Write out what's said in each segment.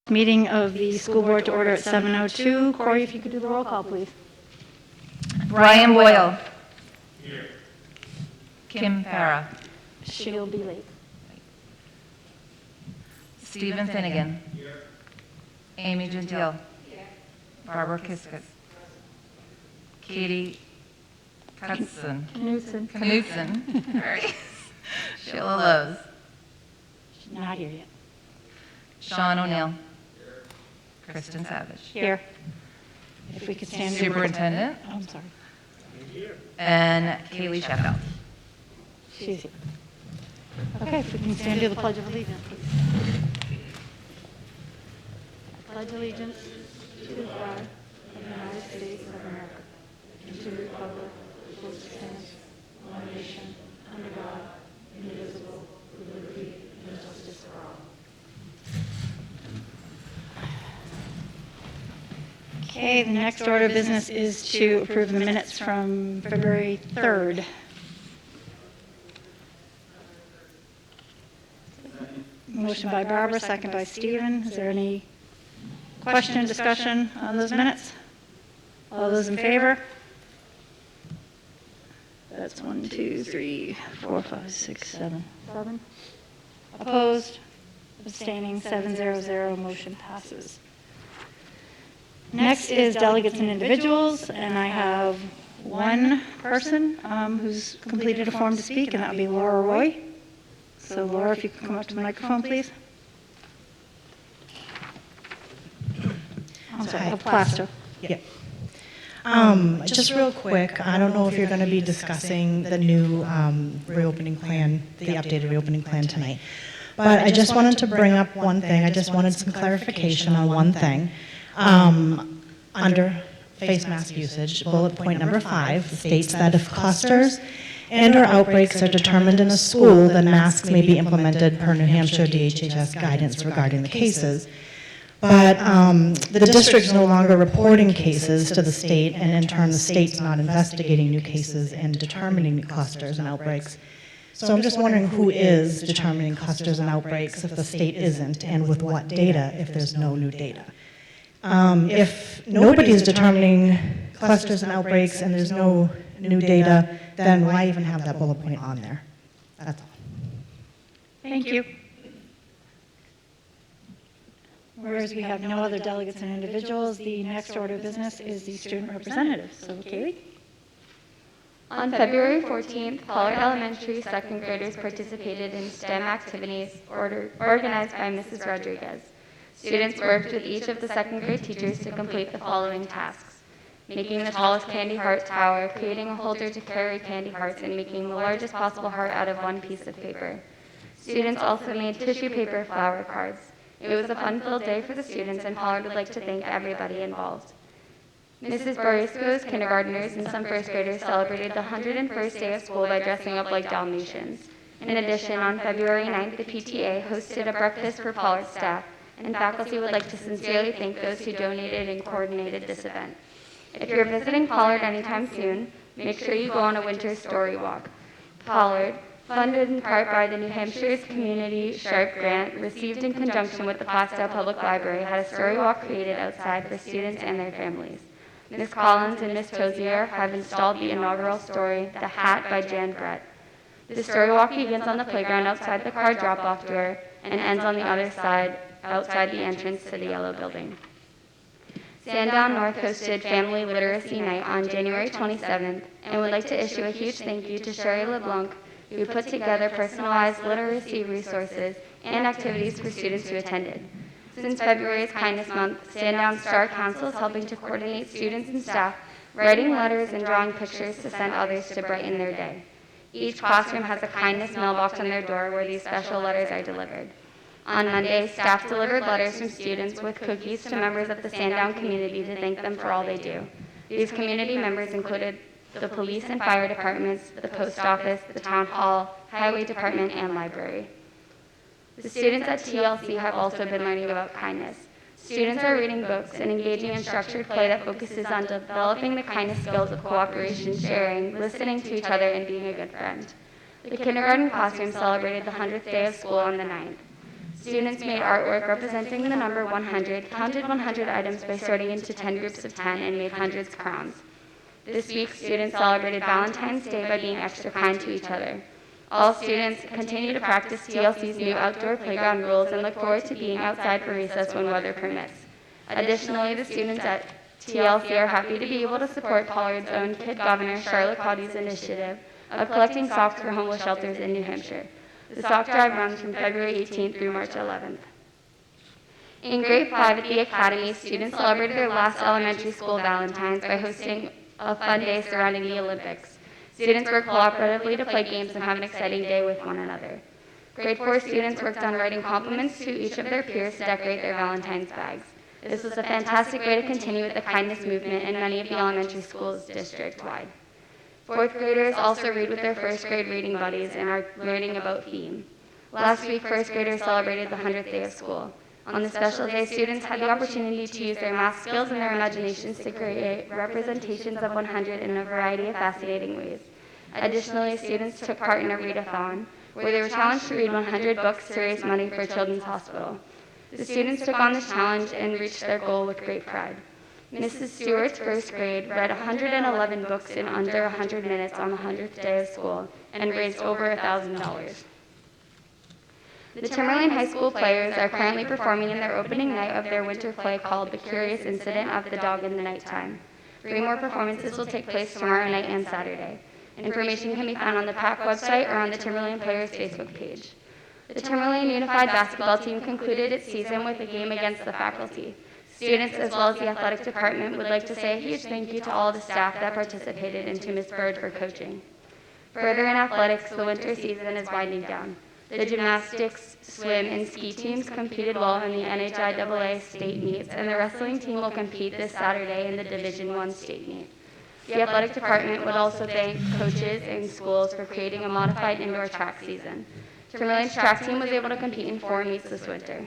Meeting of the school board to order at 7:02. Corey, if you could do the roll call, please. Brian Boyle. Here. Kim Para. She'll be late. Stephen Finnegan. Here. Amy Gentile. Here. Barbara Kiskus. Katie Knudsen. Sorry. Sheila Lowe's. She's not here yet. Sean O'Neill. Kristen Savage. Here. If we could stand. Superintendent. Oh, I'm sorry. And Kaylee Sheffield. She's here. Okay, if we can stand to the Pledge of Allegiance, please. I pledge allegiance to the flag of the United States of America and to the republic for which it stands, one nation, under God, indivisible, with liberty and justice for all. Okay, the next order of business is to approve the minutes from February 3rd. Motion by Barbara, second by Stephen. Is there any question, discussion on those minutes? All those in favor? That's 1, 2, 3, 4, 5, 6, 7. 7. Opposed? Abstaining? 700. Motion passes. Next is delegates and individuals, and I have one person who's completed a form to speak, and that would be Laura Roy. So Laura, if you could come up to the microphone, please. I'm sorry, Plasto. Yeah. Just real quick, I don't know if you're going to be discussing the new reopening plan, the updated reopening plan tonight, but I just wanted to bring up one thing. I just wanted some clarification on one thing. Under face mask usage, bullet point number 5 states that if clusters and/or outbreaks are determined in a school, then masks may be implemented per New Hampshire DHHS guidance regarding the cases. But the district is no longer reporting cases to the state, and in turn, the state's not investigating new cases and determining clusters and outbreaks. So I'm just wondering who is determining clusters and outbreaks if the state isn't, and with what data if there's no new data. If nobody is determining clusters and outbreaks and there's no new data, then why even have that bullet point on there? That's all. Thank you. Whereas we have no other delegates and individuals, the next order of business is the student representatives. So, Kaylee? On February 14th, Pollard Elementary second graders participated in STEM activities organized by Mrs. Rodriguez. Students worked with each of the second grade teachers to complete the following tasks: making the tallest candy heart tower, creating a holder to carry candy hearts, and making the largest possible heart out of one piece of paper. Students also made tissue paper flower cards. It was a fun-filled day for the students, and Pollard would like to thank everybody involved. Mrs. Barisco's kindergartners and some first graders celebrated the 101st day of school by dressing up like Dalmatians. In addition, on February 9th, the PTA hosted a breakfast for Pollard staff, and faculty would like to sincerely thank those who donated and coordinated this event. If you're visiting Pollard anytime soon, make sure you go on a winter story walk. Pollard, funded in part by the New Hampshire's Community Sharp Grant, received in conjunction with the Plastow Public Library, had a story walk created outside for students and their families. Ms. Collins and Ms. Tozier have installed the inaugural story, The Hat by Jan Brett. The story walk begins on the playground outside the car drop-off door and ends on the other side, outside the entrance to the yellow building. Sandown North hosted Family Literacy Night on January 27th and would like to issue a huge thank you to Sherry LeBlanc, who put together personalized literacy resources and activities for students who attended. Since February is Kindness Month, Sandown Star Council is helping to coordinate students and staff writing letters and drawing pictures to send others to brighten their day. Each classroom has a kindness mailbox on their door where these special letters are delivered. On Monday, staff delivered letters from students with cookies to members of the Sandown community to thank them for all they do. These community members included the police and fire departments, the post office, the town hall, highway department, and library. The students at TLC have also been learning about kindness. Students are reading books and engaging in structured play that focuses on developing the kindness skills of cooperation, sharing, listening to each other, and being a good friend. The kindergarten classroom celebrated the 100th day of school on the 9th. Students made artwork representing the number 100, counted 100 items by sorting into 10 groups of 10, and made hundreds crowns. This week, students celebrated Valentine's Day by being extra kind to each other. All students continue to practice TLC's new outdoor playground rules and look forward to being outside for recess when weather permits. Additionally, the students at TLC are happy to be able to support Pollard's own Kid Governor, Charlotte Cotty's initiative of collecting socks for homeless shelters in New Hampshire. The sock drive runs from February 18th through March 11th. In grade 5 at the Academy, students celebrated their last elementary school Valentine's by hosting a fun day surrounding the Olympics. Students worked cooperatively to play games and have an exciting day with one another. Grade 4 students worked on writing compliments to each of their peers to decorate their Valentine's bags. This was a fantastic way to continue with the kindness movement in many of the elementary schools district-wide. 4th graders also read with their 1st grade reading buddies and are learning about theme. Last week, 1st graders celebrated the 100th day of school. On this special day, students had the opportunity to use their math skills and their imaginations to create representations of 100 in a variety of fascinating ways. Additionally, students took part in a readathon, where they were challenged to read 100 books to raise money for Children's Hospital. The students took on this challenge and reached their goal with great pride. Mrs. Stewart's 1st grade read 111 books in under 100 minutes on the 100th day of school and raised over $1,000. The Timberlane High School players are currently performing in their opening night of their winter play called The Curious Incident of the Dog in the Nighttime. 3 more performances will take place tomorrow night and Saturday. Information can be found on the PAC website or on the Timberlane Players Facebook page. The Timberlane Unified Basketball team concluded its season with a game against the faculty. Students as well as the athletic department would like to say a huge thank you to all the staff that participated and to Ms. Bird for coaching. Further in athletics, the winter season is winding down. The gymnastics, swim, and ski teams competed well in the NHIAA state meets, and the wrestling team will compete this Saturday in the Division I state meet. The athletic department would also thank coaches and schools for creating a modified indoor track season. Timberlane's track team was able to compete in 4 meets this winter.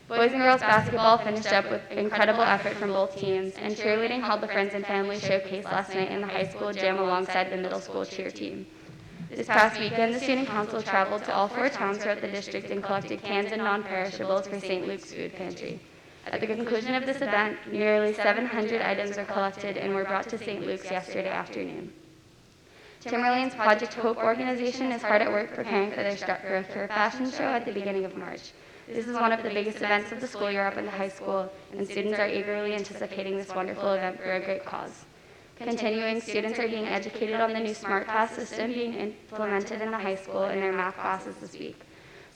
Boys and girls basketball finished up with incredible effort from both teams, and cheerleading held the Friends and Family Showcase last night in the high school gym alongside the middle school cheer team. This past weekend, the Student Council traveled to all 4 towns throughout the district and collected cans and non-perishables for St. Luke's Food Pantry. At the conclusion of this event, nearly 700 items were collected and were brought to St. Luke's yesterday afternoon. Timberlane's Project Hope organization is hard at work preparing for their Strut for a Cure fashion show at the beginning of March. This is one of the biggest events of the school year up in the high school, and students are eagerly anticipating this wonderful event for a great cause. Continuing, students are being educated on the new Smart Pass system being implemented in the high school in their math classes this week.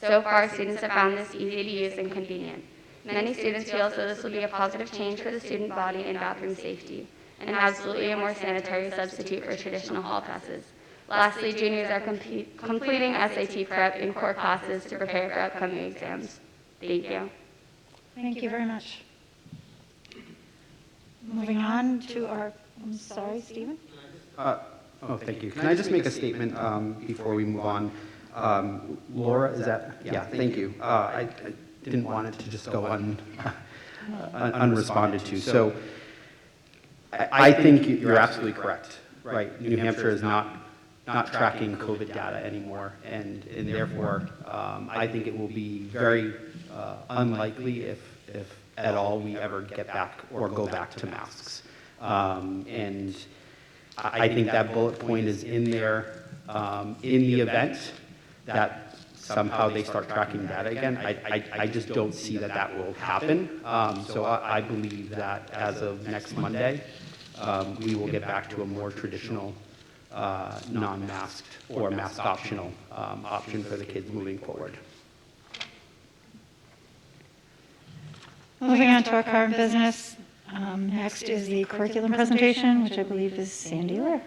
So far, students have found this easy to use and convenient. Many students feel as though this will be a positive change for the student body and bathroom safety, and absolutely a more sanitary substitute for traditional hall passes. Lastly, juniors are completing SAT prep in core classes to prepare for upcoming exams. Thank you. Thank you very much. Moving on to our, I'm sorry, Stephen? Thank you. Can I just make a statement before we move on? Laura, is that? Yeah, thank you. I didn't want it to just go unresponded to. So I think you're absolutely correct, right? New Hampshire is not tracking COVID data anymore, and therefore I think it will be very unlikely, if at all, we ever get back or go back to masks. And I think that bullet point is in there in the event that somehow they start tracking data again. I just don't see that will happen. So I believe that as of next Monday, we will get back to a more traditional non-masked or mask optional option for the kids moving forward. Moving on to our current business, next is the curriculum presentation, which I believe is Sandy Lair.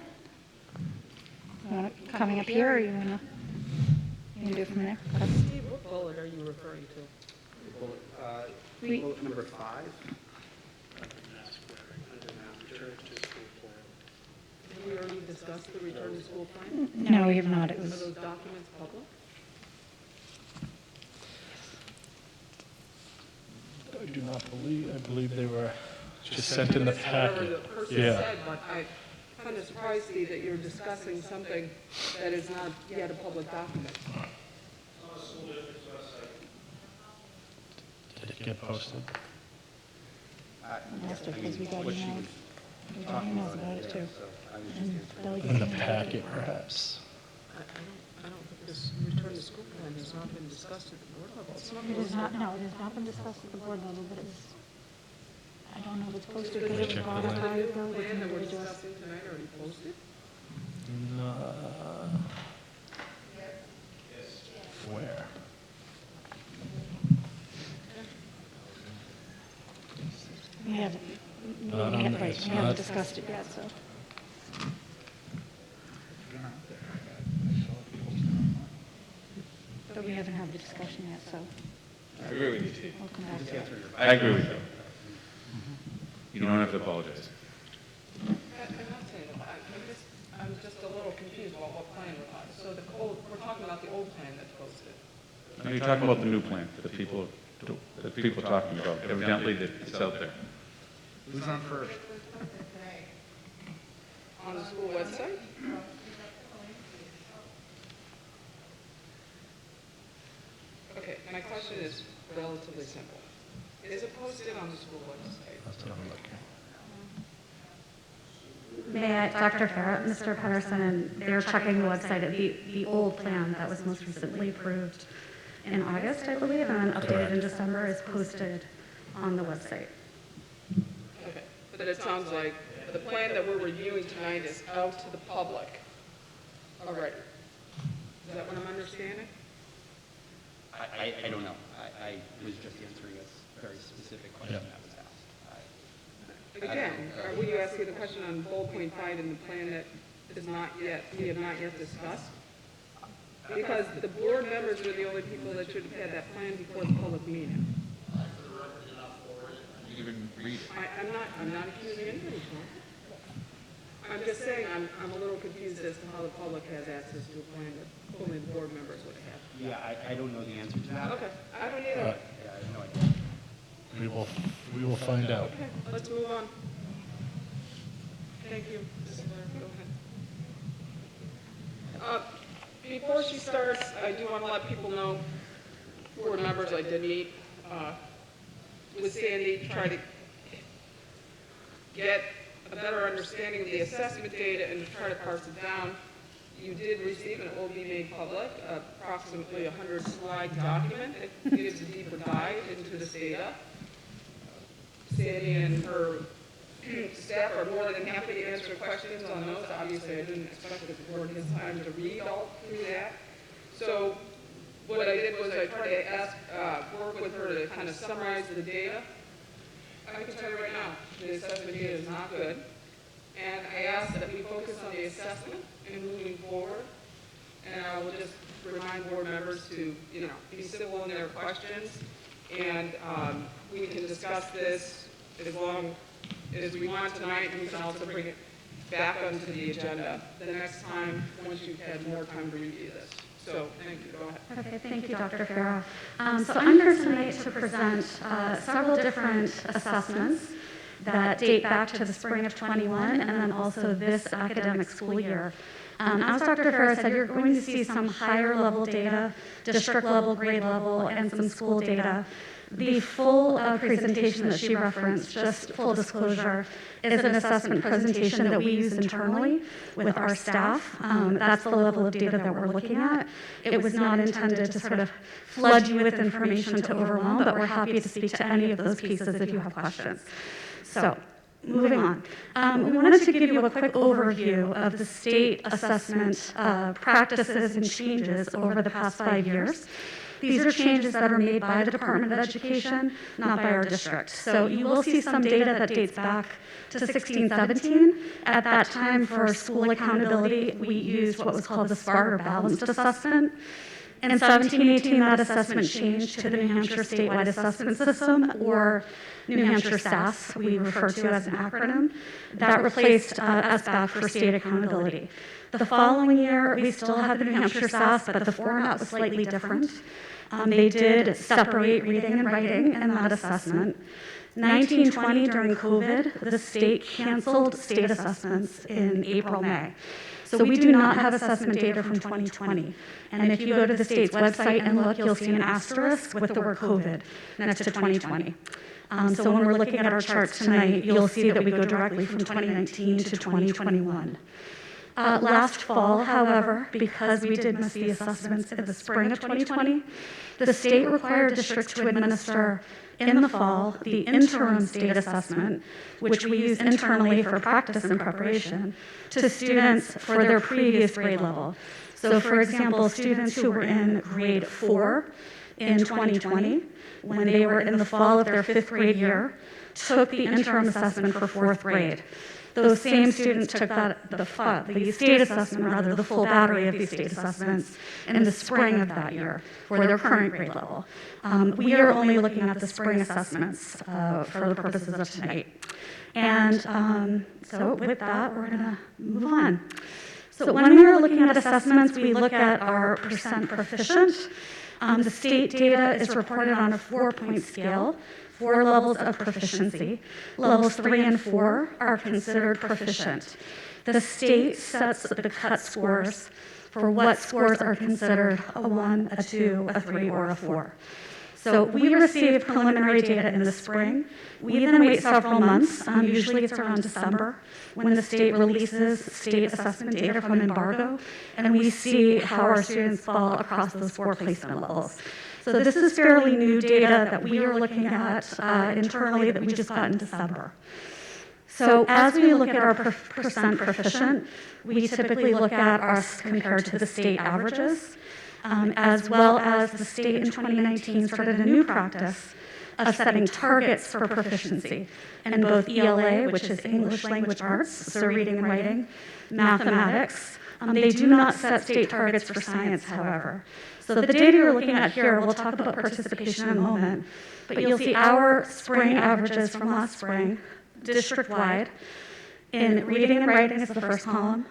You want to coming up here, or you want to do it from there? Steve, what bullet are you referring to? Bullet number 5. Have we already discussed the return to school plan? No, we have not. It Are was, those documents public? I do not believe, I believe they were just sent in the Whatever packet. the person Yeah. said, but I'm kind of surprised, Steve, that you're discussing something that is not yet a public document. get posted? Because we got emails. We got emails about it too. In the packet, perhaps? I don't think this return to school plan has not been discussed at the board level. It's not It is not, no, it has not been discussed at the board level, but it's, I don't know if it's posted because it was Check brought the up by link. Delegates plan and that we're Individuals. discussing tonight already posted? No. Where? We haven't, Not on right, the- we it's haven't not- discussed it yet, so. But we haven't had the discussion yet, so I agree with you, T. we'll come back to it. I agree with you. You don't have to apologize. I'm not saying that. I'm just a little confused about what plan we're on. So we're talking about the old plan that's posted. No, you're talking about the new plan that people are talking about. Evidently, that it's out there. Who's on first? On the school website? Okay, my question is relatively simple. Is it posted on the school website? That's what I'm looking. May I, Dr. Farrell, Mr. Patterson, and they're checking the website at the old plan that was most recently approved in August, I believe, and then updated in December is posted on the website. Okay, but it sounds like the plan that we're reviewing tonight is out to the public already. Is that what I'm understanding? I don't know. I was just answering a very specific question Yeah. that was asked. Again, were you asking the question on bullet point 5 in the plan that is not yet, we have not yet discussed? Because the board members were the only people that should have had that plan before the public meeting. You can read it. I'm not accusing anybody, Sean. I'm just saying, I'm a little confused as to how the public has access to a plan that only the board members would have. Yeah, I don't know the answer to that. Okay, I don't either. Yeah, I have no idea. We will find out. Okay, let's move on. Thank you. Mrs. Blair, go ahead. Before she starts, I do want to let people know, board members I did meet with Sandy to try to get a better understanding of the assessment data and to try to parse it down. You did receive, and it will be made public, approximately 100-slide document that gives a deeper dive into this data. Sandy and her staff are more than happy to answer questions on those. Obviously, I didn't expect that the board has time to read all through that. So what I did was I tried to work with her to kind of summarize the data. I can tell you right now, the assessment data is not good. And I asked that we focus on the assessment and moving forward. And I will just remind board members to, be civil in their questions. And we can discuss this as long as we want tonight, and we can also bring it back onto the agenda the next time, once you've had more time to review this. So, thank you, go ahead. Okay, thank you, Dr. Farrell. So I'm here tonight to present several different assessments that date back to the spring of '21 and then also this academic school year. As Dr. Farrell said, you're going to see some higher level data, district level, grade level, and some school data. The full presentation that she referenced, just full disclosure, is an assessment presentation that we use internally with our staff. That's the level of data that we're looking at. It was not intended to sort of flood you with information to overwhelm, but we're happy to speak to any of those pieces if you have questions. So, moving on. We wanted to give you a quick overview of the state assessment practices and changes over the past 5 years. These are changes that are made by the Department of Education, not by our district. So you will see some data that dates back to 16-17. At that time, for school accountability, we used what was called the SPART or Balanced Assessment. In 17-18, that assessment changed to the New Hampshire Statewide Assessment System, or New Hampshire SAS, we refer to as an acronym. That replaced SBAC for state accountability. The following year, we still had the New Hampshire SAS, but the format was slightly different. They did separate reading and writing in that assessment. 1920, during COVID, the state canceled state assessments in April, May. So we do not have assessment data from 2020. And if you go to the state's website and look, you'll see an asterisk with the word COVID next to 2020. So when we're looking at our charts tonight, you'll see that we go directly from 2019 to 2021. Last fall, however, because we did miss the assessments in the spring of 2020, the state required districts to administer in the fall the interim state assessment, which we use internally for practice and preparation, to students for their previous grade level. So for example, students who were in grade 4 in 2020, when they were in the fall of their 5th grade year, took the interim assessment for 4th grade. Those same students took the state assessment, the full battery of these state assessments in the spring of that year for their current grade level. We are only looking at the spring assessments for the purposes of tonight. And so with that, we're going to move on. So when we are looking at assessments, we look at our percent proficient. The state data is reported on a 4-point scale, 4 levels of proficiency. Levels 3 and 4 are considered proficient. The state sets the cut scores for what scores are considered a 1, a 2, a 3, or a 4. So we receive preliminary data in the spring. We then wait several months, usually it's around December, when the state releases state assessment data from embargo, and we see how our students fall across those 4 placement levels. So this is fairly new data that we are looking at internally that we just got in December. So as we look at our percent proficient, we typically look at us compared to the state averages, as well as the state in 2019 started a new practice of setting targets for proficiency in both ELA, which is English Language Arts, so reading and writing, mathematics. They do not set state targets for science, however. So the data you're looking at here, we'll talk about participation in a moment, but you'll see our spring averages from last spring, district-wide, in reading and writing is the first column,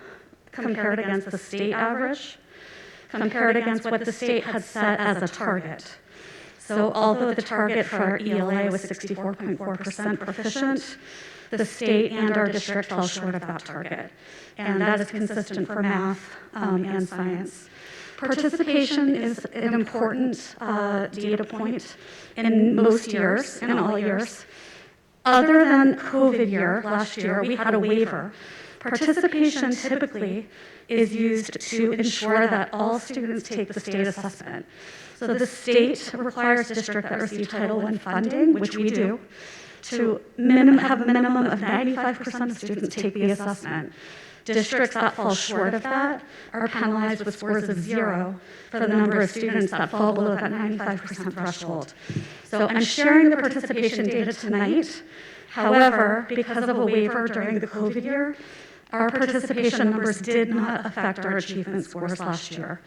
compared against the state average, compared against what the state had set as a target. So although the target for our ELA was 64.4% proficient, the state and our district fell short of that target. And that is consistent for math and science. Participation is an important data point in most years, in all years. Other than COVID year, last year, we had a waiver. Participation typically is used to ensure that all students take the state assessment. So the state requires districts that receive Title I funding, which we do, to have a minimum of 95% of students take the assessment. Districts that fall short of that are penalized with scores of 0 for the number of students that fall below that 95% threshold. So I'm sharing the participation data tonight. However, because of a waiver during the COVID year, our participation numbers did not affect our achievement scores last year.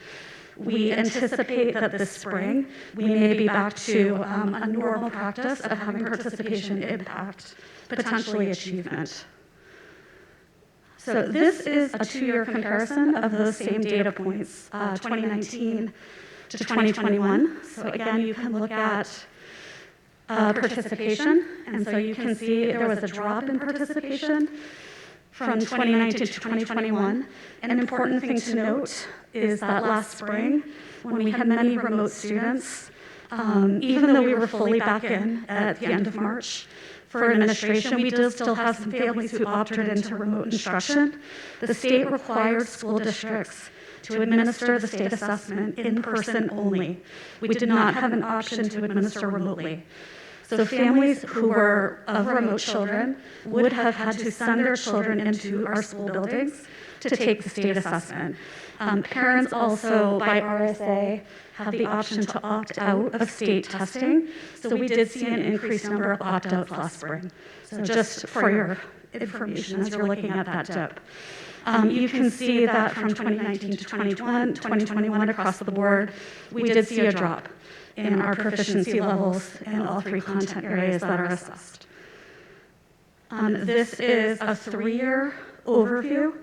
We anticipate that this spring, we may be back to a normal practice of having participation impact, potentially achievement. So this is a 2-year comparison of those same data points, 2019 to 2021. So again, you can look at participation, and so you can see there was a drop in participation from 2019 to 2021. An important thing to note is that last spring, when we had many remote students, even though we were fully back in at the end of March for administration, we did still have some families who opted into remote instruction. The state required school districts to administer the state assessment in person only. We did not have an option to administer remotely. So families who were of remote children would have had to send their children into our school buildings to take the state assessment. Parents also, by RSA, have the option to opt out of state testing. So we did see an increased number of opt-outs last spring. So just for your information as you're looking at that dip. You can see that from 2019 to 2021 across the board, we did see a drop in our proficiency levels in all 3 content areas that are assessed. This is a 3-year overview.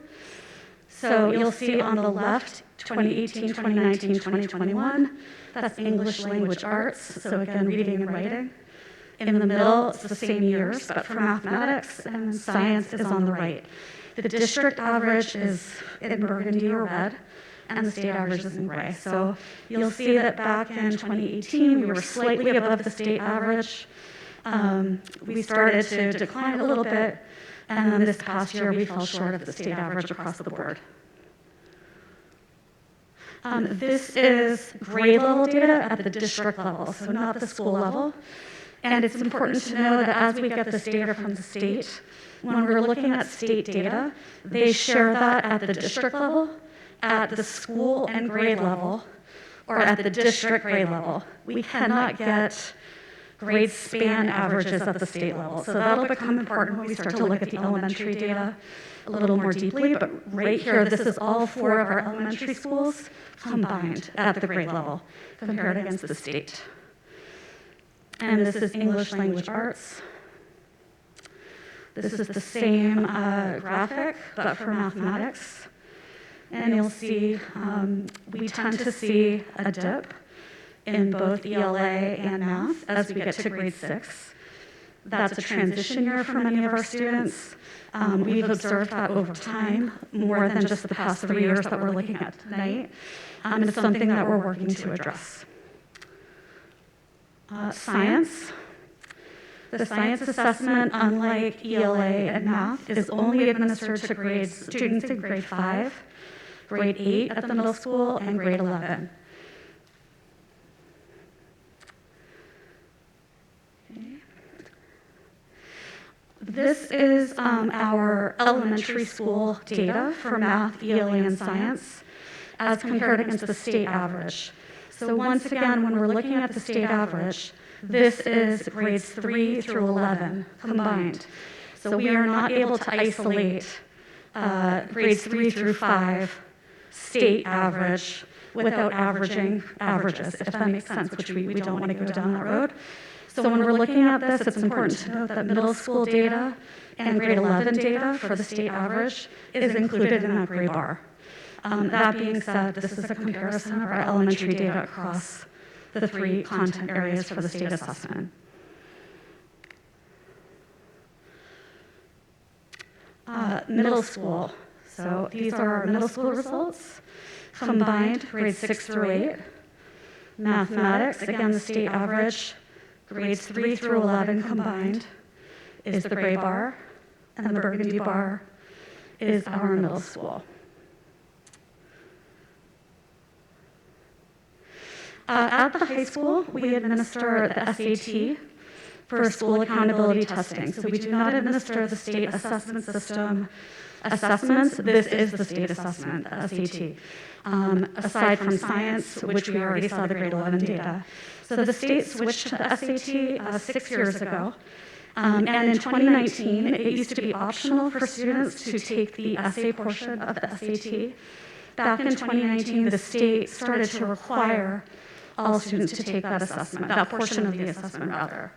So you'll see on the left, 2018, 2019, 2021, that's English Language Arts, so again, reading and writing. In the middle, it's the same years, but for mathematics, and science is on the right. The district average is in burgundy or red, and the state average is in gray. So you'll see that back in 2018, we were slightly above the state average. We started to decline a little bit, and then this past year, we fell short of the state average across the board. This is grade level data at the district level, so not the school level. And it's important to know that as we get this data from the state, when we're looking at state data, they share that at the district level, at the school and grade level, or at the district grade level. We cannot get grade span averages at the state level. So that'll become important when we start to look at the elementary data a little more deeply. But right here, this is all 4 of our elementary schools combined at the grade level, compared against the state. And this is English language arts. This is the same graphic, but for mathematics. And you'll see we tend to see a dip in both ELA and math as we get to grade 6. That's a transition year for many of our students. We've observed that over time, more than just the past 3 years that we're looking at tonight. And it's something that we're working to address. Science. The science assessment, unlike ELA and math, is only administered to students in grade 5, grade 8 at the middle school, and grade 11. This is our elementary school data for math, ELA, and science as compared against the state average. So once again, when we're looking at the state average, this is grades 3 through 11 combined. So we are not able to isolate grades 3 through 5 state average without averaging averages, if that makes sense, which we don't want to go down that road. So when we're looking at this, it's important to note that middle school data and grade 11 data for the state average is included in that gray bar. That being said, this is a comparison of our elementary data across the 3 content areas for the state assessment. Middle school. So these are our middle school results, combined grades 6 through 8. Mathematics, again, the state average, grades 3 through 11 combined is the gray bar, and the burgundy bar is our middle school. At the high school, we administer the SAT for school accountability testing. So we do not administer the state assessment system assessments. This is the state assessment, the SAT. Aside from science, which we already saw the grade 11 data. So the state switched to the SAT 6 years ago. And in 2019, it used to be optional for students to take the essay portion of the SAT. Back in 2019, the state started to require all students to take that assessment, that portion of the assessment, rather.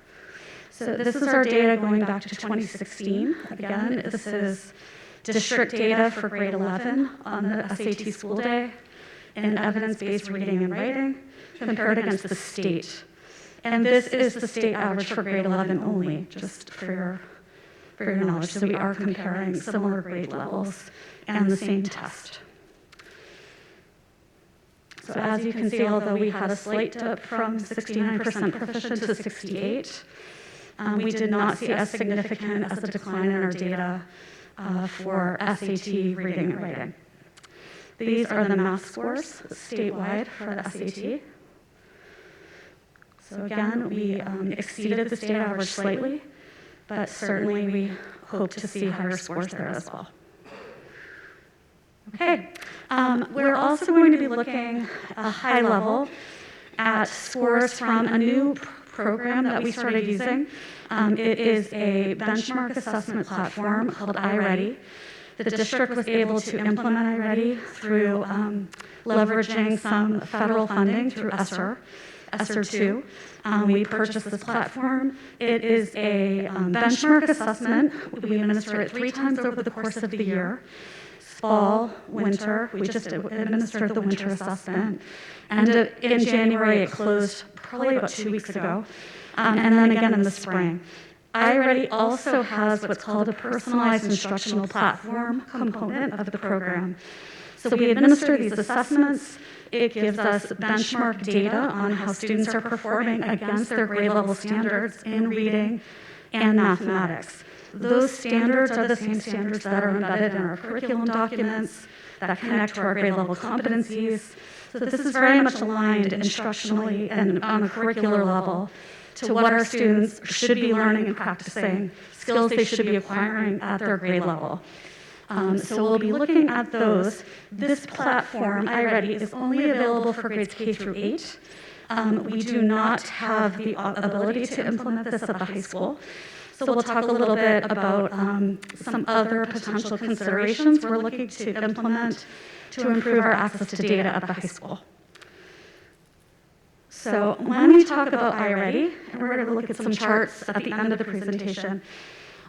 So this is our data going back to 2016. Again, this is district data for grade 11 on the SAT school day in evidence-based reading and writing compared against the state. And this is the state average for grade 11 only, just for your knowledge. So we are comparing similar grade levels and the same test. So as you can see, although we had a slight dip from 69% proficient to 68, we did not see as significant as a decline in our data for SAT reading and writing. These are the math scores statewide for the SAT. So again, we exceeded the state average slightly, but certainly we hope to see higher scores there as well. Okay, we're also going to be looking at a high level at scores from a new program that we started using. It is a benchmark assessment platform called iReady. The district was able to implement iReady through leveraging some federal funding through ESSER 2. We purchased this platform. It is a benchmark assessment. We administer it 3 times over the course of the year. Fall, winter, we just administered the winter assessment. And in January, it closed probably about 2 weeks ago. And then again in the spring. iReady also has what's called a personalized instructional platform component of the program. So we administer these assessments. It gives us benchmark data on how students are performing against their grade level standards in reading and mathematics. Those standards are the same standards that are embedded in our curriculum documents that connect to our grade level competencies. So this is very much aligned instructionally and on a curricular level to what our students should be learning and practicing, skills they should be acquiring at their grade level. So we'll be looking at those. This platform, iReady, is only available for grades K through 8. We do not have the ability to implement this at the high school. So we'll talk a little bit about some other potential considerations we're looking to implement to improve our access to data at the high school. So when we talk about iReady, and we're going to look at some charts at the end of the presentation,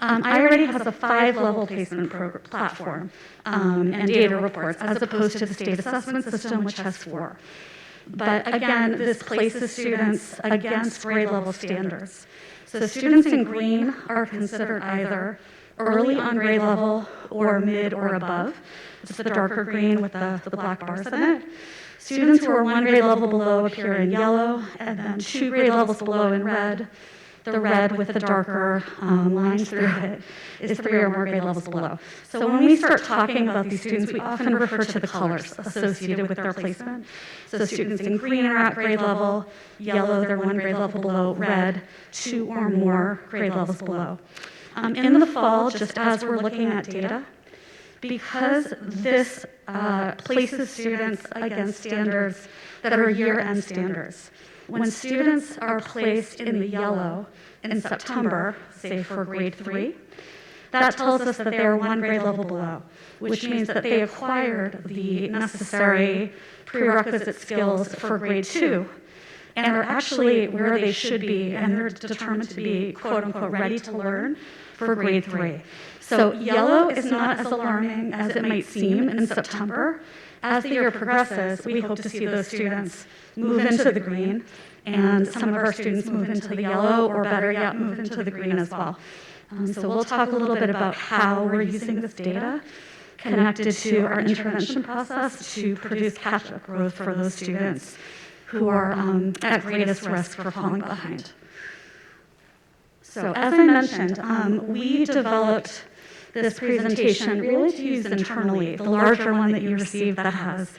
iReady has a 5-level placement platform and data reports, as opposed to the state assessment system, which has 4. But again, this places students against grade level standards. So students in green are considered either early on grade level or mid or above. It's the darker green with the black bars in it. Students who are 1 grade level below appear in yellow, and then 2 grade levels below in red. The red with the darker lines through it is 3 or more grade levels below. So when we start talking about these students, we often refer to the colors associated with their placement. So students in green are at grade level, yellow they're 1 grade level below, red 2 or more grade levels below. In the fall, just as we're looking at data, because this places students against standards that are year-end standards. When students are placed in the yellow in September, say for grade 3, that tells us that they are 1 grade level below, which means that they acquired the necessary prerequisite skills for grade 2 and are actually where they should be, and they're determined to be, quote unquote, ready to learn for grade 3. So yellow is not as alarming as it might seem in September. As the year progresses, we hope to see those students move into the green, and some of our students move into the yellow, or better yet, move into the green as well. So we'll talk a little bit about how we're using this data connected to our intervention process to produce catch-up growth for those students who are at greatest risk for falling behind. So as I mentioned, we developed this presentation really to use internally, the larger one that you received that has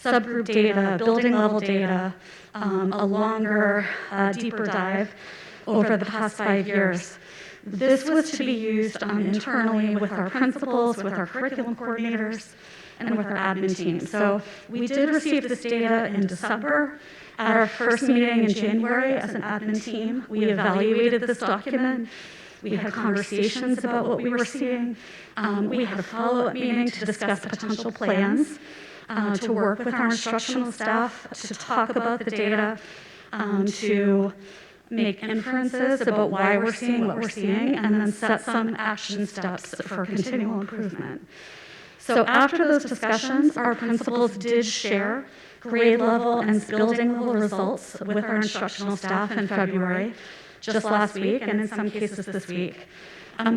subgroup data, building level data, a longer, deeper dive over the past 5 years. This was to be used internally with our principals, with our curriculum coordinators, and with our admin team. So we did receive this data in December. At our first meeting in January as an admin team, we evaluated this document. We had conversations about what we were seeing. We had a follow-up meeting to discuss potential plans, to work with our instructional staff, to talk about the data, to make inferences about why we're seeing what we're seeing, and then set some action steps for continual improvement. So after those discussions, our principals did share grade level and building level results with our instructional staff in February, just last week, and in some cases this week.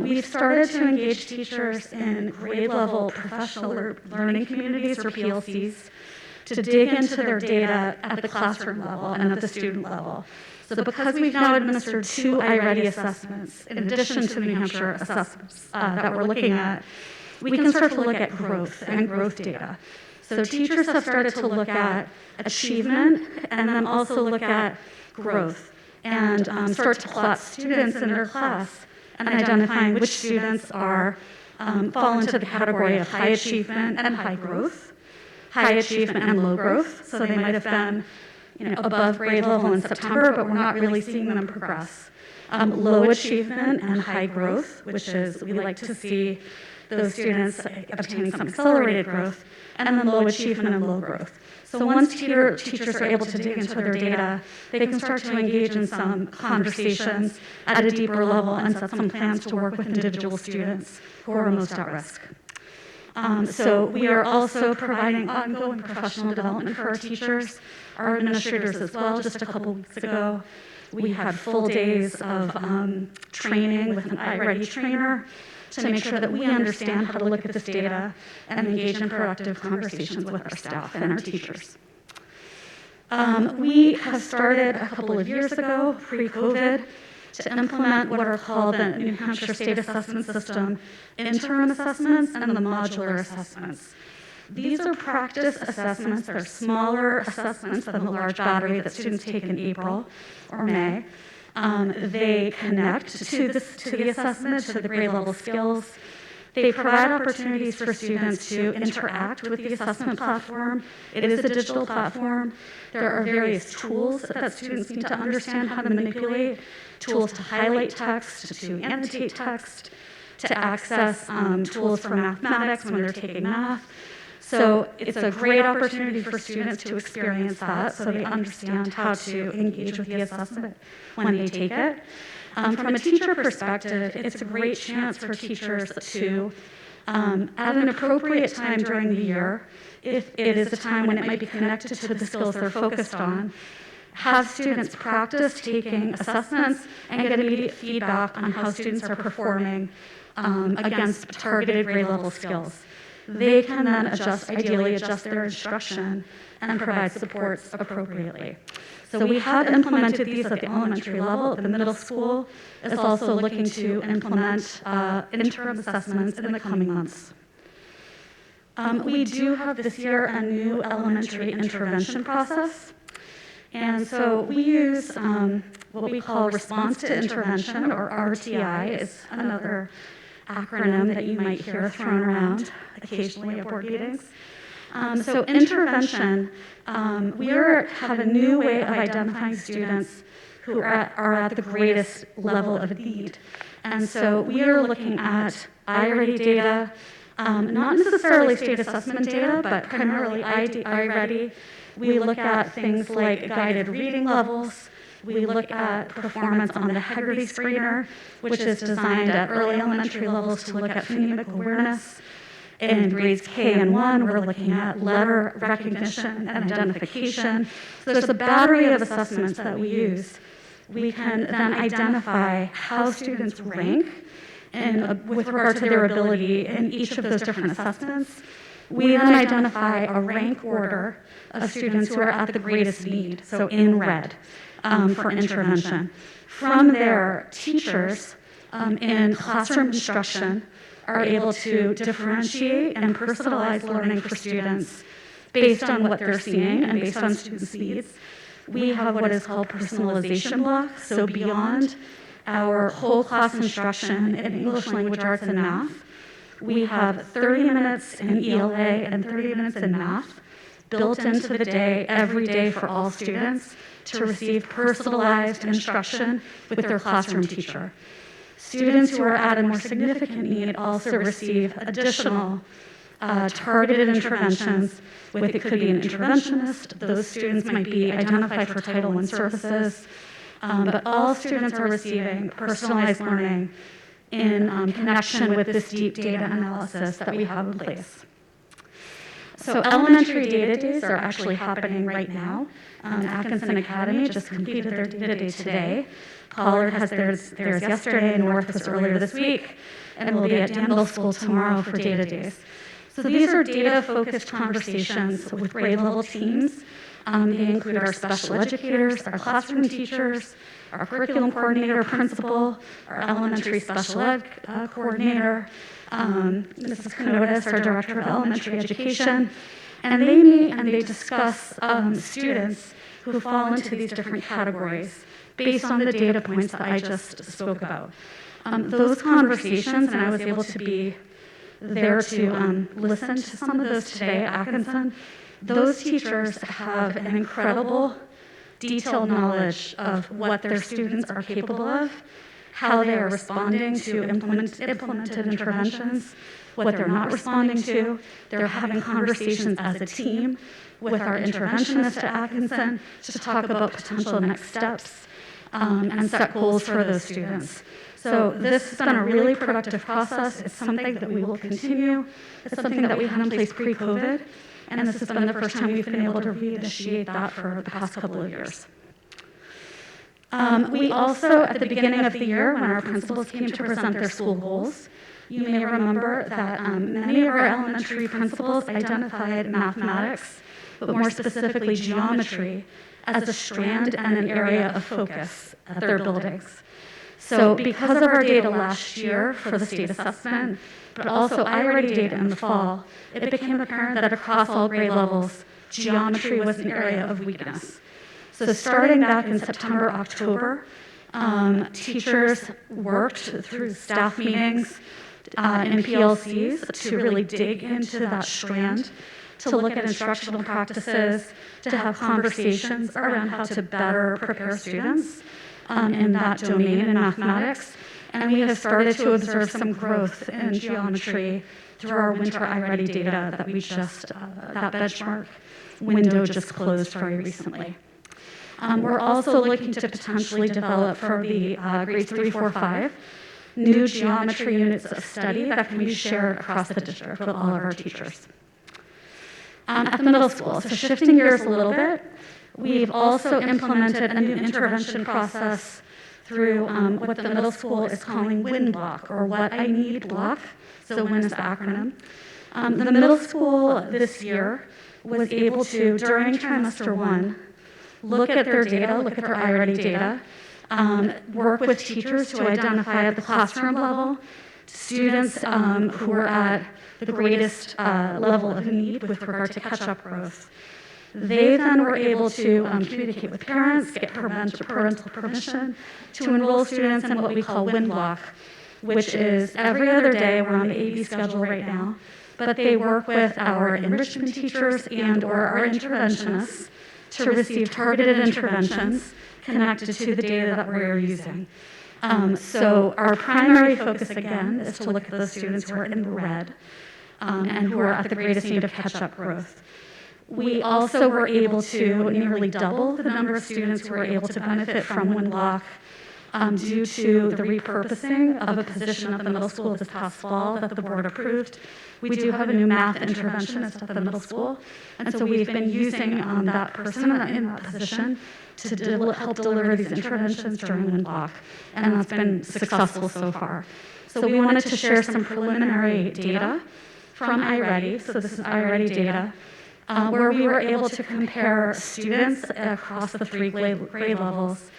We've started to engage teachers in grade level professional learning communities, or PLCs, to dig into their data at the classroom level and at the student level. So because we've now administered 2 iReady assessments, in addition to the New Hampshire assessments that we're looking at, we can start to look at growth and growth data. So teachers have started to look at achievement and then also look at growth and start to plot students in their class and identifying which students are fall into the category of high achievement and high growth, high achievement and low growth. So they might have been above grade level in September, but we're not really seeing them progress. Low achievement and high growth, which is we like to see those students obtaining some accelerated growth, and then low achievement and low growth. So once teachers are able to dig into their data, they can start to engage in some conversations at a deeper level and set some plans to work with individual students who are most at risk. So we are also providing ongoing professional development for our teachers, our administrators as well. Just a couple weeks ago, we had full days of training with an iReady trainer to make sure that we understand how to look at this data and engage in productive conversations with our staff and our teachers. We have started a couple of years ago, pre-COVID, to implement what are called the New Hampshire State Assessment System interim assessments and the modular assessments. These are practice assessments. They're smaller assessments than the large battery that students take in April or May. They connect to the assessment, to the grade level skills. They provide opportunities for students to interact with the assessment platform. It is a digital platform. There are various tools that students need to understand how to manipulate, tools to highlight text, to annotate text, to access tools for mathematics when they're taking math. So it's a great opportunity for students to experience that so they understand how to engage with the assessment when they take it. From a teacher perspective, it's a great chance for teachers to, at an appropriate time during the year, if it is a time when it might be connected to the skills they're focused on, have students practice taking assessments and get immediate feedback on how students are performing against targeted grade level skills. They can then ideally adjust their instruction and provide supports appropriately. So we have implemented these at the elementary level. The middle school is also looking to implement interim assessments in the coming months. We do have this year a new elementary intervention process. And so we use what we call response to intervention, or RTI is another acronym that you might hear thrown around occasionally at board meetings. So intervention, we have a new way of identifying students who are at the greatest level of need. And so we are looking at iReady data, not necessarily state assessment data, but primarily iReady. We look at things like guided reading levels. We look at performance on the Hegarty screener, which is designed at early elementary levels to look at phonemic awareness. In grades K and 1, we're looking at letter recognition and identification. So there's a battery of assessments that we use. We can then identify how students rank with regard to their ability in each of those different assessments. We then identify a rank order of students who are at the greatest need, so in red, for intervention. From there, teachers in classroom instruction are able to differentiate and personalize learning for students based on what they're seeing and based on students' needs. We have what is called personalization blocks, so beyond our whole class instruction in English, language arts, and math, we have 30 minutes in ELA and 30 minutes in math built into the day, every day for all students to receive personalized instruction with their classroom teacher. Students who are at a more significant need also receive additional targeted interventions with, it could be an interventionist, those students might be identified for Title I services, but all students are receiving personalized learning in connection with this deep data analysis that we have in place. So elementary data days are actually happening right now. Atkinson Academy just completed their data day today. Pollard has theirs yesterday, and North was earlier this week, and we'll be at Danville School tomorrow for data days. So these are data-focused conversations with grade level teams. They include our special educators, our classroom teachers, our curriculum coordinator, principal, our elementary special ed coordinator, Mrs. Kanotis, our director of elementary education, and they meet and they discuss students who fall into these different categories based on the data points that I just spoke about. Those conversations, and I was able to be there to listen to some of those today at Atkinson, those teachers have an incredible detailed knowledge of what their students are capable of, how they are responding to implemented interventions, what they're not responding to. They're having conversations as a team with our interventionist at Atkinson to talk about potential next steps and set goals for those students. So this has been a really productive process. It's something that we will continue. It's something that we had in place pre-COVID, and this has been the first time we've been able to reinitiate that for the past couple of years. We also, at the beginning of the year, when our principals came to present their school goals, you may remember that many of our elementary principals identified mathematics, but more specifically geometry, as a strand and an area of focus at their buildings. So because of our data last year for the state assessment, but also I-ready data in the fall, it became apparent that across all grade levels, geometry was an area of weakness. So starting back in September, October, teachers worked through staff meetings and PLCs to really dig into that strand, to look at instructional practices, to have conversations around how to better prepare students in that domain in mathematics. And we have started to observe some growth in geometry through our winter I-ready data that we just, that benchmark window just closed very recently. We're also looking to potentially develop for the grades 3, 4, 5, new geometry units of study that can be shared across the district with all of our teachers. At the middle school, so shifting gears a little bit, we've also implemented a new intervention process through what the middle school is calling WIN block, or What I Need block. So WIN is the acronym. The middle school this year was able to, during trimester 1, look at their data, look at their I-ready data, work with teachers to identify at the classroom level students who were at the greatest level of need with regard to catch-up growth. They then were able to communicate with parents, get parental permission to enroll students in what we call WIN block, which is every other day. We're on the AB schedule right now, but they work with our enrichment teachers and or our interventionists to receive targeted interventions connected to the data that we're using. So our primary focus, again, is to look at those students who are in the red and who are at the greatest need of catch-up growth. We also were able to nearly double the number of students who were able to benefit from WIN block due to the repurposing of a position at the middle school this past fall that the board approved. We do have a new math interventionist at the middle school, and so we've been using that person in that position to help deliver these interventions during WIN block, and that's been successful so far. So we wanted to share some preliminary data from I-ready, so this is I-ready data, where we were able to compare students across the 3 grade levels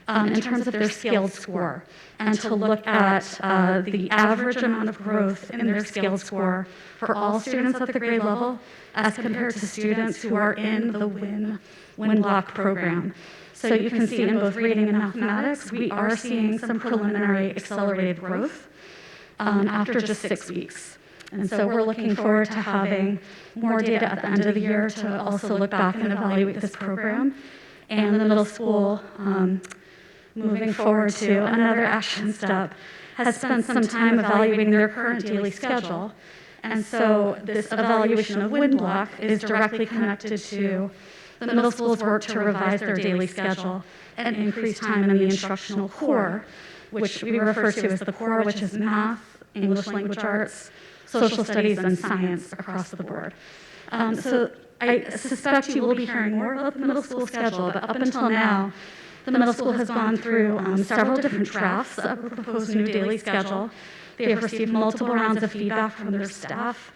in terms of their scaled score, and to look at the average amount of growth in their scaled score for all students at the grade level as compared to students who are in the WIN block program. So you can see in both reading and mathematics, we are seeing some preliminary accelerated growth after just 6 weeks. And so we're looking forward to having more data at the end of the year to also look back and evaluate this program. And the middle school, moving forward to another action step, has spent some time evaluating their current daily schedule. And so this evaluation of WIN block is directly connected to the middle school's work to revise their daily schedule and increase time in the instructional core, which we refer to as the core, which is math, English language arts, social studies, and science across the board. So I suspect you will be hearing more about the middle school schedule, but up until now, the middle school has gone through several different drafts of a proposed new daily schedule. They have received multiple rounds of feedback from their staff.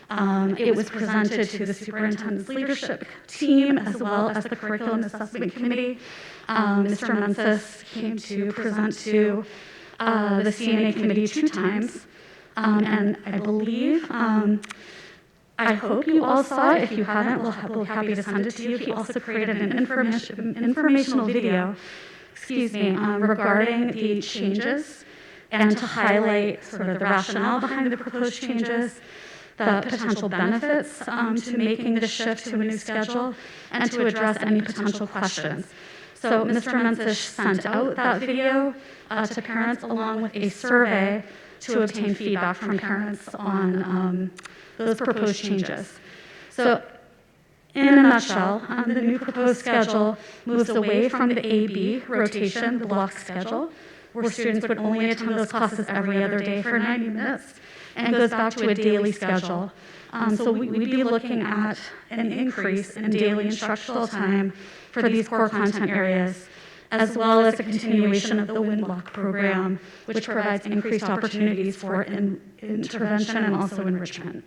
It was presented to the superintendent's leadership team as well as the curriculum assessment committee. Mr. Memphis came to present to the CNA committee 2 times. And I believe, I hope you all saw it. If you haven't, we'll be happy to send it to you. He also created an informational video, regarding the changes and to highlight sort of the rationale behind the proposed changes, the potential benefits to making the shift to a new schedule, and to address any potential questions. So Mr. Memphis sent out that video to parents along with a survey to obtain feedback from parents on those proposed changes. So in a nutshell, the new proposed schedule moves away from the AB rotation, the block schedule, where students would only attend those classes every other day for 90 minutes, and goes back to a daily schedule. So we'd be looking at an increase in daily instructional time for these core content areas, as well as a continuation of the WinBlock program, which provides increased opportunities for intervention and also enrichment.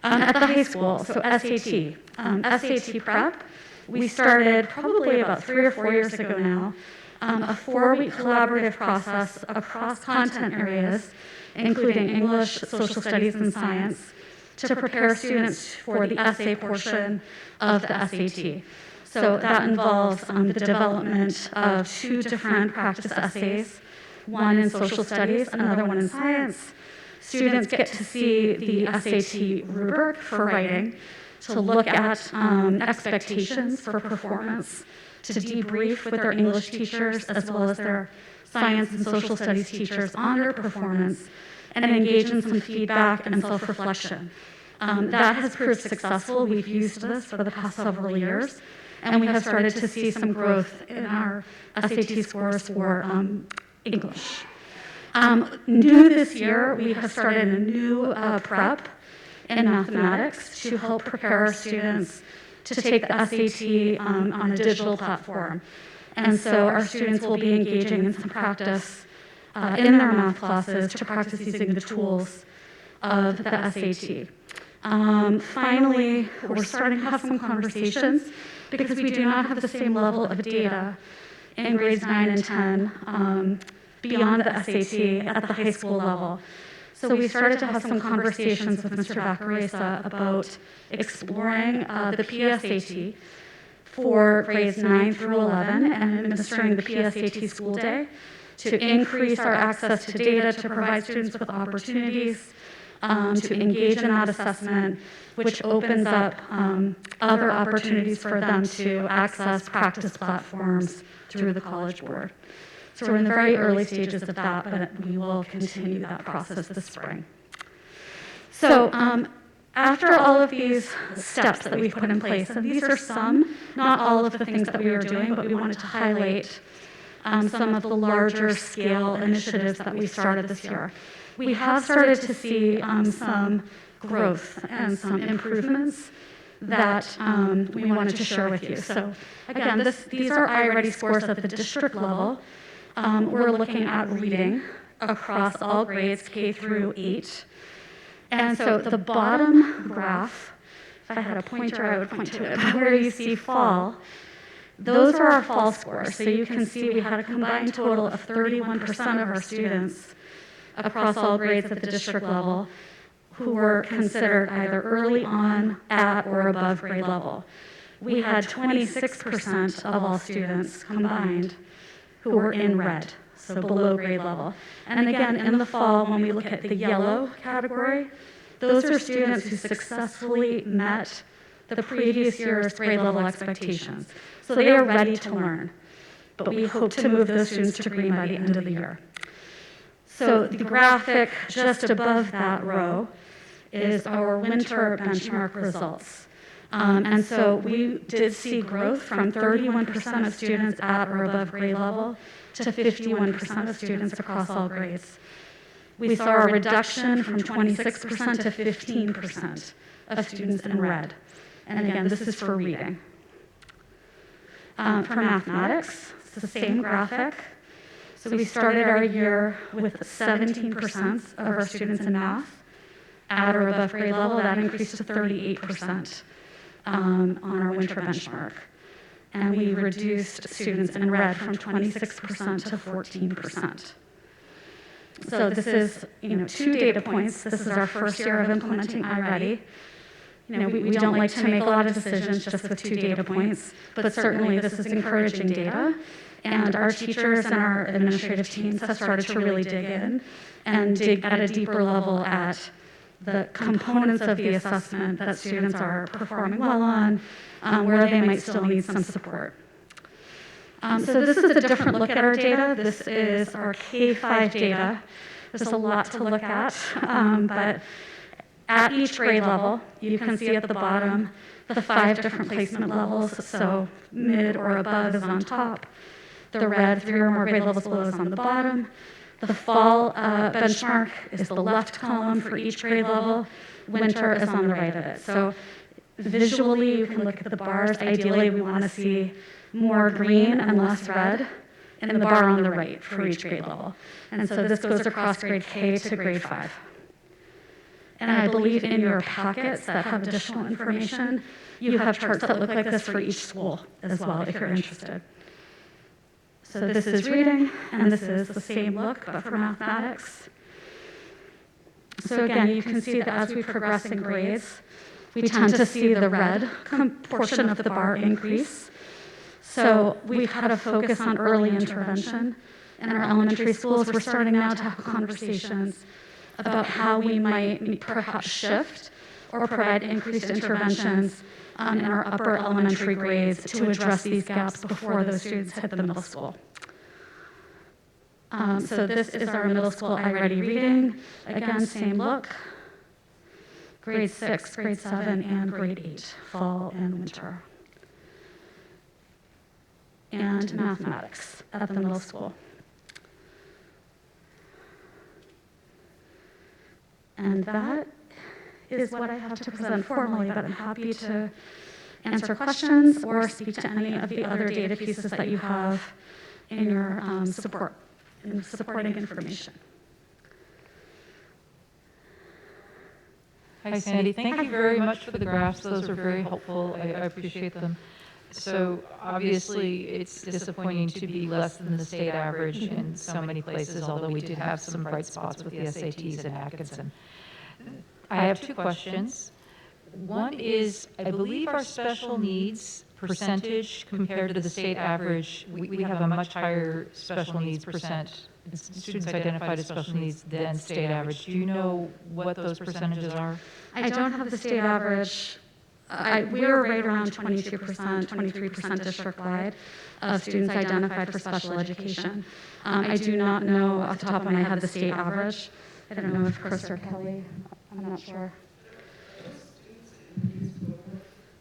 At the high school, so SAT. SAT prep, we started probably about 3 or 4 years ago now, a 4-week collaborative process across content areas, including English, social studies, and science, to prepare students for the essay portion of the SAT. So that involves the development of 2 different practice essays, one in social studies, another one in science. Students get to see the SAT rubric for writing, to look at expectations for performance, to debrief with their English teachers as well as their science and social studies teachers on their performance, and engage in some feedback and self-reflection. That has proved successful. We've used this for the past several years, and we have started to see some growth in our SAT scores for English. New this year, we have started a new prep in mathematics to help prepare our students to take the SAT on a digital platform. And so our students will be engaging in some practice in their math classes to practice using the tools of the SAT. Finally, we're starting to have some conversations because we do not have the same level of data in grades 9 and 10 beyond the SAT at the high school level. So we started to have some conversations with Mr. Vacaresa about exploring the PSAT for grades 9 through 11 and administering the PSAT school day to increase our access to data to provide students with opportunities to engage in that assessment, which opens up other opportunities for them to access practice platforms through the College Board. So we're in the very early stages of that, but we will continue that process this spring. So after all of these steps that we've put in place, and these are some, not all of the things that we are doing, but we wanted to highlight some of the larger scale initiatives that we started this year. We have started to see some growth and some improvements that we wanted to share with you. So again, these are iReady scores at the district level. We're looking at reading across all grades K through 8. And so the bottom graph, if I had a pointer, I would point to it, where you see fall, those are our fall scores. So you can see we had a combined total of 31% of our students across all grades at the district level who were considered either early on, at, or above grade level. We had 26% of all students combined who were in red, so below grade level. And again, in the fall, when we look at the yellow category, those are students who successfully met the previous year's grade level expectations. So they are ready to learn, but we hope to move those students to green by the end of the year. So the graphic just above that row is our winter benchmark results. And so we did see growth from 31% of students at or above grade level to 51% of students across all grades. We saw a reduction from 26% to 15% of students in red. And again, this is for reading. For mathematics, it's the same graphic. So we started our year with 17% of our students in math at or above grade level. That increased to 38%. On our winter benchmark. And we reduced students in red from 26% to 14%. So this is, 2 data points. This is our first year of implementing iReady. We don't like to make a lot of decisions just with 2 data points, but certainly this is encouraging data. And our teachers and our administrative teams have started to really dig in and dig at a deeper level at the components of the assessment that students are performing well on, where they might still need some support. So this is a different look at our data. This is our K-5 data. There's a lot to look at, but at each grade level, you can see at the bottom the 5 different placement levels. So mid or above is on top. The red, 3 or more grade levels below, is on the bottom. The fall benchmark is the left column for each grade level. Winter is on the right of it. So visually, you can look at the bars. Ideally, we want to see more green and less red in the bar on the right for each grade level. And so this goes across grade K to grade 5. And I believe in your packets that have additional information, you have charts that look like this for each school as well, if you're interested. So this is reading, and this is the same look, but for mathematics. So again, you can see that as we progress in grades, we tend to see the red portion of the bar increase. So we've had a focus on early intervention in our elementary schools. We're starting now to have conversations about how we might perhaps shift or provide increased interventions in our upper elementary grades to address these gaps before those students hit the middle school. So this is our middle school iReady reading. Again, same look. Grade 6, grade 7, and grade 8, fall and winter. And mathematics at the middle school. And that is what I have to present formally, but I'm happy to answer questions or speak to any of the other data pieces that you have in your supporting information. Hi, Sandy. Thank you very much for the graphs. Those are very helpful. I appreciate them. So obviously, it's disappointing to be less than the state average in so many places, although we did have some bright spots with the SATs and Atkinson. I have 2 questions. One is, I believe our special needs percentage compared to the state average, we have a much higher special needs percent, students identified as special needs than state average. Do you know what those percentages are? I don't have the state average. We were right around 22%, 23% district-wide of students identified for special education. I do not know off the top of my head the state average. I don't know if Chris or Kelly, I'm not sure.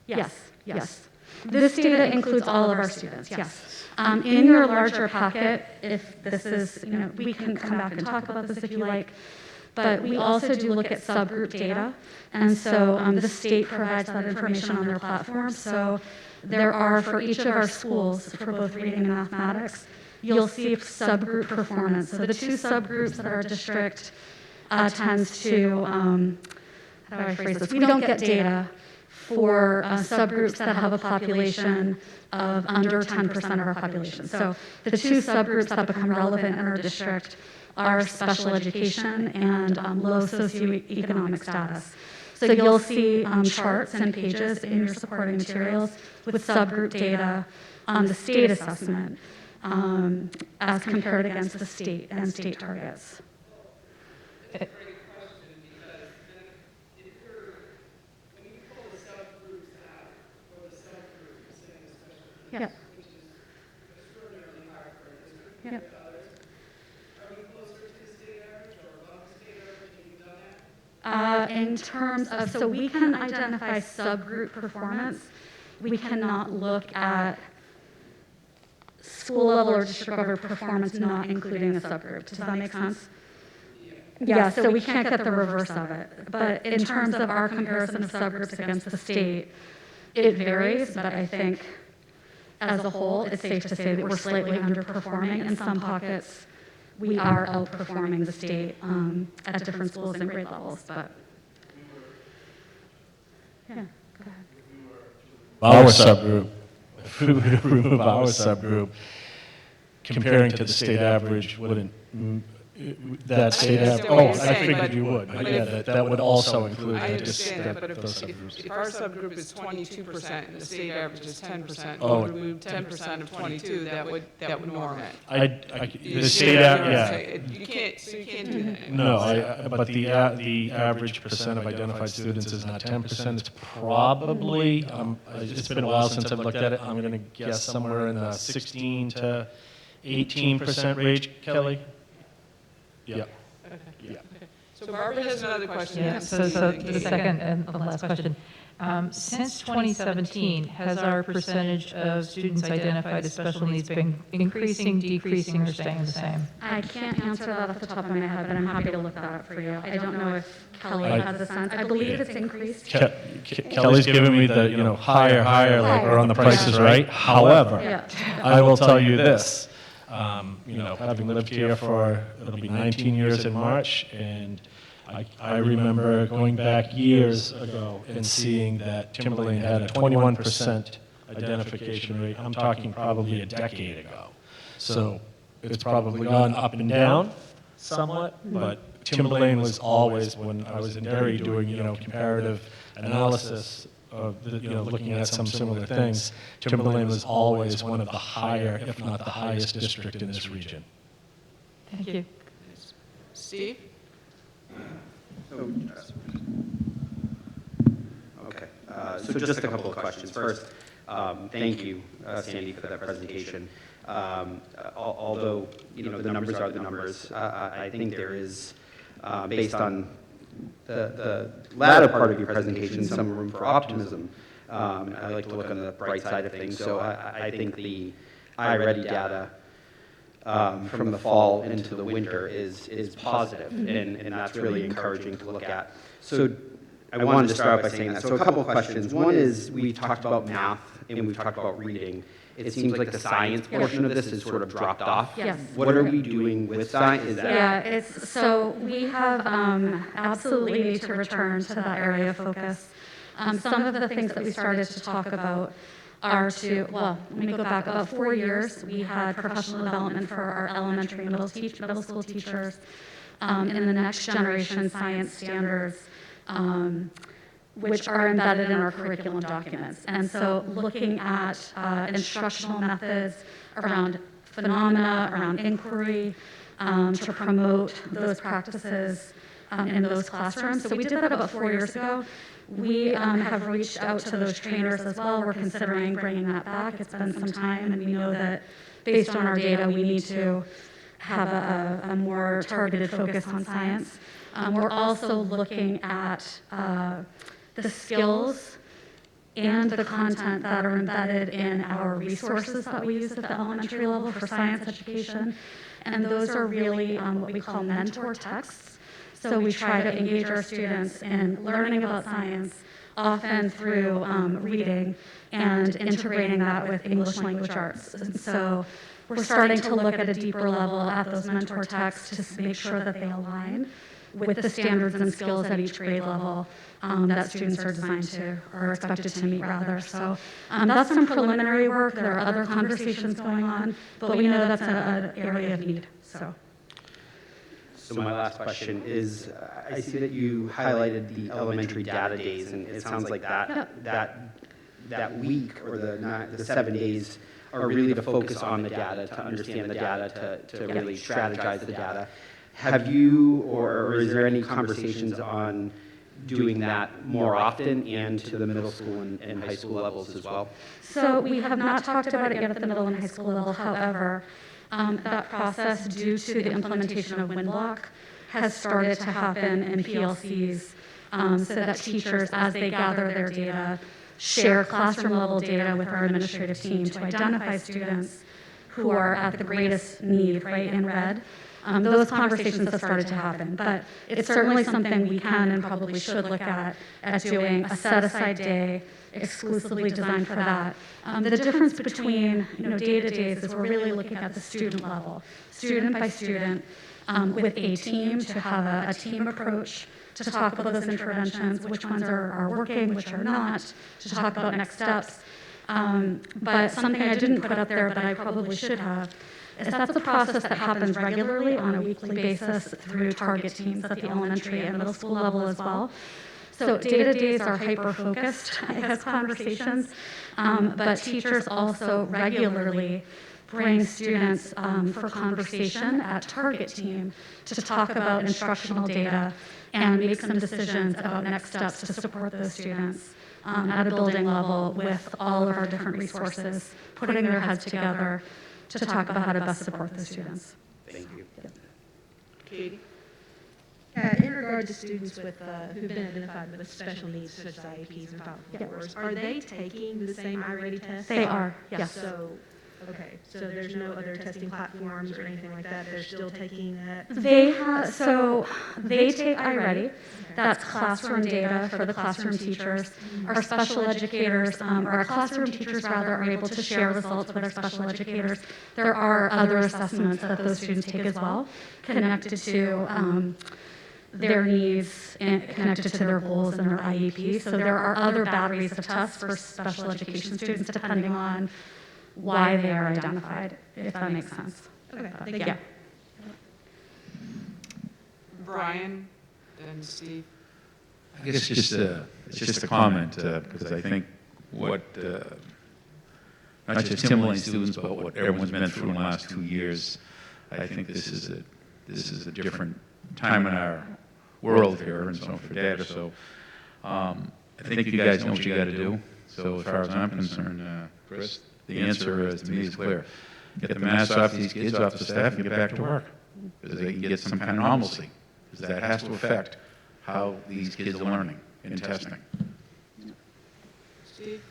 Yes. This data includes all of our students, yes. In your larger packet, if this is, we can come back and talk about this if you like, but we also do look at subgroup data, and so the state provides that information on their platform. So there are, for each of our schools, for both reading and mathematics, you'll see subgroup performance. So the 2 subgroups that our district tends to, how do I phrase this? We don't get data for subgroups that have a population of under 10% of our population. So the 2 subgroups that become relevant in our district are special education and low socioeconomic status. So you'll see charts and pages in your supporting materials with subgroup data on the state assessment as compared against the state and state targets. Yeah. Yeah. In terms of, so we can identify subgroup performance. We cannot look at school level or district level performance not including the subgroup. Does that make sense? Yeah, so we can't get the reverse of it. But in terms of our comparison of subgroups against the state, it varies, but I think as a whole, it's safe to say that we're slightly underperforming. In some pockets, we are outperforming the state at different schools and grade levels, but yeah, go ahead. Our subgroup, if we were to remove our subgroup, comparing to the state average, wouldn't that state average? Oh, I figured you would, but yeah, that would also include I understand, but those if subgroups. our subgroup is 22% and the state average is 10%, Oh. we remove 10% of 22, that would norm it. The state average, yeah. You can't do that. No, but the average percent of identified students is not 10%. It's probably, it's been a while since I've looked at it. I'm going to guess somewhere in the 16 to 18% range, Kelly? Yeah. Okay. Yeah. So Barbara has another question. Yeah, so the second and the last question. Since 2017, has our percentage of students identified as special needs been increasing, decreasing, or staying the same? I can't answer that off the top of my head, but I'm happy to look that up for you. I don't know if Kelly has a sense. I believe it's increased. Kelly's giving me the, higher, like we're on the prices right. However, Yeah. I will tell you this, having lived here for, it'll be 19 years in March, and I remember going back years ago and seeing that Timberlane had a 21% identification rate. I'm talking probably a decade ago. So it's probably gone up and down somewhat, but Timberlane was always, when I was in Derry doing, comparative analysis of, looking at some similar things, Timberlane was always one of the higher, if not the highest district in this region. Thank you. Steve? Okay, so just a couple of questions. First, thank you, Sandy, for that presentation. Although, the numbers are the numbers, I think there is, based on the latter part of your presentation, some room for optimism. I like to look on the bright side of things, so I think the iReady data from the fall into the winter is positive, and that's really encouraging to look at. So I wanted to start by saying that. So a couple of questions. One is, we talked about math and we've talked about reading. It seems like the science portion of this has sort of dropped off. Yes. What are we doing with science? Is that Yeah, so we have absolutely need to return to that area of focus. Some of the things that we started to talk about are let me go back about 4 years. We had professional development for our elementary and middle school teachers in the next generation science standards, which are embedded in our curriculum documents. And so looking at instructional methods around phenomena, around inquiry, to promote those practices in those classrooms. So we did that about 4 years ago. We have reached out to those trainers as well. We're considering bringing that back. It's been some time, and we know that based on our data, we need to have a more targeted focus on science. We're also looking at the skills and the content that are embedded in our resources that we use at the elementary level for science education. And those are really what we call mentor texts. So we try to engage our students in learning about science, often through reading and integrating that with English language arts. And so we're starting to look at a deeper level at those mentor texts to make sure that they align with the standards and skills at each grade level that students are designed to, or expected to meet rather. So that's some preliminary work. There are other conversations going on, but we know that's an area of need. So my last question is, I see that you highlighted the elementary data days, and it sounds like that week or the 7 days are really to focus on the data, to understand the data, to really strategize the data. Have you, or is there any conversations on doing that more often and to the middle school and high school levels as well? So we have not talked about it yet at the middle and high school level. However, that process, due to the implementation of WinBlock, has started to happen in PLCs so that teachers, as they gather their data, share classroom level data with our administrative team to identify students who are at the greatest need, right, in red. Those conversations have started to happen, but it's certainly something we can and probably should look at doing a set-aside day exclusively designed for that. The difference between data days is we're really looking at the student level, student by student, with a team to have a team approach to talk about those interventions, which ones are working, which are not, to talk about next steps. But something I didn't put up there, but I probably should have, is that's a process that happens regularly on a weekly basis through target teams at the elementary and middle school level as well. So data days are hyper-focused, I guess, conversations, but teachers also regularly bring students for conversation at target team to talk about instructional data and make some decisions about next steps to support those students at a building level with all of our different resources, putting their heads together to talk about how to best support the students. Thank you. Katie? In regard to students with, who've been identified with special needs such as IEPs and 504s, are they taking the same iReady test? They are, yes. So, okay, so there's no other testing platforms or anything like that? They're still taking that? They take iReady. That's classroom data for the classroom teachers. Our special educators, or our classroom teachers rather, are able to share results with our special educators. There are other assessments that those students take as well, connected to their needs and connected to their goals and their IEP. So there are other batteries of tests for special education students depending on why they are identified, if that makes sense. Okay, thank you. Yeah. Brian, then Steve. I guess it's just a comment, because I think what, not just Timberlane students, but what everyone's been through in the last 2 years, I think this is a different time in our world here, and so for data, so I think you guys know what you got to do. So as far as I'm concerned, Chris, the answer to me is clear. Get the masks off these kids, off the staff, and get back to work, because they can get some kind of normalcy, because that has to affect how these kids are learning and testing. Steve?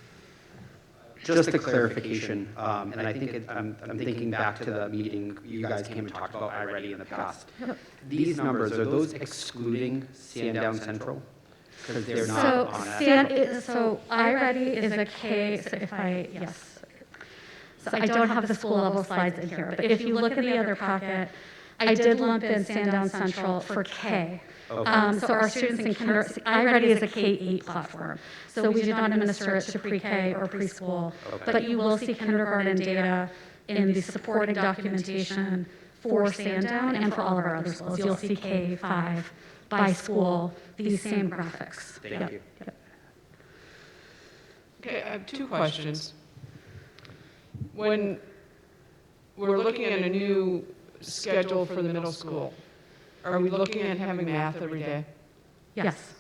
Just a clarification, and I think I'm thinking back to the meeting you guys came and talked about iReady in the past. These numbers, are those excluding Sandown Central? Because they're not on that. So iReady is a K, so yes. So I don't have the school level slides in here, but if you look at the other packet, I did lump in Sandown Central for K. Okay. So our students in kindergarten, iReady is a K-8 platform. So we did not administer it to pre-K or preschool, but you will see kindergarten data in the supporting documentation for Sandown and for all of our other schools. You'll see K-5 by school, these same graphics. Thank you. Okay, I have two questions. When we're looking at a new schedule for the middle school, are we looking at having math every day? Yes.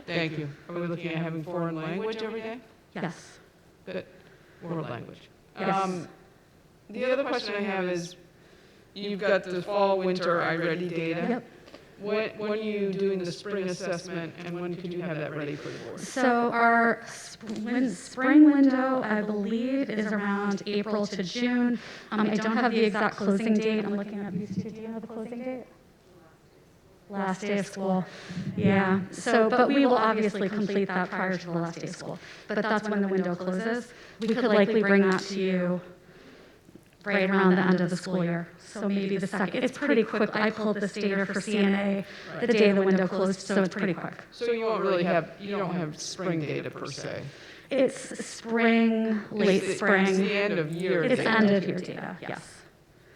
Thank you. Are we looking at having foreign language every day? Yes. Good. World language. Yes. The other question I have is, you've got the fall, winter iReady data. Yep. When are you doing the spring assessment, and when could you have that ready for the board? So our spring window, I believe, is around April to June. I don't have the exact closing date. I'm looking at these two. Do you know the closing date? Last day of school. Yeah. So, but we will obviously complete that prior to the last day of school. But that's when the window closes. We could likely bring that to you right around the end of the school year. So maybe the second. It's pretty quick. I pulled this data for CNA the day the window closed, so it's pretty quick. So you won't really have, you don't have spring data per se? It's spring, late spring. It's the end of year data. It's end of year data, yes.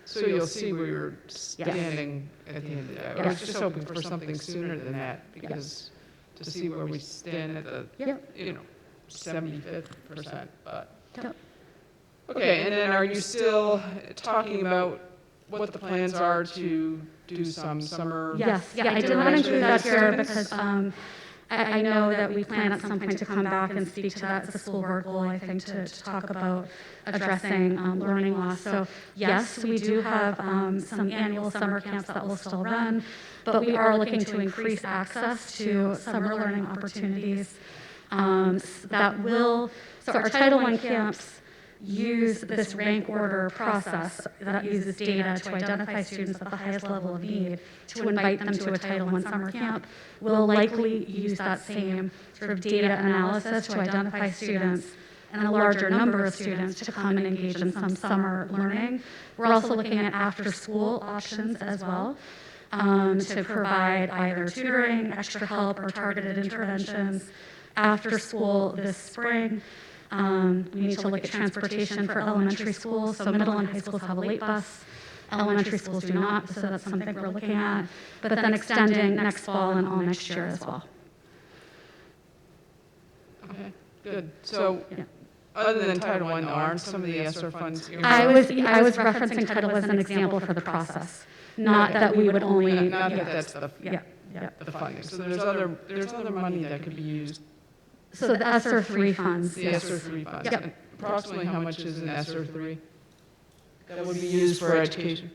So you'll see where you're standing at the end of the day. I was just hoping for something sooner than that, because to see where we stand at the, 75th percent, but. Okay, and then are you still talking about what the plans are to do some summer? Yes, I did not include that here because I know that we plan at some point to come back and speak to that as a school board goal, I think, to talk about addressing learning loss. So yes, we do have some annual summer camps that will still run, but we are looking to increase access to summer learning opportunities that will, so our Title I camps use this rank order process that uses data to identify students at the highest level of need to invite them to a Title I summer camp. We'll likely use that same sort of data analysis to identify students and a larger number of students to come and engage in some summer learning. We're also looking at after-school options as well to provide either tutoring, extra help, or targeted interventions after school this spring. We need to look at transportation for elementary schools, so middle and high schools have a late bus. Elementary schools do not, so that's something we're looking at. But then extending next fall and all next year as well. Okay, good. So, other than Title I, though, aren't some of the ESSER funds? I was referencing Title as an example for the process, not that we would only. Not that that's the funding. So there's other money that could be used. So the ESSER 3 funds. The ESSER 3 funds. Yep. Approximately how much is in ESSER 3 that would be used for education?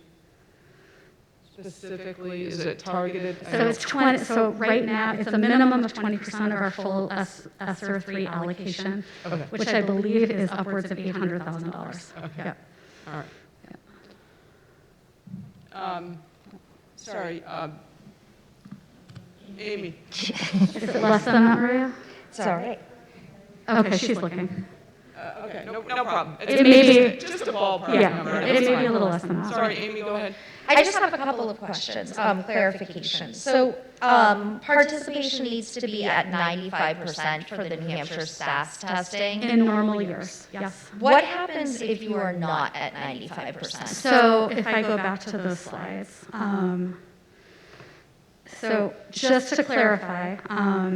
specifically? Is it targeted? So it's 20, so right now, it's a minimum of 20% of our full ESSER 3 allocation, Okay. which I believe is upwards of $800,000. Okay. Yep. All right. Sorry, Amy. Is it less than that, Maria? It's all right. Okay, she's looking. Okay, no problem. It may be, Just a ballpark yeah, number. it may be a little less than that. Sorry, Amy, go ahead. I just have a couple of questions, clarification. So participation needs to be at 95% for the New Hampshire SAS testing. In normal years, yes. What happens if you are not at 95%? So if I go back to those slides. So just to clarify,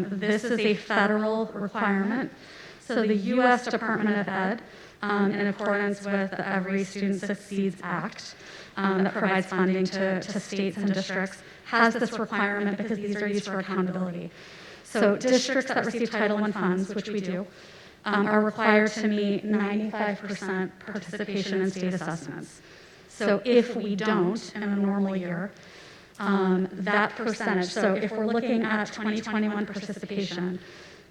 this is a federal requirement. So the U.S. Department of Ed, in accordance with the Every Student Succeeds Act, that provides funding to states and districts, has this requirement because these are used for accountability. So districts that receive Title I funds, which we do, are required to meet 95% participation in state assessments. So if we don't in a normal year, that percentage, so if we're looking at 2021 participation,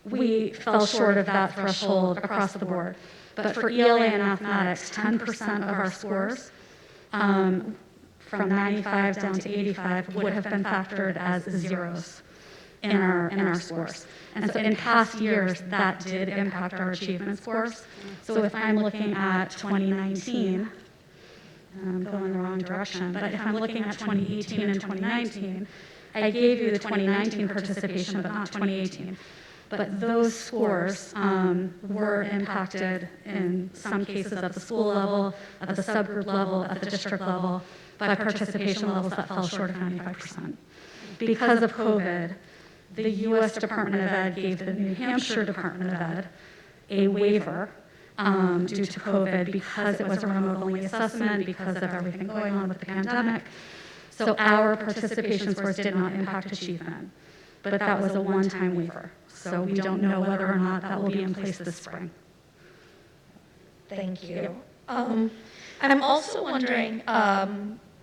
we fell short of that threshold across the board. But for ELA and mathematics, 10% of our scores, from 95 down to 85, would have been factored as zeros in our scores. And so in past years, that did impact our achievement scores. So if I'm looking at 2019, and I'm going the wrong direction, but if I'm looking at 2018 and 2019, I gave you the 2019 participation, but not 2018. But those scores were impacted in some cases at the school level, at the subgroup level, at the district level, by participation levels that fell short of 95%. Because of COVID, the U.S. Department of Ed gave the New Hampshire Department of Ed a waiver due to COVID because it was a remote-only assessment, because of everything going on with the pandemic. So our participation scores did not impact achievement, but that was a one-time waiver. So we don't know whether or not that will be in place this spring. Thank you. And I'm also wondering,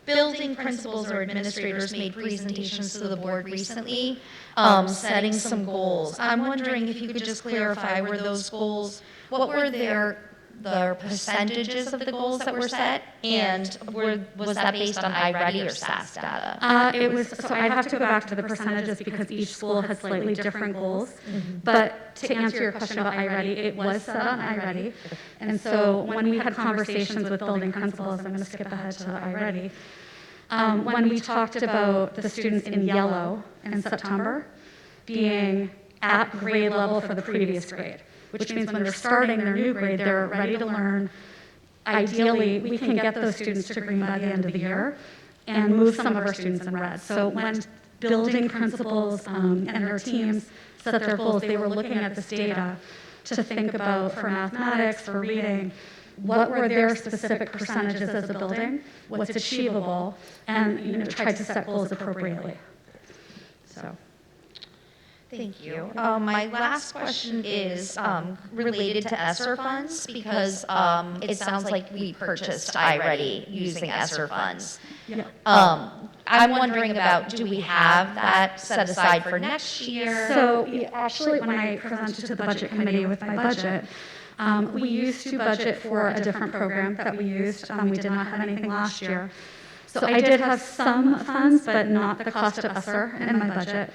building principals or administrators made presentations to the board recently, setting some goals. I'm wondering if you could just clarify, were those goals, what were the percentages of the goals that were set, and was that based on iReady or SAS data? It was, so I have to go back to the percentages because each school has slightly different goals. But to answer your question about iReady, it was set on iReady. And so when we had conversations with building principals, I'm going to skip ahead to iReady. When we talked about the students in yellow in September being at grade level for the previous grade, which means when they're starting their new grade, they're ready to learn. Ideally, we can get those students to green by the end of the year and move some of our students in red. So when building principals and their teams set their goals, they were looking at this data to think about for mathematics, for reading, what were their specific percentages as a building, what's achievable, and tried to set goals appropriately. So. Thank you. My last question is related to ESSER funds because it sounds like we purchased iReady using ESSER funds. Yeah. I'm wondering about, do we have that set aside for next year? So actually, when I presented to the budget committee with my budget, we used to budget for a different program that we used. We did not have anything last year. So I did have some funds, but not the cost of ESSER in my budget.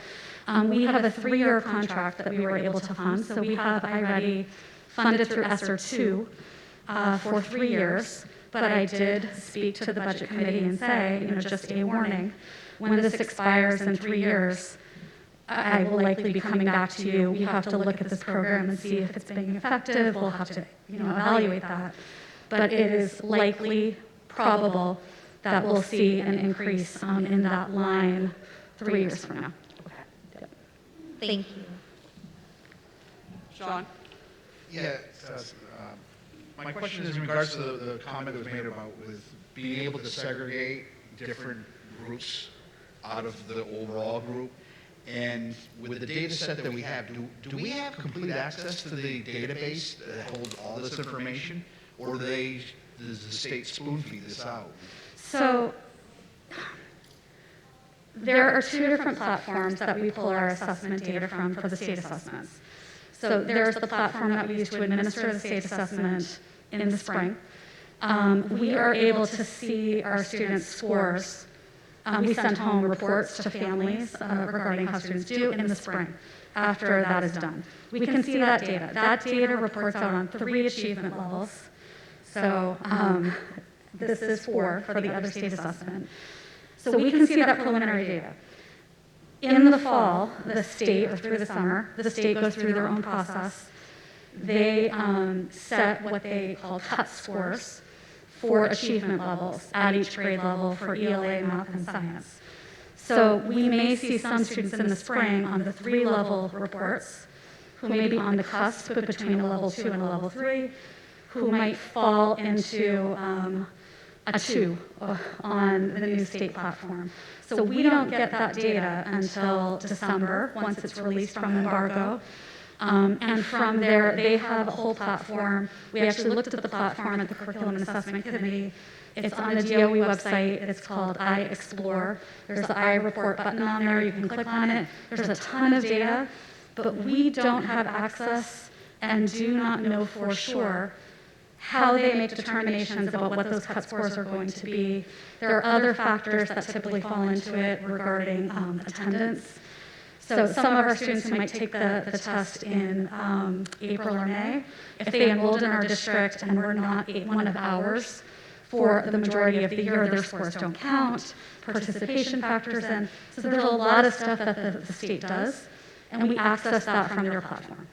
We have a 3-year contract that we were able to fund. So we have iReady funded through ESSER 2 for 3 years. But I did speak to the budget committee and say, just a warning, when this expires in 3 years, I will likely be coming back to you. We have to look at this program and see if it's being effective. We'll have to evaluate that. But it is likely, probable, that we'll see an increase in that line 3 years from now. Thank you. Sean? Yeah, my question is in regards to the comment that was made about with being able to segregate different groups out of the overall group. And with the data set that we have, do we have complete access to the database that holds all this information? Or does the state spoon feed this out? So there are two different platforms that we pull our assessment data from for the state assessments. So there's the platform that we use to administer the state assessment in the spring. We are able to see our students' scores. We send home reports to families regarding how students do in the spring after that is done. We can see that data. That data reports out on 3 achievement levels. So this is 4 for the other state assessment. So we can see that preliminary data. In the fall, the state, or through the summer, the state goes through their own process. They set what they call cut scores for achievement levels at each grade level for ELA, math, and science. So we may see some students in the spring on the 3-level reports who may be on the cusp between a level 2 and a level 3, who might fall into a 2 on the new state platform. So we don't get that data until December, once it's released from embargo. And from there, they have a whole platform. We actually looked at the platform at the Curriculum and Assessment Committee. It's on the DOE website. It's called iExplore. There's the iReport button on there. You can click on it. There's a ton of data, but we don't have access and do not know for sure how they make determinations about what those cut scores are going to be. There are other factors that typically fall into it regarding attendance. So some of our students who might take the test in April or May, if they enrolled in our district and were not one of ours for the majority of the year, their scores don't count, participation factors in. So there's a lot of stuff that the state does, and we access that from their platform.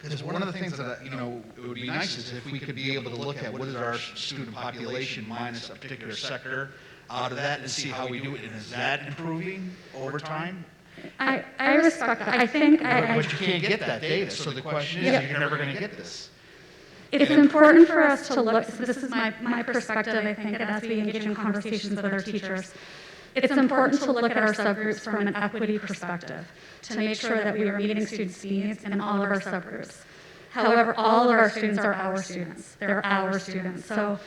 Because one of the things that, it would be nice is if we could be able to look at what is our student population minus a particular sector out of that and see how we do it, and is that improving over time? I respect that. I think But you can't get that data, so the question is, you're never going to get this. It's important for us to look, so this is my perspective, I think, and as we engage in conversations with our teachers, it's important to look at our subgroups from an equity perspective to make sure that we are meeting students' needs in all of our subgroups. However, all of our students are our students. They're our students. So,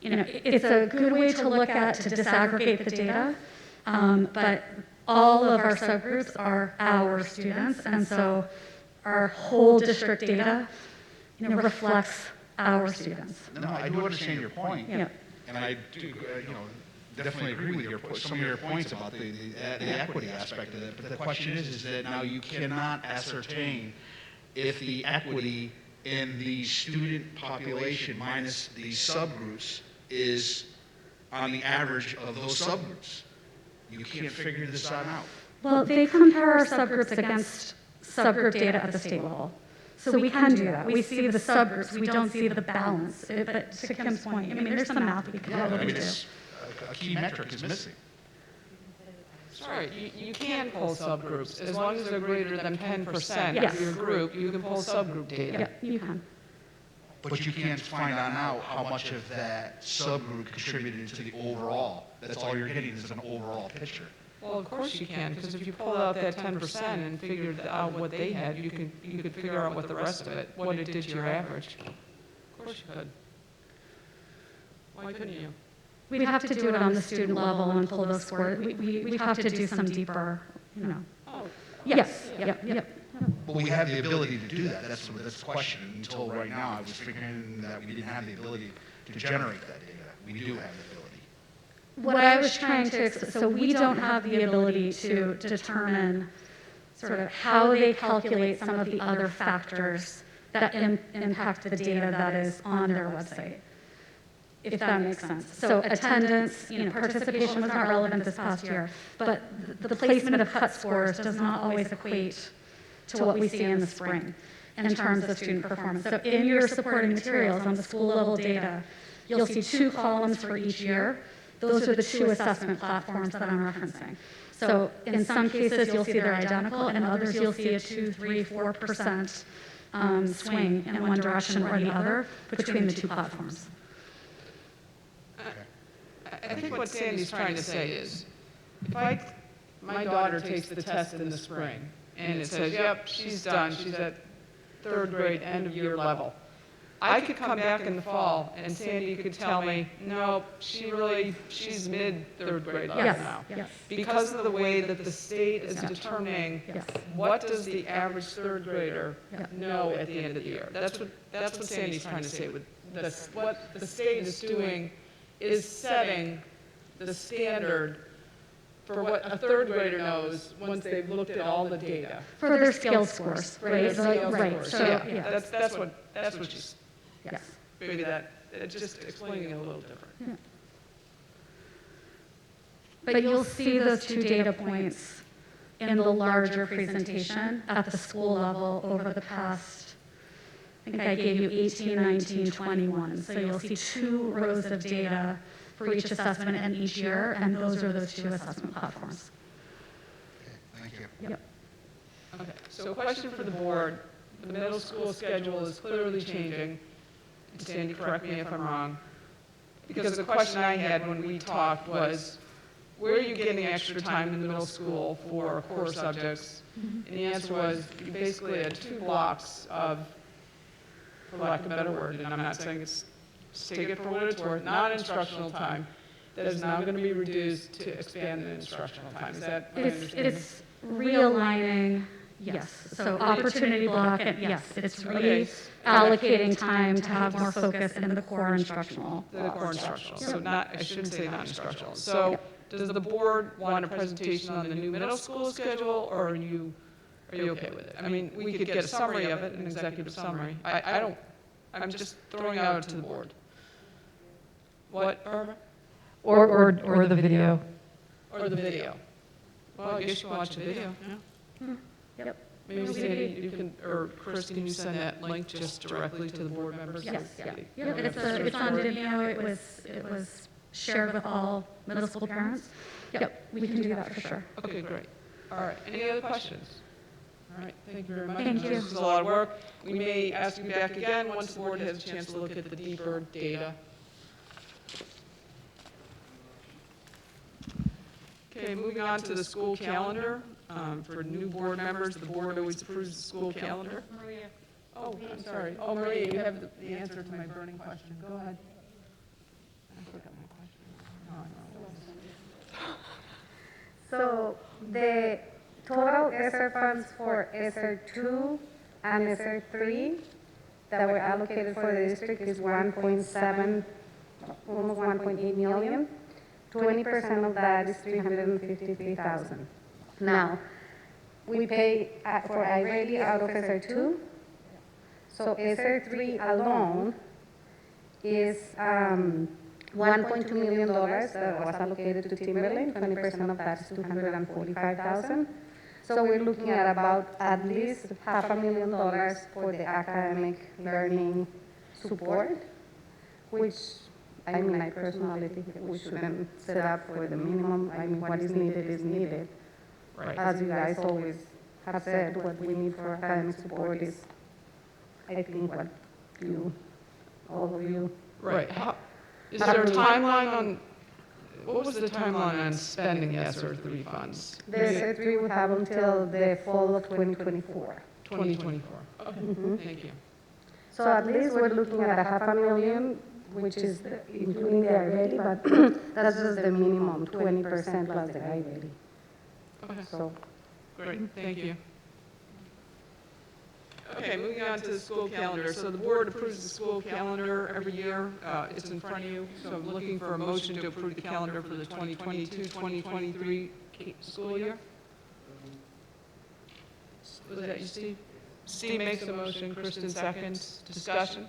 it's a good way to look at, to disaggregate the data, but all of our subgroups are our students, and so our whole district data reflects our students. No, I do understand your point. Yeah. And I do, definitely agree with some of your points about the equity aspect of it. But the question is that now you cannot ascertain if the equity in the student population minus the subgroups is on the average of those subgroups. You can't figure this out. Well, they compare our subgroups against subgroup data at the state level. So we can do that. We see the subgroups. We don't see the balance. But to Kim's point, there's some math we can probably do. A key metric is missing. Sorry, you can pull subgroups. As long as they're greater than 10% of your group, you can pull subgroup data. Yeah, you can. But you can't find out now how much of that subgroup contributed to the overall. That's all you're getting is an overall picture. Well, of course you can, because if you pull out that 10% and figured out what they had, you could figure out what the rest of it, what it did to your average. Of course you could. Why couldn't you? We'd have to do it on the student level and pull those scores. We'd have to do some deeper, Oh, Yes, yep. But we have the ability to do that. That's the question. Until right now, I was figuring that we didn't have the ability to generate that data. We do have the ability. What I was trying to, so we don't have the ability to determine sort of how they calculate some of the other factors that impact the data that is on their website, if that makes sense. So attendance, participation was not relevant this past year, but the placement of cut scores does not always equate to what we see in the spring in terms of student performance. So in your supporting materials on the school level data, you'll see 2 columns for each year. Those are the 2 assessment platforms that I'm referencing. So in some cases, you'll see they're identical, and others you'll see a 2, 3, 4% swing in one direction or the other between the 2 platforms. I think what Sandy's trying to say is, if my daughter takes the test in the spring, and it says, yep, she's done, she's at 3rd grade, end of year level. I could come back in the fall and Sandy could tell me, no, she's mid-third grade level Yes, now. yes. Because of the way that the state is determining Yes. what does the average third grader know at the end of the year. That's what Sandy's trying to say. What the state is doing is setting the standard for what a third grader knows once they've looked at all the data. For their skills scores, For their right? skills Right, scores. so, Yeah, that's what she's, Yes. maybe it's just explaining it a little different. But you'll see those two data points in the larger presentation at the school level over the past, I think I gave you 18, 19, 21. So you'll see 2 rows of data for each assessment and each year, and those are those 2 assessment platforms. Okay, thank you. Yep. Okay, so a question for the board. The middle school schedule is clearly changing. And Sandy, correct me if I'm wrong. Because the question I had when we talked was, where are you getting extra time in the middle school for core subjects? And the answer was, you basically had 2 blocks of, for lack of a better word, and I'm not saying it's, just take it for what it's worth, non-instructional time that is now going to be reduced to expanded instructional time. Is that my understanding? It's realigning, yes. So opportunity block, and yes, it's reallocating time to have more focus in the core instructional. The core instructional, so not, I shouldn't say non-instructional. So does the board want a presentation on the new middle school schedule, or are you okay with it? I mean, we could get a summary of it, an executive summary. I don't, I'm just throwing it out to the board. What, Barbara? Or the video. Or the video. Well, I guess you watch the video, yeah. Yep. Maybe Sandy, you can, or Chris, can you send that link just directly to the board members? Yes, yeah. It's on Vimeo. It was shared with all middle school parents. Yep, we can do that for sure. Okay, great. All right, any other questions? All right, thank you very much. Thank you. This is a lot of work. We may ask you back again once the board has a chance to look at the deeper data. Okay, moving on to the school calendar. For new board members, the board always approves the school calendar. Maria. Oh, I'm sorry. Oh, Maria, you have the answer to my burning question. Go ahead. I forgot my question. No. So the total ESSER funds for ESSER 2 and ESSER 3 that were allocated for the district is 1.7, almost 1.8 million. 20% of that is 353,000. Now, we pay for iReady out of ESSER 2. So ESSER 3 alone is $1.2 million that was allocated to Timberlane. 20% of that is 245,000. So we're looking at about at least $500,000 for the academic learning support, which I mean, I personally think we shouldn't set up for the minimum. I mean, what is needed is needed. Right. As you guys always have said, what we need for academic support is, I think, what you, all of you. Right. Is there a timeline on, what was the timeline on spending the ESSER 3 funds? The ESSER 3 we have until the fall of 2024. 2024. Okay, thank you. So at least we're looking at $500,000, which is including the iReady, but that's just the minimum, 20% plus the iReady. Okay, So, great, thank you. Okay, moving on to the school calendar. So the board approves the school calendar every year. It's in front of you. So I'm looking for a motion to approve the calendar for the 2022-2023 school year. Was that you, Steve? Steve makes the motion, Kristen seconds. Discussion?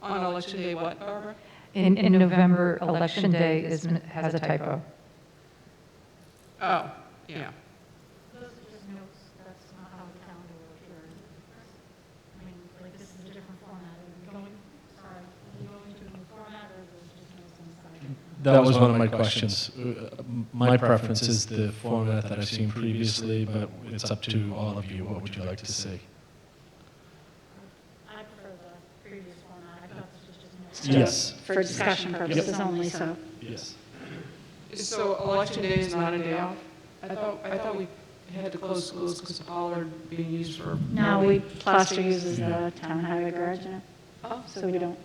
On election day, what, Barbara? In November, Election Day has a typo. Oh, yeah. Those are just notes, that's not how the calendar will appear. I mean, like, this is a different format. Are you going to a new format, or is it just notes on the side? That was one of my questions. My preference is the format that I've seen previously, but it's up to all of you. What would you like to see? I prefer the previous format. I thought this was just notes. Yes. For discussion purposes only, so. Yes. So election day is not a day off? I thought we, had to close schools because of Pollard being used for? No, Plaster uses the town highway garage now, Oh, so we don't,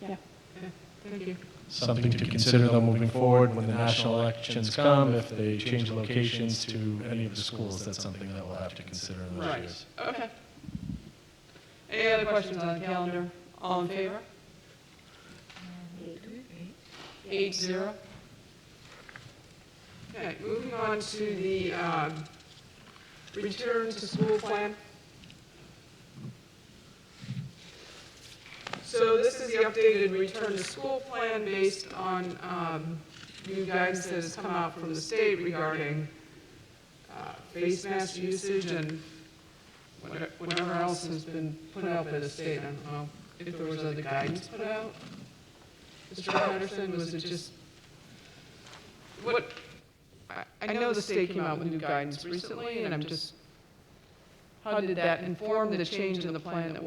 yeah. okay, thank you. Something to consider though moving forward when the national elections come, if they change locations to any of the schools, that's something that we'll have to consider in those Right, years. okay. Any other questions on the calendar? All in favor? 8-0. Okay, moving on to the return to school plan. So this is the updated return to school plan based on new guidance that has come out from the state regarding face mask usage and whatever else has been put out by the state. I don't know if there was other guidance put out. Mr. Patterson, was it just, I know the state came out with new guidance recently, and I'm just, how did that inform the change in the plan that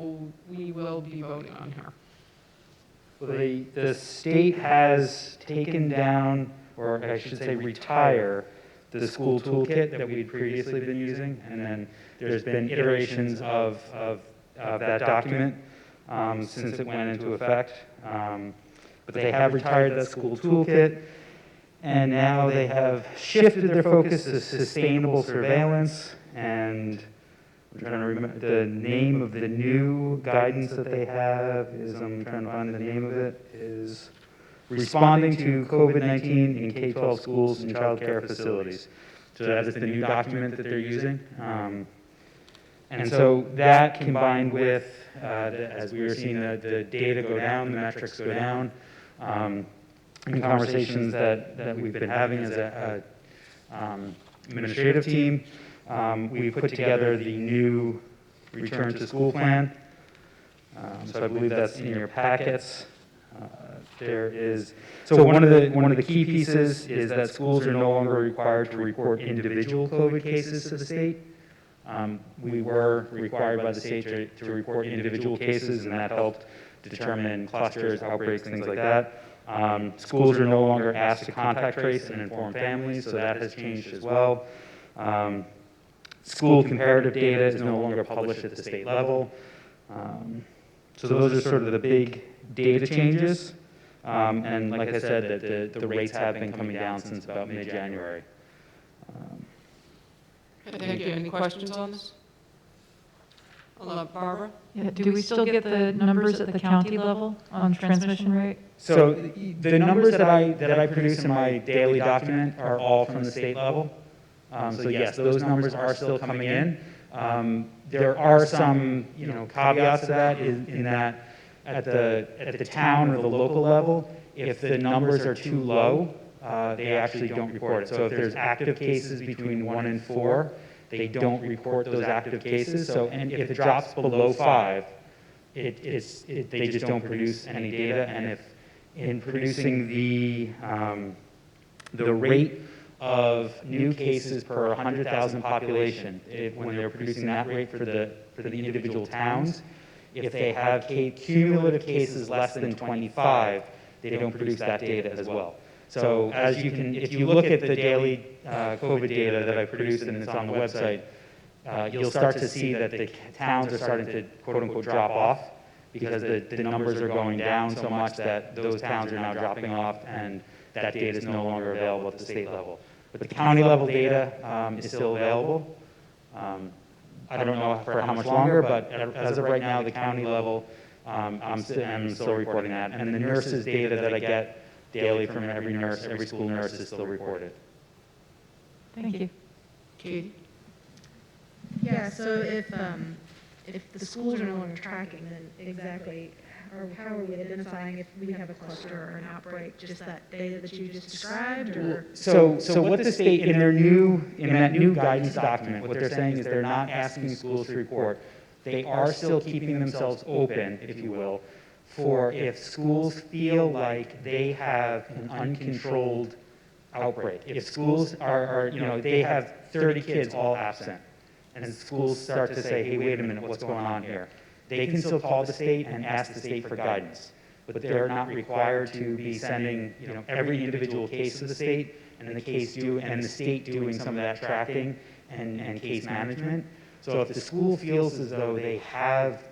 we will be voting on here? Well, the state has taken down, or I should say retire, the school toolkit that we'd previously been using, and then there's been iterations of that document since it went into effect. But they have retired that school toolkit, and now they have shifted their focus to sustainable surveillance, and I'm trying to remember the name of the new guidance that they have I'm trying to find the name of it, is responding to COVID-19 in K-12 schools and child care facilities. So that is the new document that they're using. And so that combined with, as we were seeing the data go down, the metrics go down, in conversations that we've been having as a administrative team, we put together the new return to school plan. So I believe that's in your packets. So one of the key pieces is that schools are no longer required to report individual COVID cases to the state. We were required by the state to report individual cases, and that helped determine clusters, outbreaks, things like that. Schools are no longer asked to contact trace and inform families, so that has changed as well. School comparative data is no longer published at the state level. So those are sort of the big data changes. And like I said, the rates have been coming down since about mid-January. Thank you. Any questions on this? Barbara? Yeah, do we still get the numbers at the county level on transmission rate? So the numbers that I produce in my daily document are all from the state level. So yes, those numbers are still coming in. There are some, caveats to that in that at the town or the local level, if the numbers are too low, they actually don't report it. So if there's active cases between 1 and 4, they don't report those active cases. So, and if it drops below 5, they just don't produce any data. And if in producing the rate of new cases per 100,000 population, when they're producing that rate for the individual towns, if they have cumulative cases less than 25, they don't produce that data as well. So as you can, if you look at the daily COVID data that I produced and it's on the website, you'll start to see that the towns are starting to quote unquote drop off because the numbers are going down so much that those towns are now dropping off and that data is no longer available at the state level. But the county level data is still available. I don't know for how much longer, but as of right now, the county level, I'm still reporting that. And the nurses' data that I get daily from every nurse, every school nurse is still reported. Thank you. Katie? Yeah, so if the schools are no longer tracking, then exactly, or how are we identifying if we have a cluster or an outbreak, just that data that you just described, or? So what the state, in that new guidance document, what they're saying is they're not asking schools to report. They are still keeping themselves open, if you will, for if schools feel like they have an uncontrolled outbreak. If schools are they have 30 kids all absent, and schools start to say, hey, wait a minute, what's going on here? They can still call the state and ask the state for guidance, but they're not required to be sending, every individual case to the state, and the state doing some of that tracking and case management. So if the school feels as though they have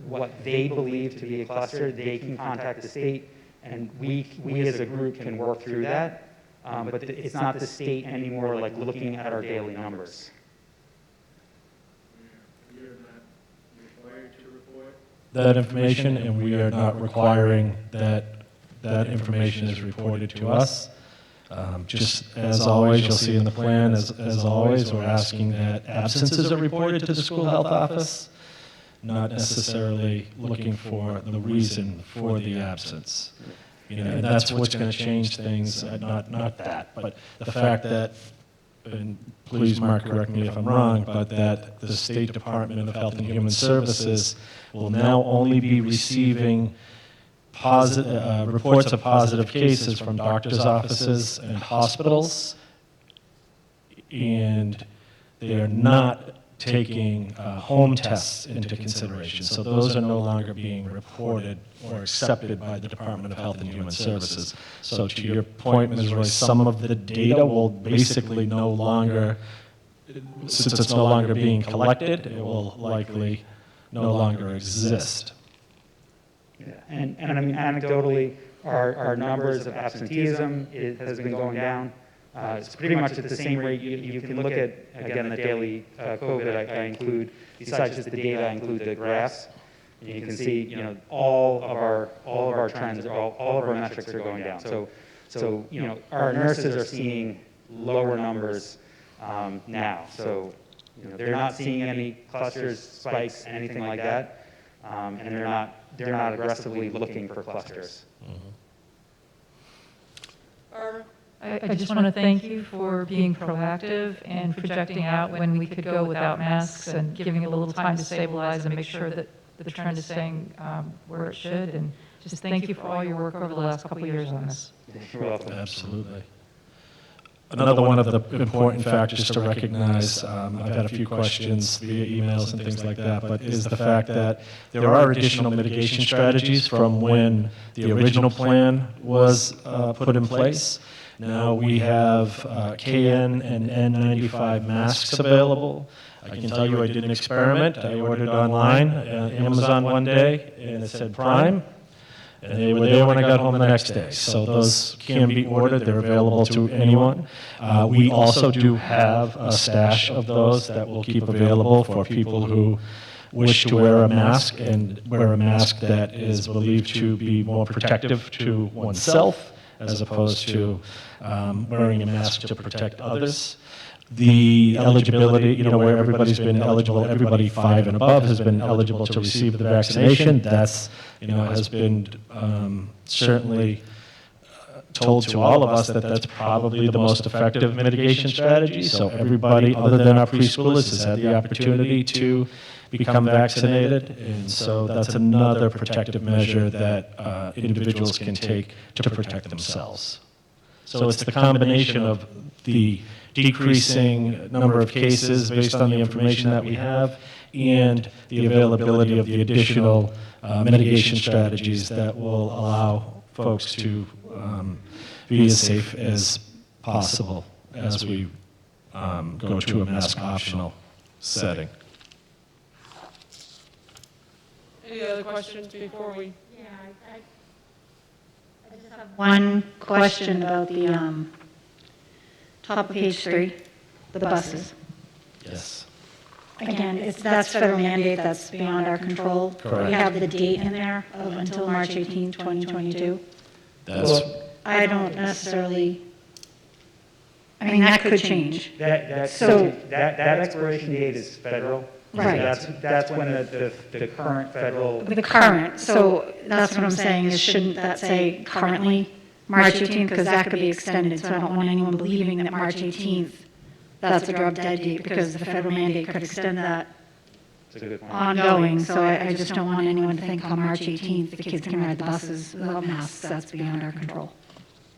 what they believe to be a cluster, they can contact the state, and we as a group can work through that. But it's not the state anymore like looking at our daily numbers. That information, and we are not requiring that that information is reported to us. Just as always, you'll see in the plan, as always, we're asking that absences are reported to the school health office, not necessarily looking for the reason for the absence. And that's what's going to change things, not that, but the fact that, and please, Mark, correct me if I'm wrong, but that the State Department of Health and Human Services will now only be receiving reports of positive cases from doctors' offices and hospitals, and they are not taking home tests into consideration. So those are no longer being reported or accepted by the Department of Health and Human Services. So to your point, Ms. Royce, some of the data will basically no longer, since it's no longer being collected, it will likely no longer exist. Yeah. And I mean, anecdotally, our numbers of absenteeism has been going down. It's pretty much at the same rate. You can look at, again, the daily COVID I include, besides just the data, I include the graphs. And you can see, all of our trends, all of our metrics are going down. So our nurses are seeing lower numbers now. So, they're not seeing any clusters, spikes, anything like that, and they're not aggressively looking for clusters. Barbara? I just want to thank you for being proactive and projecting out when we could go without masks and giving it a little time to stabilize and make sure that the trend is staying where it should. And just thank you for all your work over the last couple of years on this. You're welcome. Absolutely. Another one of the important factors to recognize, I've had a few questions via emails and things like that, but is the fact that there are additional mitigation strategies from when the original plan was put in place. Now we have KN and N95 masks available. I can tell you I did an experiment. I ordered online, Amazon one day, and it said Prime. And they were there when I got home the next day. So those can be ordered. They're available to anyone. We also do have a stash of those that we'll keep available for people who wish to wear a mask and wear a mask that is believed to be more protective to oneself as opposed to wearing a mask to protect others. The eligibility, where everybody's been eligible, everybody 5 and above has been eligible to receive the vaccination. That's, has been certainly told to all of us that that's probably the most effective mitigation strategy. So everybody other than our preschoolers has had the opportunity to become vaccinated. And so that's another protective measure that individuals can take to protect themselves. So it's the combination of the decreasing number of cases based on the information that we have and the availability of the additional mitigation strategies that will allow folks to be as safe as possible as we go to a mask optional setting. Any other questions before we? Yeah, I just have one question about the top of page 3, the buses. Yes. Again, that's federal mandate, that's beyond our control. Correct. We have the date in there of until March 18, 2022. That's I don't necessarily, I mean, that could change. That expiration date is federal. Right. So that's when the current federal. The current, so that's what I'm saying, is shouldn't that say currently March 18th? Because that could be extended, so I don't want anyone believing that March 18th, that's a drop dead date, because the federal mandate could extend that That's a good point. ongoing. So I just don't want anyone to think on March 18th, the kids can ride the buses without masks. That's beyond our control.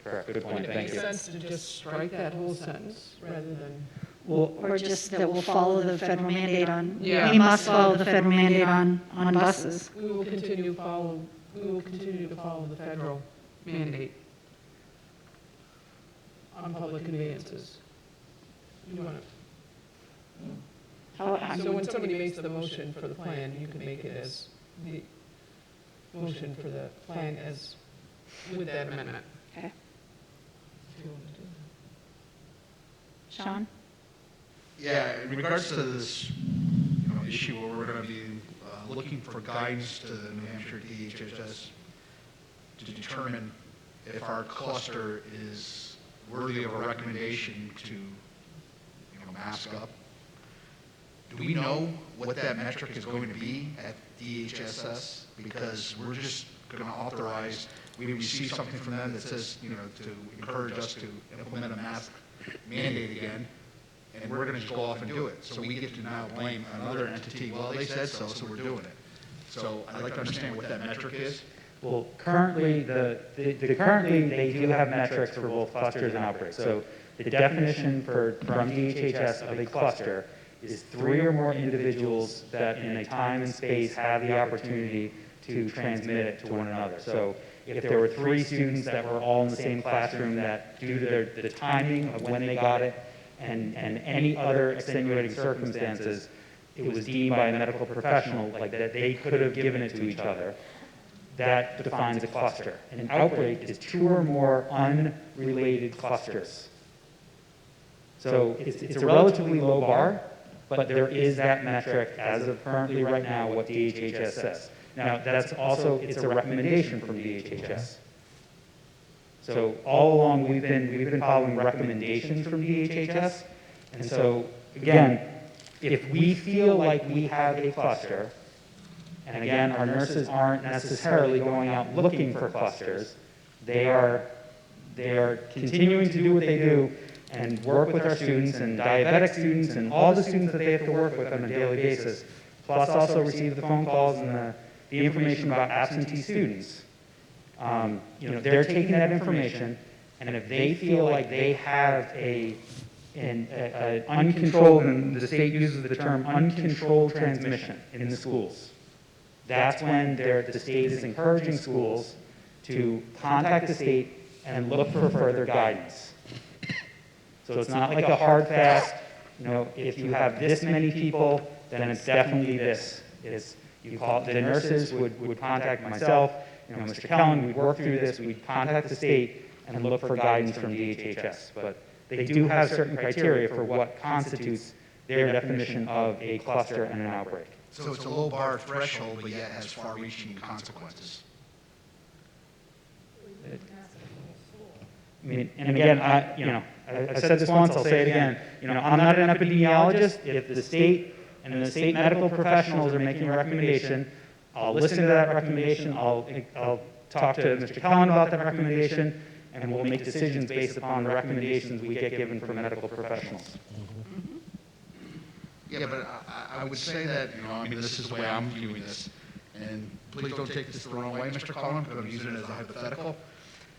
Correct, good point, Would it thank make you. sense to just strike that whole sentence rather than? Or just that we'll follow the federal mandate on, Yeah. we must follow the federal mandate on buses. We will continue to follow the federal mandate on public conveyances. You want to? So when somebody makes the motion for the plan, you can make it as the motion for the plan as with that amendment. Okay. If you want to do that. Sean? Yeah, in regards to this, issue where we're going to be looking for guidance to the New Hampshire DHHS to determine if our cluster is worthy of a recommendation to, mask up. Do we know what that metric is going to be at DHSS? Because we're just going to authorize, we receive something from them that says, to encourage us to implement a mask mandate again, and we're going to just go off and do it. So we get to now blame another entity. Well, they said so, so we're doing it. So I'd like to understand what that metric is. Well, currently, currently they do have metrics for both clusters and outbreaks. So the definition from DHHS of a cluster is 3 or more individuals that in a time and space have the opportunity to transmit it to one another. So if there were 3 students that were all in the same classroom that due to the timing of when they got it and any other extenuating circumstances, it was deemed by a medical professional like that they could have given it to each other, that defines a cluster. An outbreak is 2 or more unrelated clusters. So it's a relatively low bar, but there is that metric as of currently right now what DHHS says. Now, that's also, it's a recommendation from DHHS. So all along we've been following recommendations from DHHS. And so again, if we feel like we have a cluster, and again, our nurses aren't necessarily going out looking for clusters, they are continuing to do what they do and work with our students and diabetic students and all the students that they have to work with on a daily basis, plus also receive the phone calls and the information about absentee students. They're taking that information, and if they feel like they have an uncontrolled, and the state uses the term uncontrolled transmission in the schools, that's when the state is encouraging schools to contact the state and look for further guidance. So it's not like a hard fast, if you have this many people, then it's definitely this. The nurses would contact myself, Mr. Kellen, we'd work through this, we'd contact the state and look for guidance from DHHS. But they do have certain criteria for what constitutes their definition of a cluster and an outbreak. So it's a low bar threshold, but yet has far-reaching consequences. I mean, and again, I said this once, I'll say it again. I'm not an epidemiologist. If the state and the state medical professionals are making a recommendation, I'll listen to that recommendation. I'll talk to Mr. Kellen about that recommendation, and we'll make decisions based upon the recommendations we get given from medical professionals. Yeah, but I would say that, this is the way I'm viewing this, and please don't take this the wrong way, Mr. Cullen, because I'm using it as a hypothetical,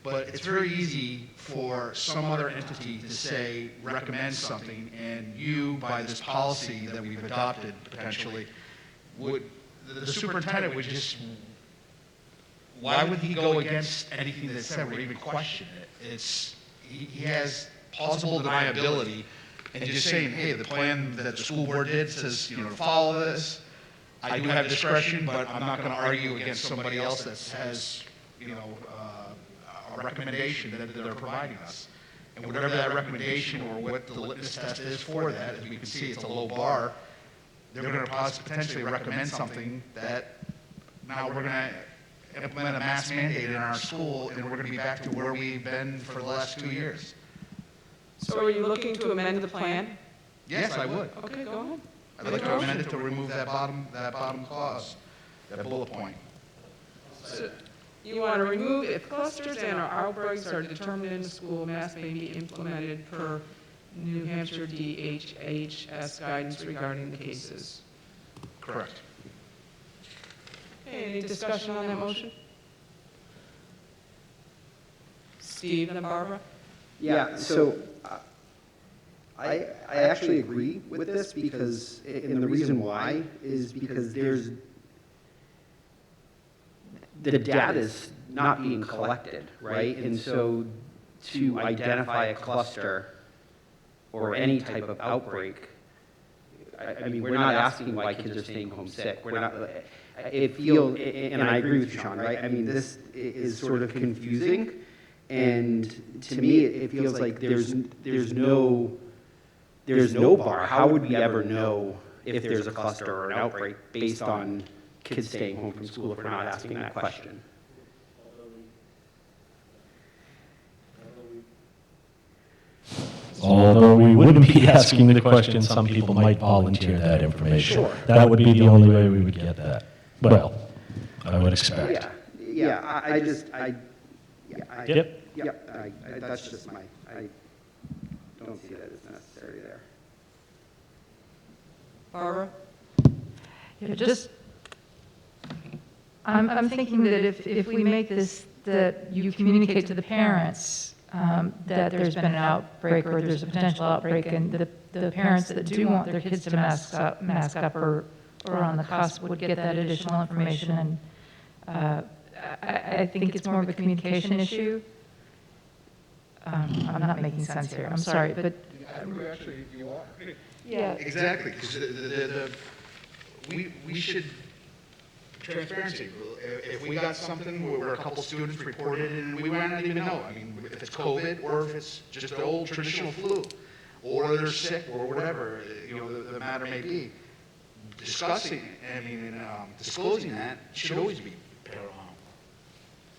but it's very easy for some other entity to say, recommend something, and you, by this policy that we've adopted potentially, the superintendent would just, why would he go against anything that's said or even question it? He has plausible deniability. And just saying, hey, the plan that the school board did says, to follow this. I do have discretion, but I'm not going to argue against somebody else that has, a recommendation that they're providing us. And whatever that recommendation or what the litmus test is for that, as we can see, it's a low bar. They're going to potentially recommend something that now we're going to implement a mask mandate in our school, and we're going to be back to where we've been for the last 2 years. So are you looking to amend the plan? Yes, I would. Okay, go ahead. I'd like to amend it to remove that bottom clause, that bullet point. So you want to remove if clusters and or outbreaks are determined in the school, masks may be implemented per New Hampshire DHHS guidance regarding the cases. Correct. Okay, any discussion on that motion? Steve and then Barbara? Yeah, so I actually agree with this because, and the reason why is because the data is not being collected, right? And so to identify a cluster or any type of outbreak, I mean, we're not asking why kids are staying home sick. We're not, it feels, and I agree with you, Sean, right? I mean, this is sort of confusing, and to me, it feels like there's no bar. How would we ever know if there's a cluster or an outbreak based on kids staying home from school if we're not asking that question? Although we wouldn't be asking the question, some people might volunteer that information. Sure. That would be the only way we would get that. Well, I would expect. That's just I don't see that as necessary there. Barbara? Yeah, just, I'm thinking that if we make this, that you communicate to the parents that there's been an outbreak or there's a potential outbreak, and the parents that do want their kids to mask up or on the cusp would get that additional information. And I think it's more of a communication issue. I'm not making sense here, I'm sorry, but. Actually, you are. Yeah. Exactly, because we should, transparency, if we got something where a couple students reported and we might not even know, I mean, if it's COVID or if it's just the old traditional flu, or they're sick or whatever, the matter may be, discussing, disclosing that should always be paramount.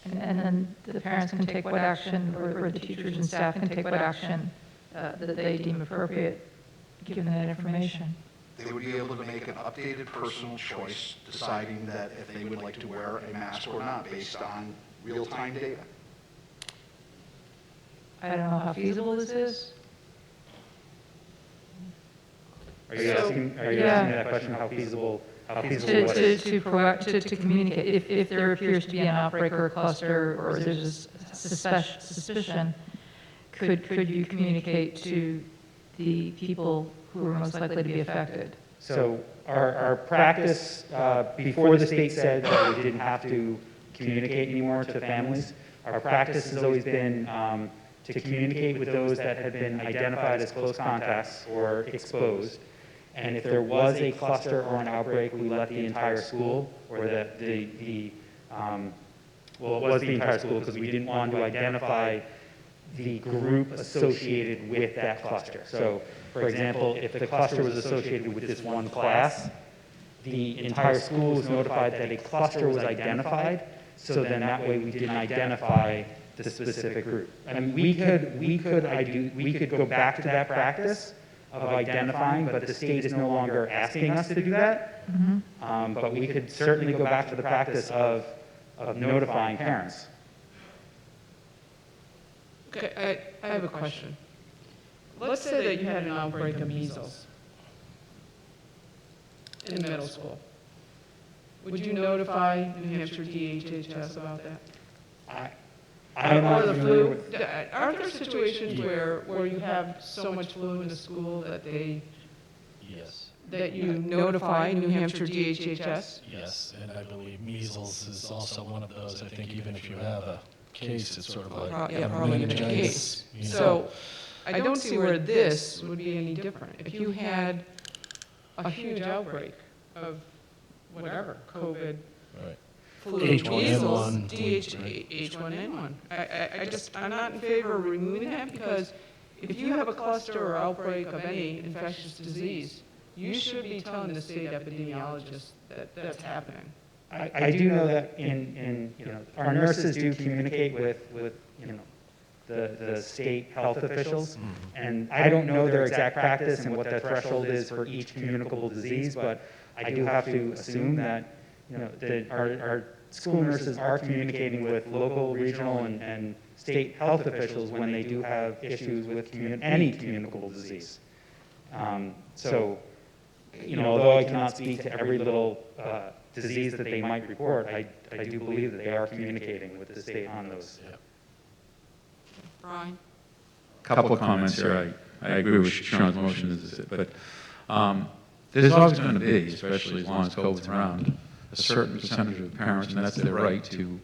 And then the parents can take what action, or the teachers and staff can take what action that they deem appropriate, given that information. They would be able to make an updated personal choice, deciding that if they would like to wear a mask or not, based on real-time data. I don't know how feasible this is. Are you asking that question, how feasible what is? To communicate, if there appears to be an outbreak or a cluster, or there's a suspicion, could you communicate to the people who are most likely to be affected? So our practice, before the state said that we didn't have to communicate anymore to families, our practice has always been to communicate with those that had been identified as close contacts or exposed. And if there was a cluster or an outbreak, we let the entire school, or well, it was the entire school because we didn't want to identify the group associated with that cluster. So, for example, if the cluster was associated with this one class, the entire school was notified that a cluster was identified, so then that way we didn't identify the specific group. I mean, we could go back to that practice of identifying, but the state is no longer asking us to do that. Mm-hmm. But we could certainly go back to the practice of notifying parents. Okay, I have a question. Let's say that you had an outbreak of measles in middle school. Would you notify New Hampshire DHHS about that? I'm not Or the familiar flu? with. Aren't there situations where you have so much flu in the school that Yes. that you notify New Hampshire DHHS? Yes, and I believe measles is also one of those. I think even if you have a case, it's sort of like Yeah, probably in a case. So I don't see where this would be any different. If you had a huge outbreak of whatever, COVID, Right. flu, H1N1, measles, right. H1N1. I'm not in favor of removing that, because if you have a cluster or outbreak of any infectious disease, you should be telling the state epidemiologist that that's happening. I do know that our nurses do communicate with the state health officials, and I don't know their exact practice and what their threshold is for each communicable disease, but I do have to assume that that our school nurses are communicating with local, regional, and state health officials when they do have issues with any communicable disease. So, although I cannot speak to every little disease that they might report, I do believe that they are communicating with the state on those. Yeah. Brian? Couple of comments here. I agree with Sean's motion, but there's always going to be, especially as long as COVID's around, a certain percentage of parents, and that's their right, to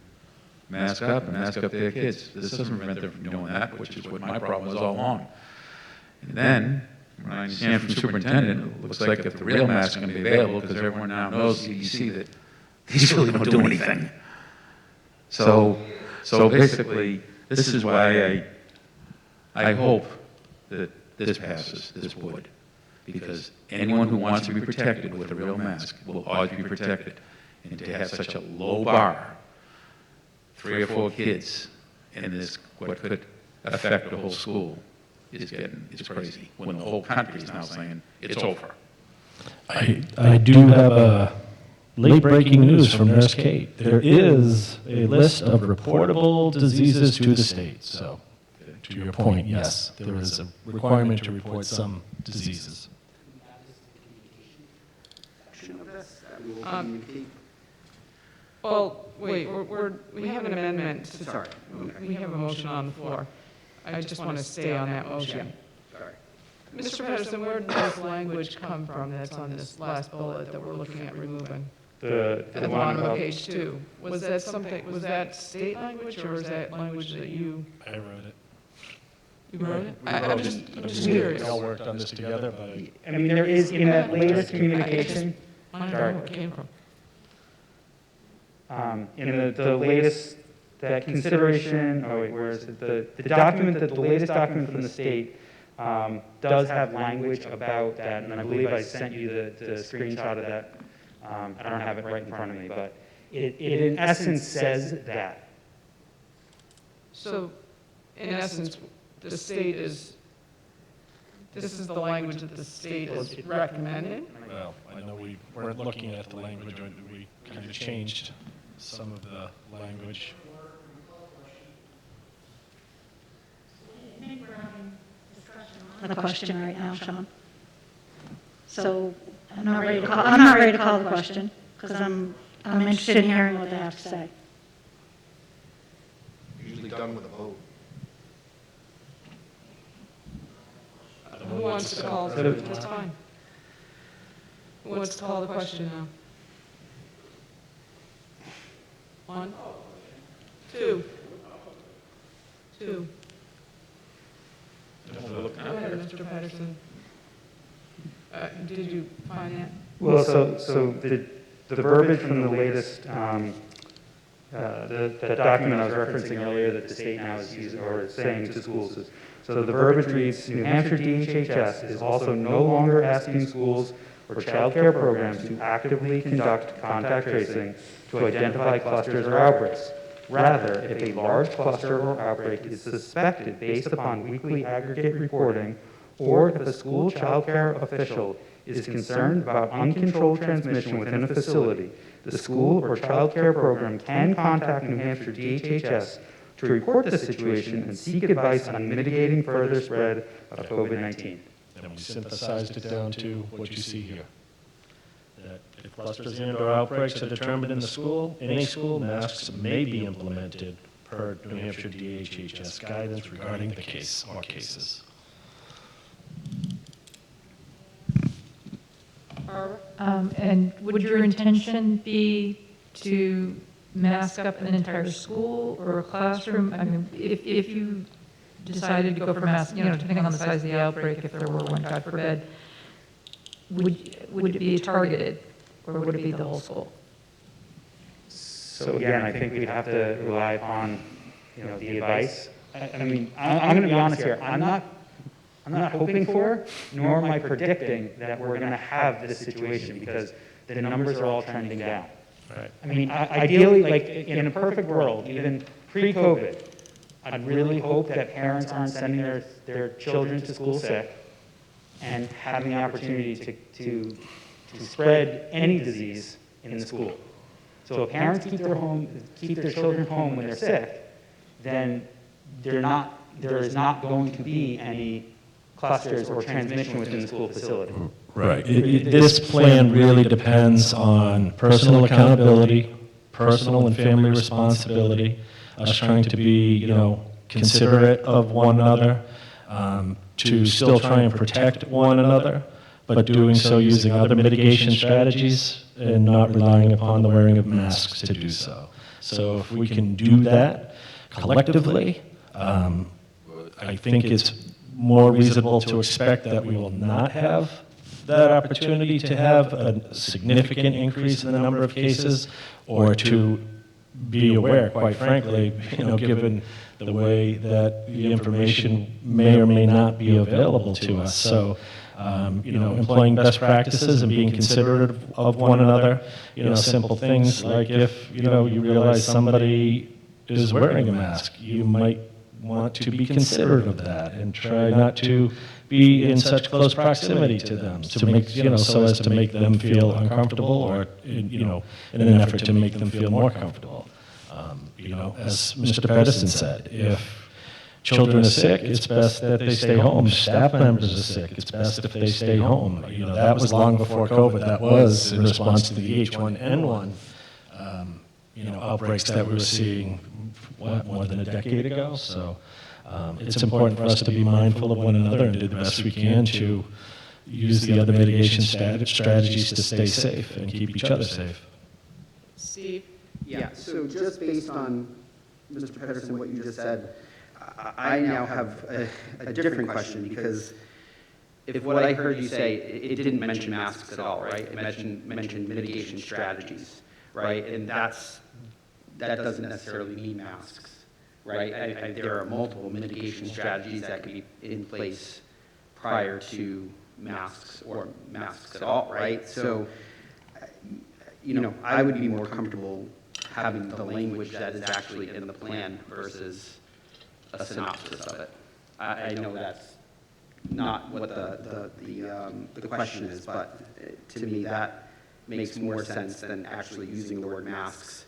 mask up and mask up their kids. This doesn't prevent them from doing that, which is what my problem was all along. And then, what I understand from the superintendent, it looks like if the real masks are going to be available, because everyone now knows CDC, that these really don't do anything. So basically, this is why I hope that this passes, this would, because anyone who wants to be protected with a real mask will always be protected. And to have such a low bar, 3 or 4 kids, in this, what could affect the whole school, it's crazy, when the whole country is now saying it's over. I do have a late-breaking news from Nurse Kate. There is a list of reportable diseases to the state. So, to your point, yes, there is a requirement to report some diseases. Well, wait, we have an amendment. Sorry. We have a motion on the floor. I just want to stay on that motion. Sorry. Mr. Patterson, where did this language come from that's on this last bullet that we're looking at removing? At the bottom of page 2. Was that something, was that state language, or was that language that you? I wrote it. You wrote it? I'm just curious. We all worked on this together, but I mean, there is, in that latest communication, I don't know where it came from. in the latest, that consideration, oh wait, where is it? The document, the latest document from the state does have language about that, and I believe I sent you the screenshot of that. I don't have it right in front of me, but it in essence says that. So, in essence, the state is, this is the language that the state is recommending? well, I know we weren't looking at the language, we kind of changed some of the language. The question right now, Sean. So I'm not ready to call the question because I'm interested in hearing what they have to say. Usually done with a vote. Who wants to call it? That's fine. Who wants to call the question now? 1, 2. Go ahead, Mr. Patterson. Did you find that? Well, so the verbiage from the latest, the document I was referencing earlier that the state now is using or is saying to schools is, so the verbiage reads, New Hampshire DHHS is also no longer asking schools or child care programs to actively conduct contact tracing to identify clusters or outbreaks. Rather, if a large cluster or outbreak is suspected based upon weekly aggregate reporting, or if a school child care official is concerned about uncontrolled transmission within a facility, the school or child care program can contact New Hampshire DHHS to report the situation and seek advice on mitigating further spread of COVID-19. And we synthesized it down to what you see here. That if clusters and/or outbreaks are determined in the school, any school, masks may be implemented per New Hampshire DHHS guidance regarding the case or cases. And would your intention be to mask up an entire school or a classroom? I mean, if you decided to go for mask, depending on the size of the outbreak, if there were one, God forbid, would it be targeted or would it be the whole school? So again, I think we'd have to rely upon, the advice. I mean, I'm going to be honest here. I'm not hoping for, nor am I predicting that we're going to have this situation because the numbers are all trending down. Right. I mean, ideally, like in a perfect world, even pre-COVID, I'd really hope that parents aren't sending their children to school sick and having the opportunity to spread any disease in the school. So if parents keep their children home when they're sick, then there is not going to be any clusters or transmission within the school facility. Right. This plan really depends on personal accountability, personal and family responsibility, us trying to be, considerate of one another, to still try and protect one another, but doing so using other mitigation strategies and not relying upon the wearing of masks to do so. So if we can do that collectively, I think it's more reasonable to expect that we will not have that opportunity to have a significant increase in the number of cases, or to be aware, quite frankly, given the way that the information may or may not be available to us. So, employing best practices and being considerate of one another, simple things like if, you realize somebody is wearing a mask, you might want to be considerate of that and try not to be in such close proximity to them to make, so as to make them feel uncomfortable, or, in an effort to make them feel more comfortable. As Mr. Pedersen said, if children are sick, it's best that they stay home. If staff members are sick, it's best if they stay home. That was long before COVID. That was in response to the H1N1, outbreaks that we were seeing, more than a decade ago. So it's important for us to be mindful of one another and do the best we can to use the other mitigation strategies to stay safe and keep each other safe. Steve? Yeah, so just based on Mr. Pedersen, what you just said, I now have a different question, because if what I heard you say, it didn't mention masks at all, right? It mentioned mitigation strategies, right? And that doesn't necessarily mean masks, right? There are multiple mitigation strategies that could be in place prior to masks, or masks at all, right? So, I would be more comfortable having the language that is actually in the plan versus a synopsis of it. I know that's not what the question is, but to me that makes more sense than actually using the word masks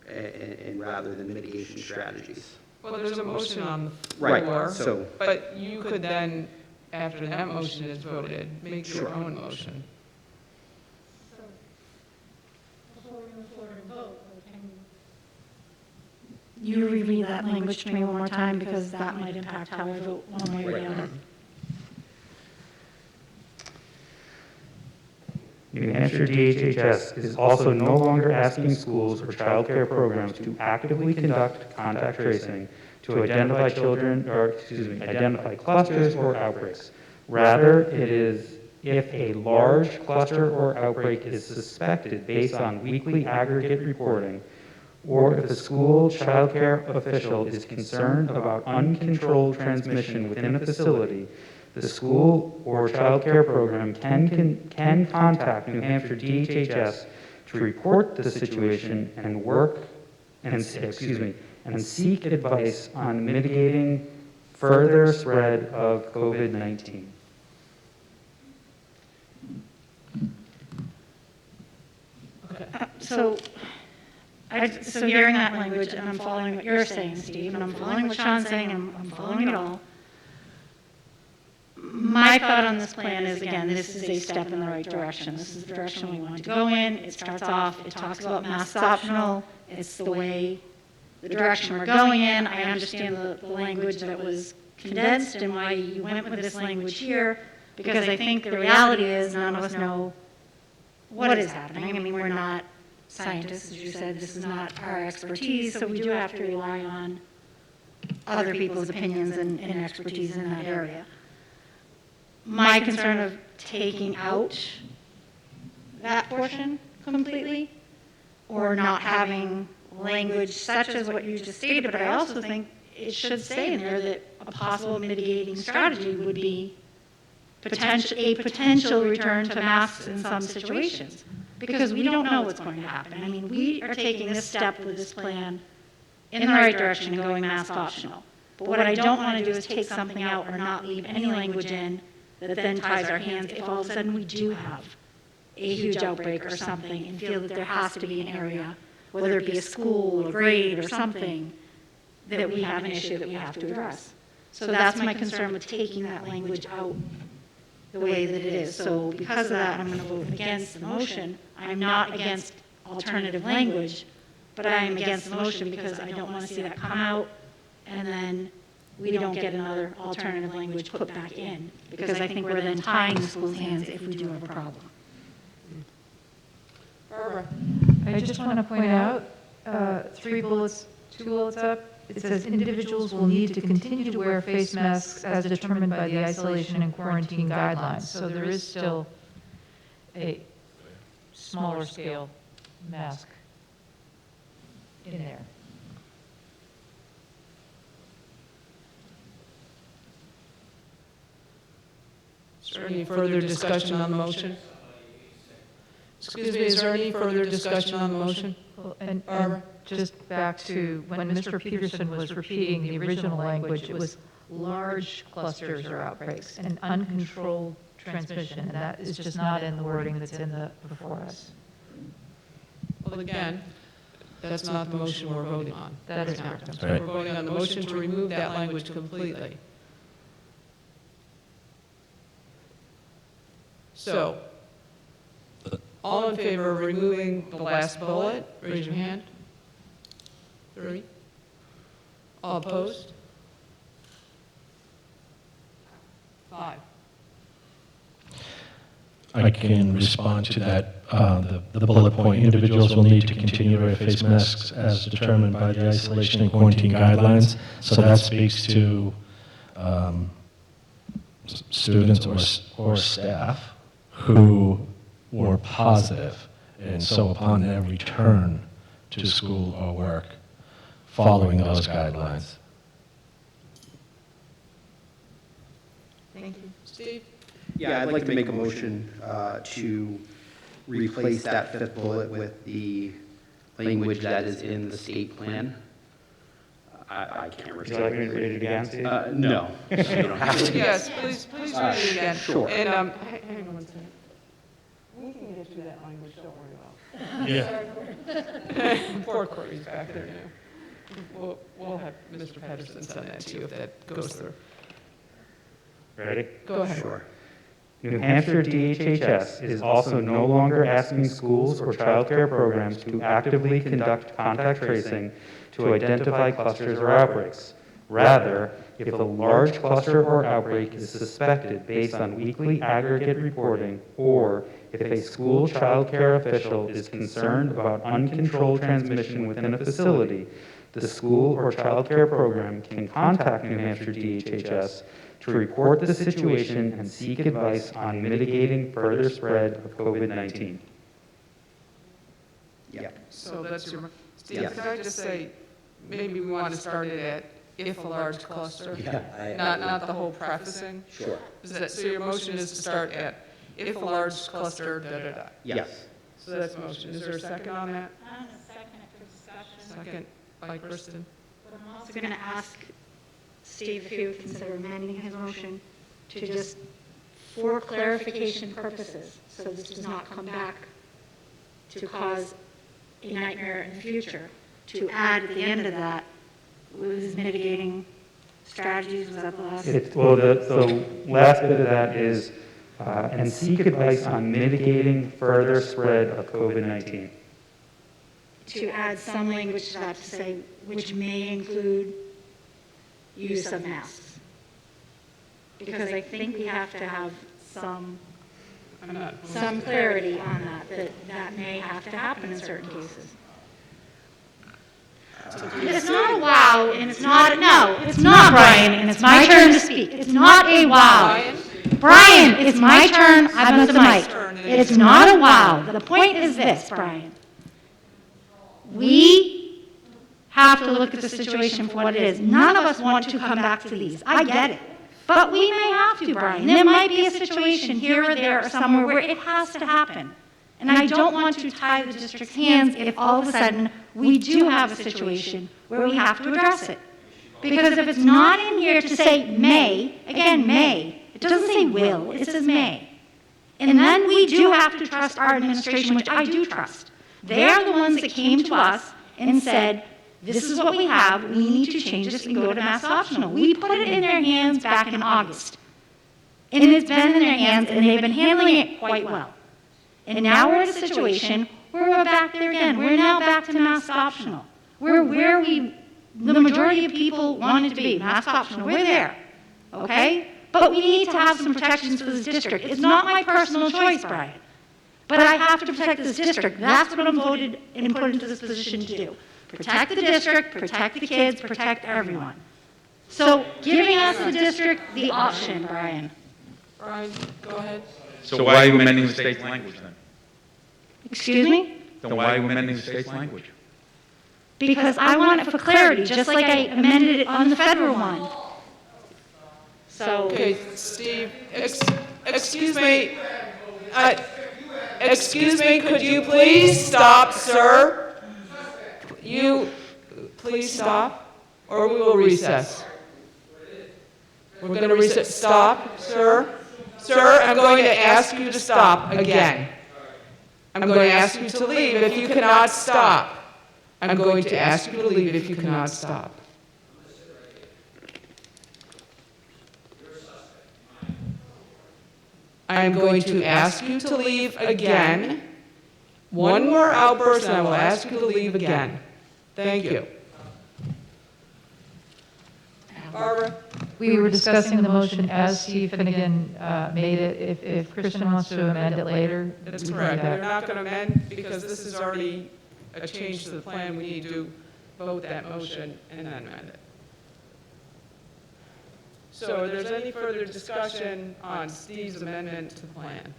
and rather than mitigation strategies. Well, there's a motion on the Right, floor, so- but you could then, after that motion is voted, make your own motion. You reread that language to me one more time, because that might impact how I vote one way or the other. New Hampshire DHHS is also no longer asking schools or child care programs to actively conduct contact tracing to identify identify clusters or outbreaks. Rather, it is if a large cluster or outbreak is suspected based on weekly aggregate reporting, or if a school child care official is concerned about uncontrolled transmission within a facility, the school or child care program can contact New Hampshire DHHS to report the situation and and seek advice on mitigating further spread of COVID-19. So hearing that language, and I'm following what you're saying, Steve, and I'm following what Sean's saying, and I'm following it all. My thought on this plan is, again, this is a step in the right direction. This is the direction we want to go in. It starts off, it talks about masks optional. It's the way, the direction we're going in. I understand the language that was condensed and why you went with this language here, because I think the reality is none of us know what is happening. I mean, we're not scientists, as you said, this is not our expertise, so we do have to rely on other people's opinions and expertise in that area. My concern of taking out that portion completely, or not having language such as what you just stated, but I also think it should say in there that a possible mitigating strategy would be a potential return to masks in some situations, because we don't know what's going to happen. I mean, we are taking this step with this plan in the right direction and going mask optional. But what I don't want to do is take something out or not leave any language in that then ties our hands if all of a sudden we do have a huge outbreak or something and feel that there has to be an area, whether it be a school or grade or something, that we have an issue that we have to address. So that's my concern with taking that language out the way that it is. So because of that, I'm going to vote against the motion. I'm not against alternative language, but I am against the motion because I don't want to see that come out and then we don't get another alternative language put back in, because I think we're then tying the school's hands if we do have a problem. Barbara? I just want to point out 3 bullets 2 bullets up, it says individuals will need to continue to wear face masks as determined by the isolation and quarantine guidelines. So there is still a smaller scale mask in there. Is there any further discussion on the motion? Excuse me, is there any further discussion on the motion? Well, and just back to when Mr. Peterson was repeating the original language, it was large clusters or outbreaks and uncontrolled transmission, and that is just not in the wording that's in the before us. Well, again, that's not the motion we're voting on. That is right now. correct. I'm sorry. We're voting on the motion to remove that language completely. So, all in favor of removing the last bullet, raise your hand. 3. All opposed? 5. I can respond to that. The bullet point, individuals will need to continue to wear face masks as determined by the isolation and quarantine guidelines. So that speaks to students or staff who were positive, and so upon their return to school or work, following those guidelines. Thank you. Steve? Yeah, I'd like to make a motion to replace that 5th bullet with the language that is in the state plan. I can't Would you like me to read it again, Steve? No. You don't have to. Yes, please read it again. Sure. And, hang on one second. We can get you that language, don't worry about it. Yeah. Poor Courtney's back there now. We'll have Mr. Pedersen send that to you if that goes through. Ready? Go ahead. Sure. New Hampshire DHHS is also no longer asking schools or childcare programs to actively conduct contact tracing to identify clusters or outbreaks. Rather, if a large cluster or outbreak is suspected based on weekly aggregate reporting, or if a school childcare official is concerned about uncontrolled transmission within a facility, the school or childcare program can contact New Hampshire DHHS to report the situation and seek advice on mitigating further spread of COVID-19. Yeah. So that's your, Steve, Yes. could I just say, maybe we want to start it at if a large cluster? Yeah, Not the whole prefacing? Sure. So your motion is to start at if a large cluster, da-da-da. Yes. So that's the motion. Is there a second on that? I'm going to second it for discussion. Second by Kristen. But I'm also going to ask Steve if he would consider amending his motion to just, for clarification purposes, so this does not come back to cause a nightmare in the future, to add at the end of that, was mitigating strategies, was that the last? Well, the last bit of that is, and seek advice on mitigating further spread of COVID-19. To add some language to that to say, which may include use of masks. Because I think we have to have some clarity on that may have to happen in certain cases. It's not a wow, and it's not a no. It's not, Brian, and it's my turn to speak. It's not a wow. Brian, it's my turn. I'm at the mic. It's not a wow. The point is this, Brian. We have to look at the situation for what it is. None of us want to come back to these. I get it. But we may have to, Brian. There might be a situation here or there or somewhere where it has to happen. And I don't want to tie the district's hands if all of a sudden we do have a situation where we have to address it. Because if it's not in here to say may, again, may, it doesn't say will, it says may. And then we do have to trust our administration, which I do trust. They're the ones that came to us and said, this is what we have, we need to change this and go to mask optional. We put it in their hands back in August. And it's been in their hands, and they've been handling it quite well. And now we're in a situation where we're back there again. We're now back to mask optional. We're where the majority of people wanted to be, mask optional. We're there, okay? But we need to have some protections for this district. It's not my personal choice, Brian. But I have to protect this district. That's what I'm voted and put into this position to do. protect the district, protect the kids, protect everyone. So giving us the district the option, Brian. Brian, go ahead. So why are you amending the state's language then? Excuse me? Then why are you amending the state's language? Because I want it for clarity, just like I amended it on the federal one. So, Okay, Steve, excuse me. Excuse me, could you please stop, sir? You, please stop, or we will recess. We're going to recess. Stop, sir. Sir, I'm going to ask you to stop again. I'm going to ask you to leave if you cannot stop. I'm going to ask you to leave if you cannot stop. I'm going to ask you to leave again. One more outburst and I will ask you to leave again. Thank you. Barbara? We were discussing the motion as Steve Finnegan made it. If Kristen wants to amend it later. That's we can do correct. that. We're not going to amend because this is already a change to the plan. We need to vote that motion and then amend it. So if there's any further discussion on Steve's amendment to the plan?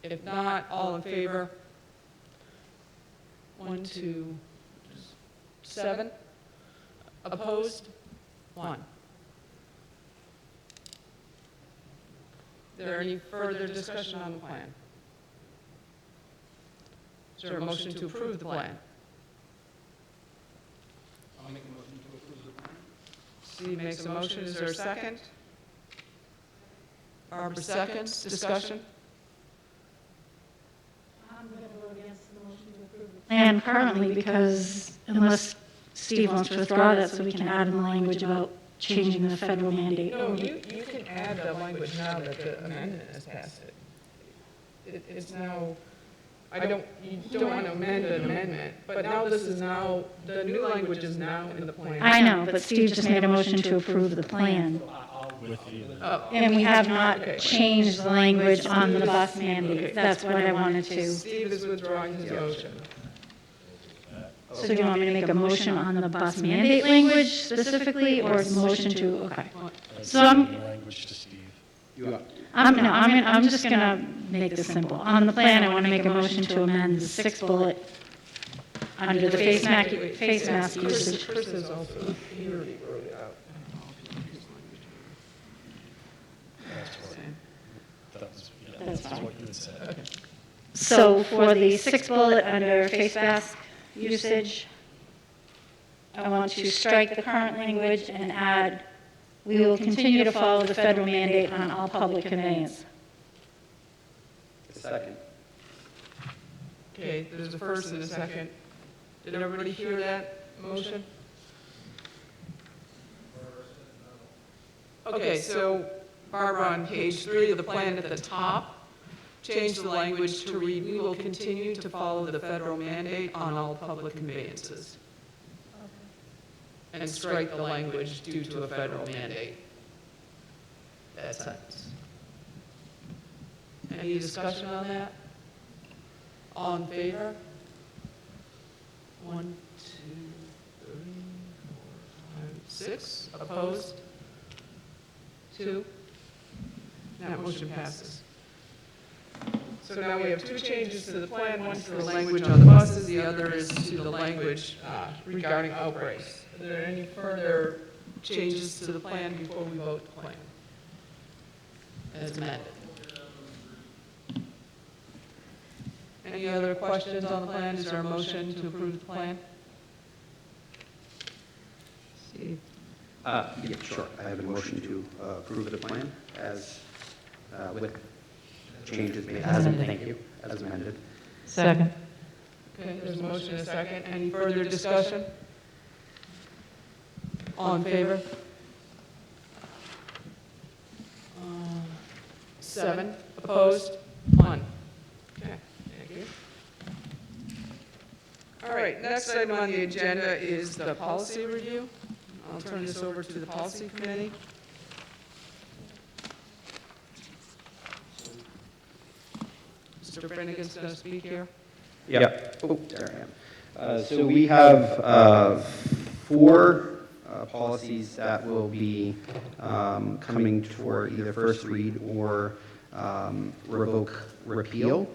If not, all in favor? 1, 2, 7. Opposed? 1. Is there any further discussion on the plan? Is there a motion to approve the plan? I'll make a motion to approve the plan. Steve makes a motion. Is there a second? Barbara seconds. Discussion? I'm going to vote against the motion to approve the plan currently because unless Steve wants to withdraw that so we can add in the language about changing the federal mandate. No, you can add the language now that the amendment has passed it. It's now, you don't want to amend an amendment, but now this is now, the new language is now in the plan. I know, but Steve just made a motion to approve the plan. And we have not changed the language on the bus mandate. That's what I wanted to. Steve is withdrawing his motion. So do you want me to make a motion on the bus mandate language specifically, or a motion to, okay. So I'm just going to make this simple. On the plan, I want to make a motion to amend the 6th bullet under the face mask usage. Chris is also, he already wrote it out. That's fine. So for the 6th bullet under face mask usage, I want to strike the current language and add, we will continue to follow the federal mandate on all public conveyance. Second. Okay, there's a first and a second. Did everybody hear that motion? Okay, so Barbara, on page 3 of the plan at the top, change the language to read, we will continue to follow the federal mandate on all public conveyances. And strike the language due to a federal mandate. That sentence. Any discussion on that? All in favor? 1, 2, 3, 4, 5, 6. Opposed? 2. That motion passes. So now we have 2 changes to the plan. One's to the language on the buses, the other is to the language regarding outbreaks. Are there any further changes to the plan before we vote the plan? As amended. Any other questions on the plan? Is there a motion to approve the plan? Steve? Yeah, sure. I have a motion to approve the plan as, with changes made, as amended. Second. Okay, there's a motion and a second. Any further discussion? All in favor? 7. Opposed? 1. Okay, thank you. All right, next item on the agenda is the policy review. I'll turn this over to the policy committee. Mr. Finnegan's going to speak here. Yep. Oh, there I am. So we have 4 policies that will be coming for either first read or revoke repeal.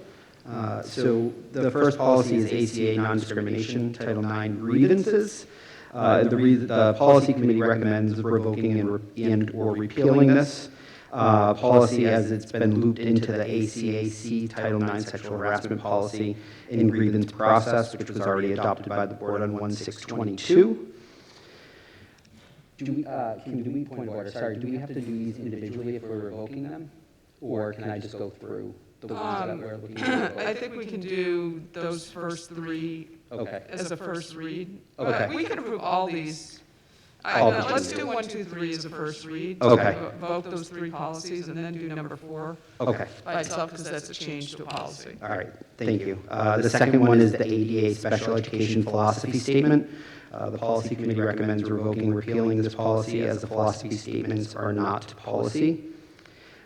So the first policy is ACA non-discrimination, Title IX grievances. The policy committee recommends revoking and/or repealing this policy as it's been looped into the ACAC Title IX sexual harassment policy in grievance process, which was already adopted by the board on 1/6/22. Do we, point of order, sorry, do we have to do these individually if we're revoking them? Or can I just go through the ones that we're looking at? I think we can do those first 3 as a first read. We can approve all these. Let's do 1, 2, 3 as a first read. Vote those 3 policies and then do number 4 by itself because that's a change to a policy. All right, thank you. The second one is the ADA Special Education Philosophy Statement. The policy committee recommends revoking and repealing this policy as the philosophy statements are not policy.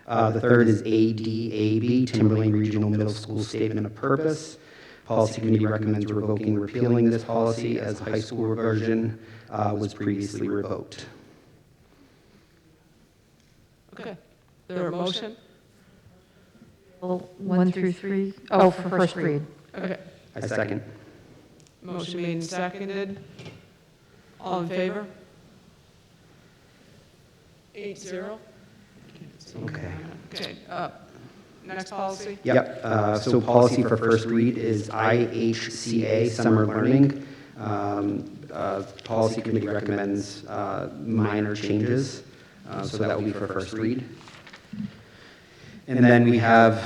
The third is ADAB, Timberlane Regional Middle School Statement of Purpose. Policy committee recommends revoking and repealing this policy as the high school version was previously revoked. Okay. There a motion? 1 through 3. Oh, for first read. Okay. I second. Motion made and seconded. All in favor? 8-0. Okay. Okay. Next policy? Yep. So policy for first read is IHCA, summer learning. Policy committee recommends minor changes. So that will be for first read. And then we have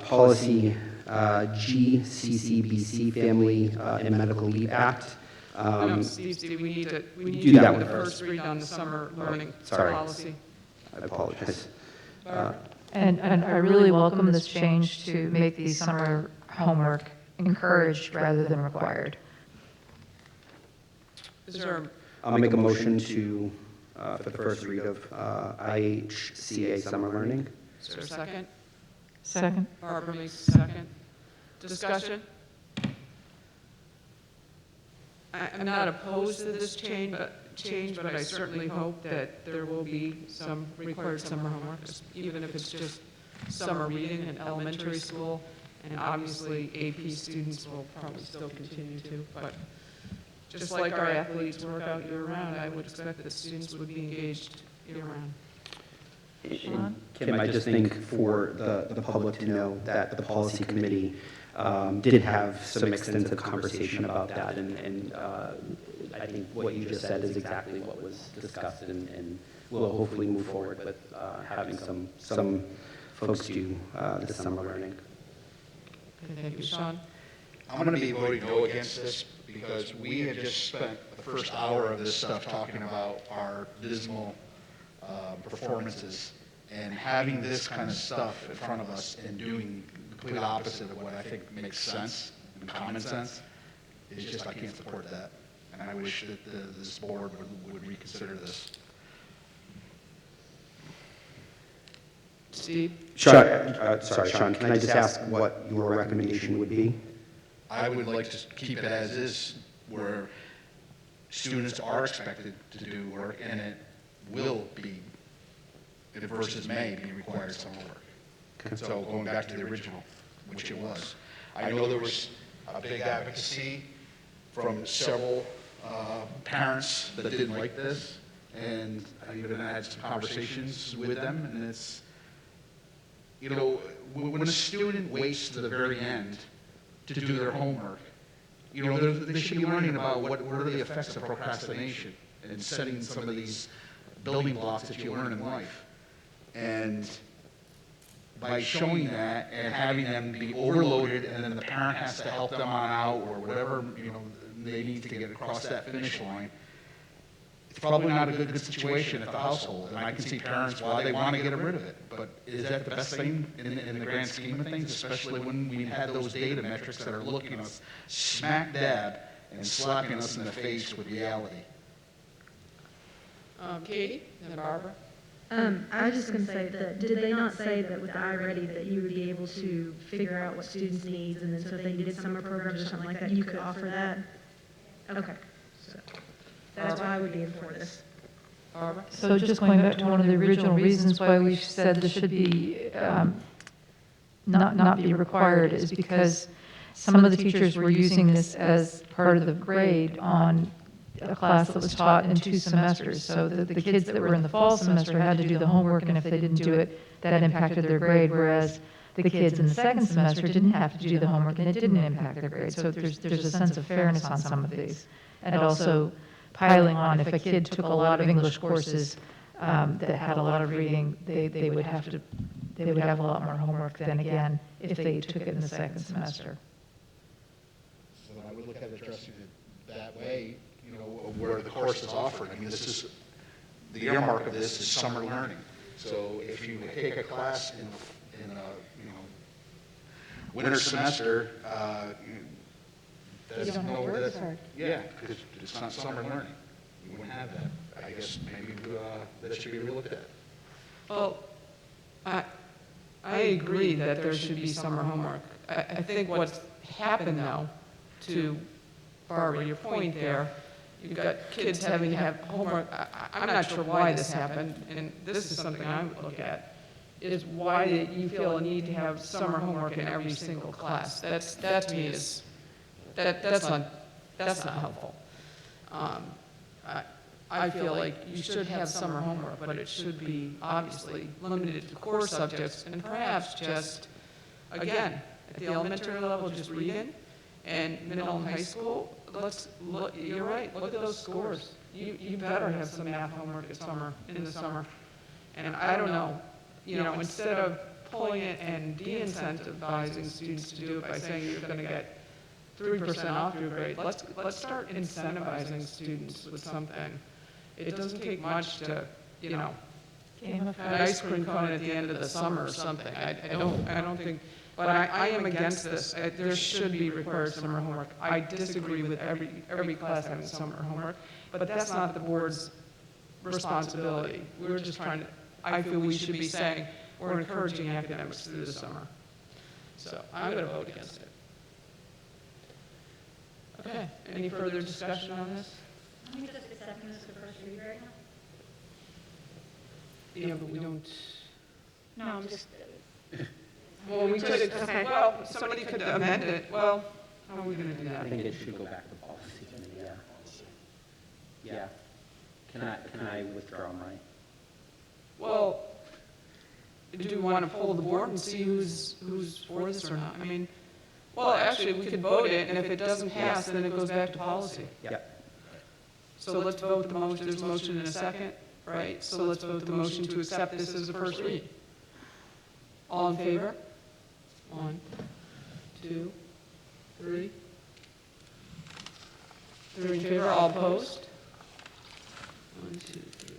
policy Gccbc, Family and Medical Leave Act. No, Steve, we need to do that the one first read on the summer learning sorry. policy. I apologize. And I really welcome this change to make the summer homework encouraged rather than required. Is there I'll make a motion to, for the first read of IHCA summer learning. Is there a second? Second. Barbara makes a second. Discussion? I'm not opposed to this change, but I certainly hope that there will be some required summer homework, even if it's just summer reading in elementary school. And obviously, AP students will probably still continue to. But just like our athletes work out year-round, I would expect that students would be engaged year-round. Kim, I just think for the public to know that the policy committee did have some extensive conversation about that, and I think what you just said is exactly what was discussed, and we'll hopefully move forward with having some folks do the summer learning. Okay, thank you, Sean. I'm going to be voting no against this because we have just spent the first hour of this stuff talking about our dismal performances, and having this kind of stuff in front of us and doing the complete opposite of what I think makes sense and common sense is just, I can't support that. And I wish that this board would reconsider this. Steve? Sean, sorry, Sean, can I just ask what your recommendation would be? I would like to keep it as is, where students are expected to do work, and it will be, versus may be required some work. So going back to the original, which it was. I know there was a big advocacy from several parents that didn't like this, and I even had some conversations with them, and it's, you know, when a student waits to the very end to do their homework, you know, they should be learning about what are the effects of procrastination and setting some of these building blocks that you learn in life. And by showing that and having them be overloaded, and then the parent has to help them on out or whatever, you know, they need to get across that finish line, it's probably not a good situation at the household. And I can see parents, well, they want to get rid of it, but is that the best thing in the grand scheme of things, especially when we had those data metrics that are looking us smack dab and slapping us in the face with reality? Katie, and then Barbara. I was just going to say that, did they not say that with the iReady that you would be able to figure out what students' needs, and then so if they needed summer programs or something like that, you could offer that? Okay. So that's why I would be in for this. So just going back to one of the original reasons why we said this should be, not be required is because some of the teachers were using this as part of the grade on a class that was taught in 2 semesters. So the kids that were in the fall semester had to do the homework, and if they didn't do it, that impacted their grade, whereas the kids in the second semester didn't have to do the homework, and it didn't impact their grade. So there's a sense of fairness on some of these. And also piling on, if a kid took a lot of English courses that had a lot of reading, they would have a lot more homework than, again, if they took it in the second semester. So I would look at addressing it that way, you know, where the course is offered. I mean, this is, the earmark of this is summer learning. So if you take a class in a, you know, winter semester, that's yeah, because it's not summer learning. You wouldn't have that. I guess maybe that should be relooked at. Well, I agree that there should be summer homework. I think what's happened now, to Barbara, your point there, you've got kids having to have homework. I'm not sure why this happened, and this is something I would look at, is why did you feel a need to have summer homework in every single class? That to me is, that's not helpful. I feel like you should have summer homework, but it should be obviously limited to core subjects, and perhaps just, again, at the elementary level, just reading, and middle and high school, let's look, you're right, look at those scores. You better have some math homework in the summer. And I don't know, you know, instead of pulling it and de-incentivizing students to do it by saying you're going to get 3% off your grade, let's start incentivizing students with something. It doesn't take much to, you know, an ice cream cone at the end of the summer or something. I don't think, but I am against this. There should be required summer homework. I disagree with every class having summer homework, but that's not the board's responsibility. We're just trying to, I feel we should be saying we're encouraging academics through the summer. So I'm going to vote against it. Okay, any further discussion on this? Are we just accepting this for first read right now? Yeah, but we don't. No, I'm just. Well, we could, Okay. well, somebody could amend it. Well, how are we going to do that? I think it should go back to policy committee, yeah. Yeah. Can I withdraw my? Well, do we want to poll the board and see who's for this or not? I mean, well, actually, we could vote it, and if it doesn't pass, then it goes back to policy. Yep. So let's vote the motion. There's a motion and a second, right? So let's vote the motion to accept this as a first read. All in favor? 1, 2, 3. 3 in favor, all opposed? 1, 2, 3,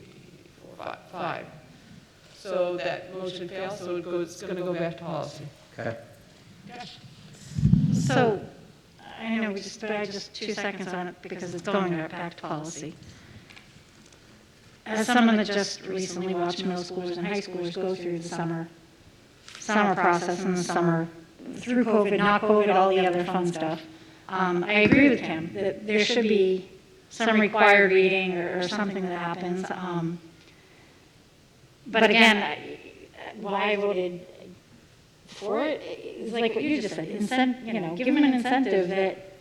4, 5. So that motion fails, so it's going to go back to policy. Okay. So, I know but I just 2 seconds on it because it's going back to policy. As someone that just recently watched middle schoolers and high schoolers go through the summer process and the summer, through COVID, not COVID, all the other fun stuff, I agree with Kim that there should be some required reading or something that happens. But again, why I voted for it is like what you just said, give them an incentive that,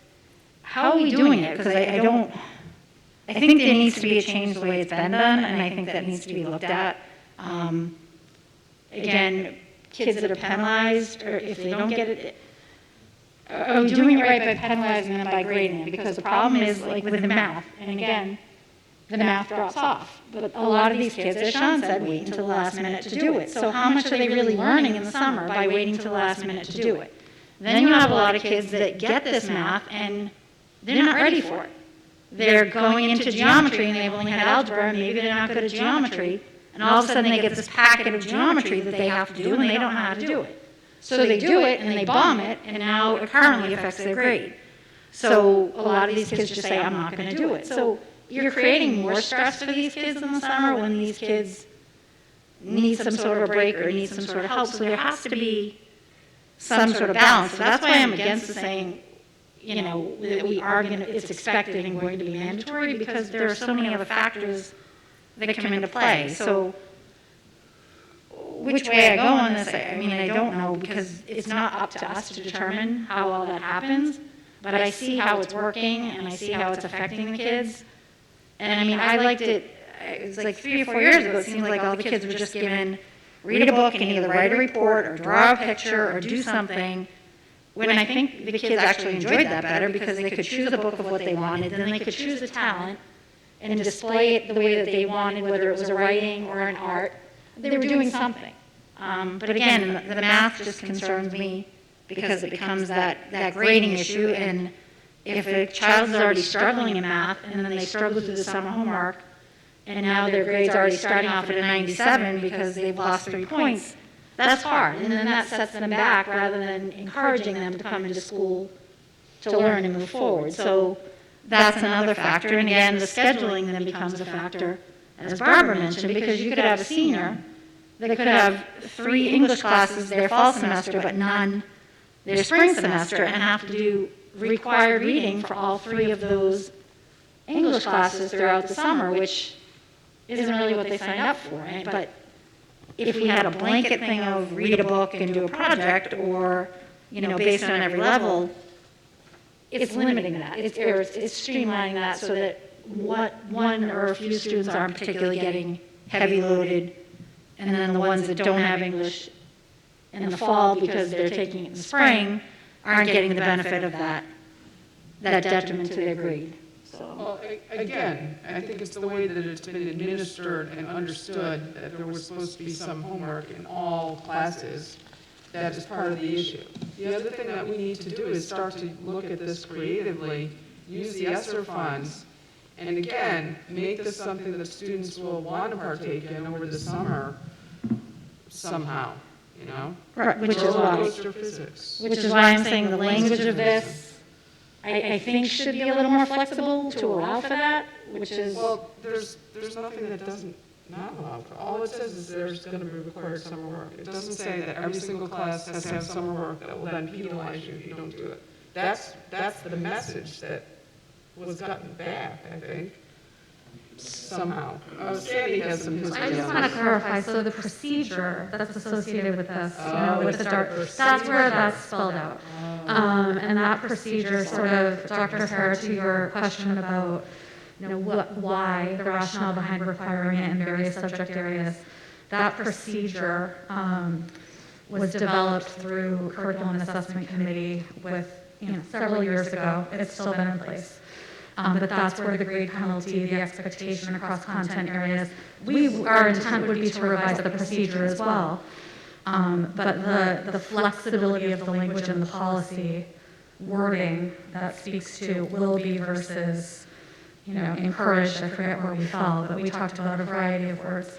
how are we doing it? Because I think there needs to be a change the way it's been done, and I think that needs to be looked at. Again, kids that are penalized, or if they don't get it, are we doing it right by penalizing them by grading them? Because the problem is, like with the math, and again, the math drops off. But a lot of these kids, as Sean said, wait until the last minute to do it. So how much are they really learning in the summer by waiting till the last minute to do it? Then you have a lot of kids that get this math and they're not ready for it. They're going into geometry and they've only had algebra, and maybe they're not good at geometry, and all of a sudden they get this packet of geometry that they have to do and they don't know how to do it. So they do it and they bomb it, and now it currently affects their grade. So a lot of these kids just say, I'm not going to do it. So you're creating more stress for these kids in the summer when these kids need some sort of a break or need some sort of help. So there has to be some sort of balance. So that's why I'm against the saying, you know, that we are going to, it's expected and going to be mandatory, because there are so many other factors that come into play. So which way I go on this, I mean, I don't know, because it's not up to us to determine how all that happens, but I see how it's working and I see how it's affecting the kids. And I mean, I liked it, it was like 3 or 4 years ago, it seemed like all the kids were just given, read a book and either write a report or draw a picture or do something, when I think the kids actually enjoyed that better because they could choose a book of what they wanted, then they could choose a talent and display it the way that they wanted, whether it was a writing or an art. They were doing something. But again, the math just concerns me because it becomes that grading issue, and if a child's already struggling in math and then they struggle through the summer homework, and now their grade's already starting off at a 97 because they've lost 3 points, that's hard, and then that sets them back rather than encouraging them to come into school to learn and move forward. So that's another factor, and again, the scheduling then becomes a factor, as Barbara mentioned, because you could have a senior that could have 3 English classes their fall semester, but none their spring semester, and have to do required reading for all 3 of those English classes throughout the summer, which isn't really what they signed up for, right? But if we had a blanket thing of read a book and do a project, or, you know, based on every level, it's limiting that. It's streamlining that so that one or a few students aren't particularly getting heavy loaded, and then the ones that don't have English in the fall because they're taking it in the spring aren't getting the benefit of that detriment to their grade. Well, again, I think it's the way that it's been administered and understood that there was supposed to be some homework in all classes. That is part of the issue. The other thing that we need to do is start to look at this creatively, use the ESSER funds, and again, make this something that students will want to partake in over the summer somehow, you know? Right, which is why I'm saying the language of this, I think should be a little more flexible to allow for that, which is... Well, there's nothing that doesn't not allow for. All it says is there's going to be required summer work. It doesn't say that every single class has to have summer work that will then penalize you if you don't do it. That's the message that was gotten back, I think, somehow. Sandy has some history. I just want to clarify, so the procedure that's associated with this, you know, with the start, that's where that's spelled out. And that procedure sort of, Dr. Herr, to your question about, you know, why the rationale behind requiring it in various subject areas, that procedure was developed through Curriculum and Assessment Committee with, you know, several years ago. It's still been in place. But that's where the grade penalty, the expectation across content areas, our intent would be to revise the procedure as well. But the flexibility of the language in the policy wording that speaks to will be versus, you know, encouraged, I forget where we fell, but we talked about a variety of words.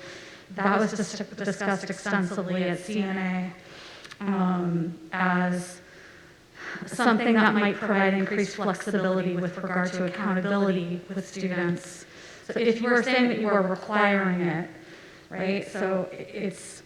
That was discussed extensively at CNA as something that might provide increased flexibility with regard to accountability with students. So if you were saying that you are requiring it, right, so it's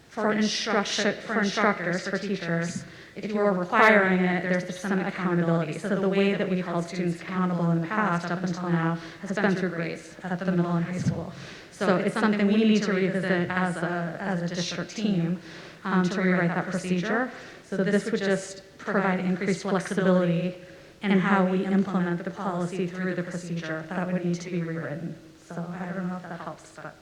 for instructors, for teachers, if you are requiring it, there's some accountability. So the way that we've held students accountable in the past up until now has been through grades at the middle and high school. So it's something we need to revisit as a district team to rewrite that procedure. So this would just provide increased flexibility in how we implement the policy through the procedure. That would need to be rewritten. So I don't know if that helps. But.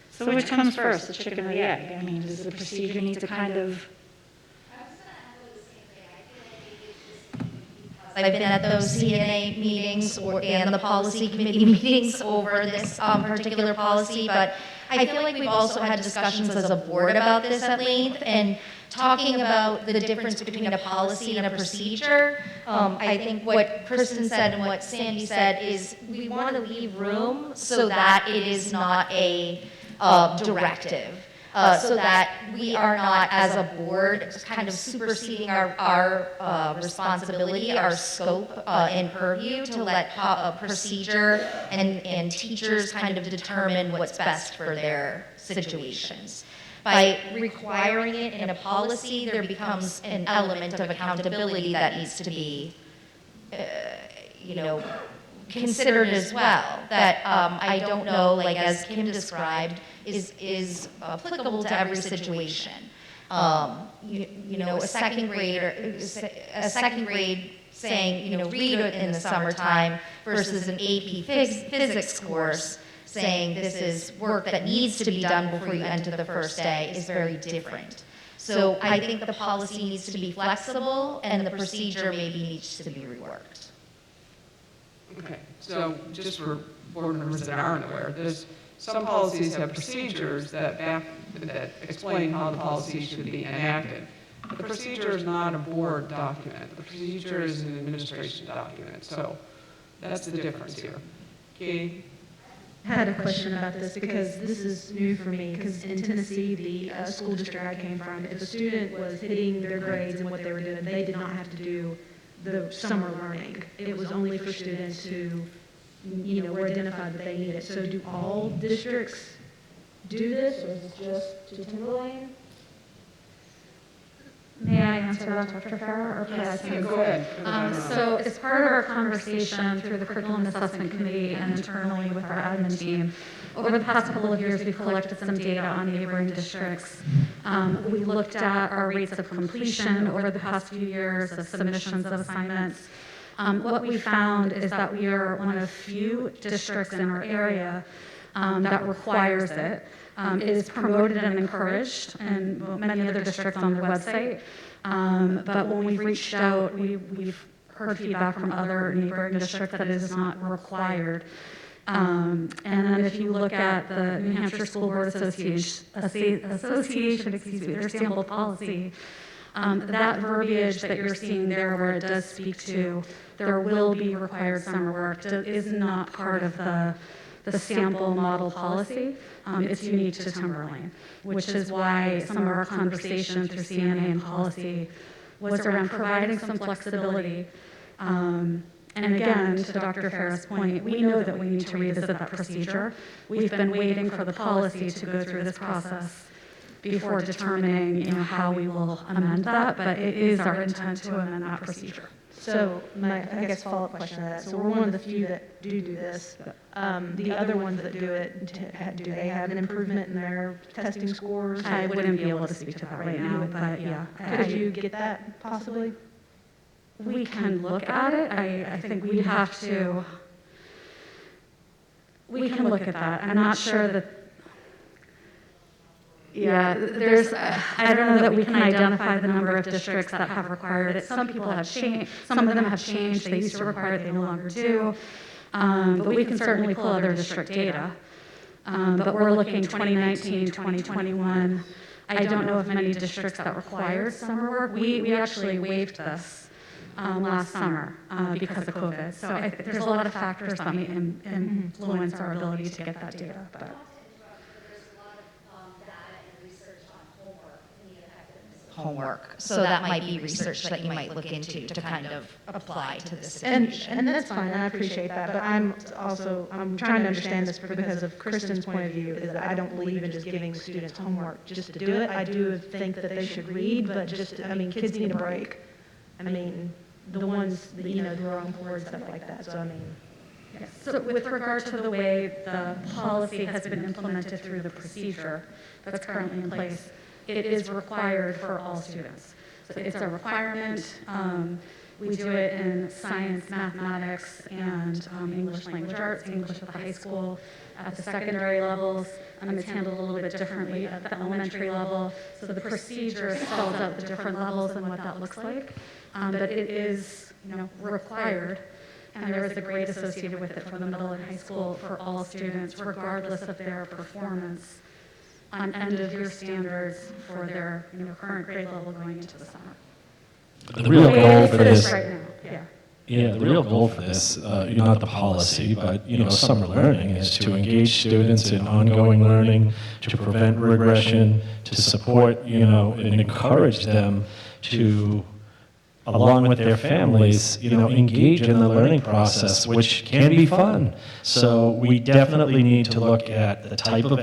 So which comes first, the chicken or the egg? I mean, does the procedure need to kind of... I've been at those CNA meetings and the policy committee meetings over this particular policy, but I feel like we've also had discussions as a board about this at length, and talking about the difference between a policy and a procedure. I think what Kristen said and what Sandy said is we want to leave room so that it is not a directive. so that we are not, as a board, kind of superseding our responsibility, our scope and purview to let procedure and teachers kind of determine what's best for their situations. By requiring it in a policy, there becomes an element of accountability that needs to be, considered as well. That I don't know, like as Kim described, is applicable to every situation. A second grade saying, read it in the summertime versus an AP physics course saying this is work that needs to be done before you enter the first day is very different. So I think the policy needs to be flexible and the procedure maybe needs to be reworked. Okay, so just for board members that aren't aware, some policies have procedures that explain how the policy should be enacted. But the procedure is not a board document. The procedure is an administration document. So that's the difference here. Katie? I had a question about this because this is new for me, because in Tennessee, the school district I came from, if a student was hitting their grades and what they were doing, they did not have to do the summer learning. It was only for students who, were identified that they need it. So do all districts do this, or is it just to Timberlane? May I answer that, Dr. Farrar? Yes, go ahead. So as part of our conversation through the Curriculum Assessment Committee and internally with our admin team, over the past couple of years, we've collected some data on neighboring districts. We looked at our rates of completion over the past few years of submissions of assignments. What we found is that we are one of few districts in our area that requires it. It is promoted and encouraged in many other districts on their website. But when we've reached out, we've heard feedback from other neighboring districts that it is not required. And then if you look at the New Hampshire School Board Association, their sample policy, that verbiage that you're seeing there where it does speak to there will be required summer work is not part of the sample model policy. It's unique to Timberlane, which is why some of our conversation through CNA and policy was around providing some flexibility. And again, to Dr. Farrar's point, we know that we need to revisit that procedure. We've been waiting for the policy to go through this process before determining, how we will amend that, but it is our intent to amend that procedure. So my, follow-up question to that. So we're one of the few that do this. The other ones that do it, do they have an improvement in their testing scores? I wouldn't be able to speak to that right now, but yeah. Could you get that possibly? We can look at it. I think we have to. We can look at that. I'm not sure that. Yeah, I don't know that we can identify the number of districts that have required it. Some people have changed, some of them have changed. They used to require it, they no longer do. But we can certainly pull other district data. But we're looking 2019, 2021. I don't know of many districts that require summer work. We actually waived this last summer because of COVID. So there's a lot of factors that may influence our ability to get that data. But. Homework. So that might be research that you might look into to kind of apply to this And situation. that's fine, and I appreciate that, but I'm trying to understand this because of Kristen's point of view, is that I don't believe in just giving students homework just to do it. I do think that they should read, but kids need a break. The ones, who are on board, stuff like that, so Yes. So with regard to the way the policy has been implemented through the procedure that's currently in place, it is required for all students. So it's a requirement. We do it in science, mathematics, and English language arts, English at the high school. At the secondary levels, it's handled a little bit differently at the elementary level. So the procedure spells out the different levels and what that looks like. But it is, required. And there is a grade associated with it for the middle and high school for all students, regardless of their performance on end-of-year standards for their current grade level going into the summer. The real goal for this right now, yeah. Yeah, the real goal for this, not the policy, but, summer learning is to engage students in ongoing learning, to prevent regression, to support, and encourage them to, along with their families, engage in the learning process, which can be fun. So we definitely need to look at the type of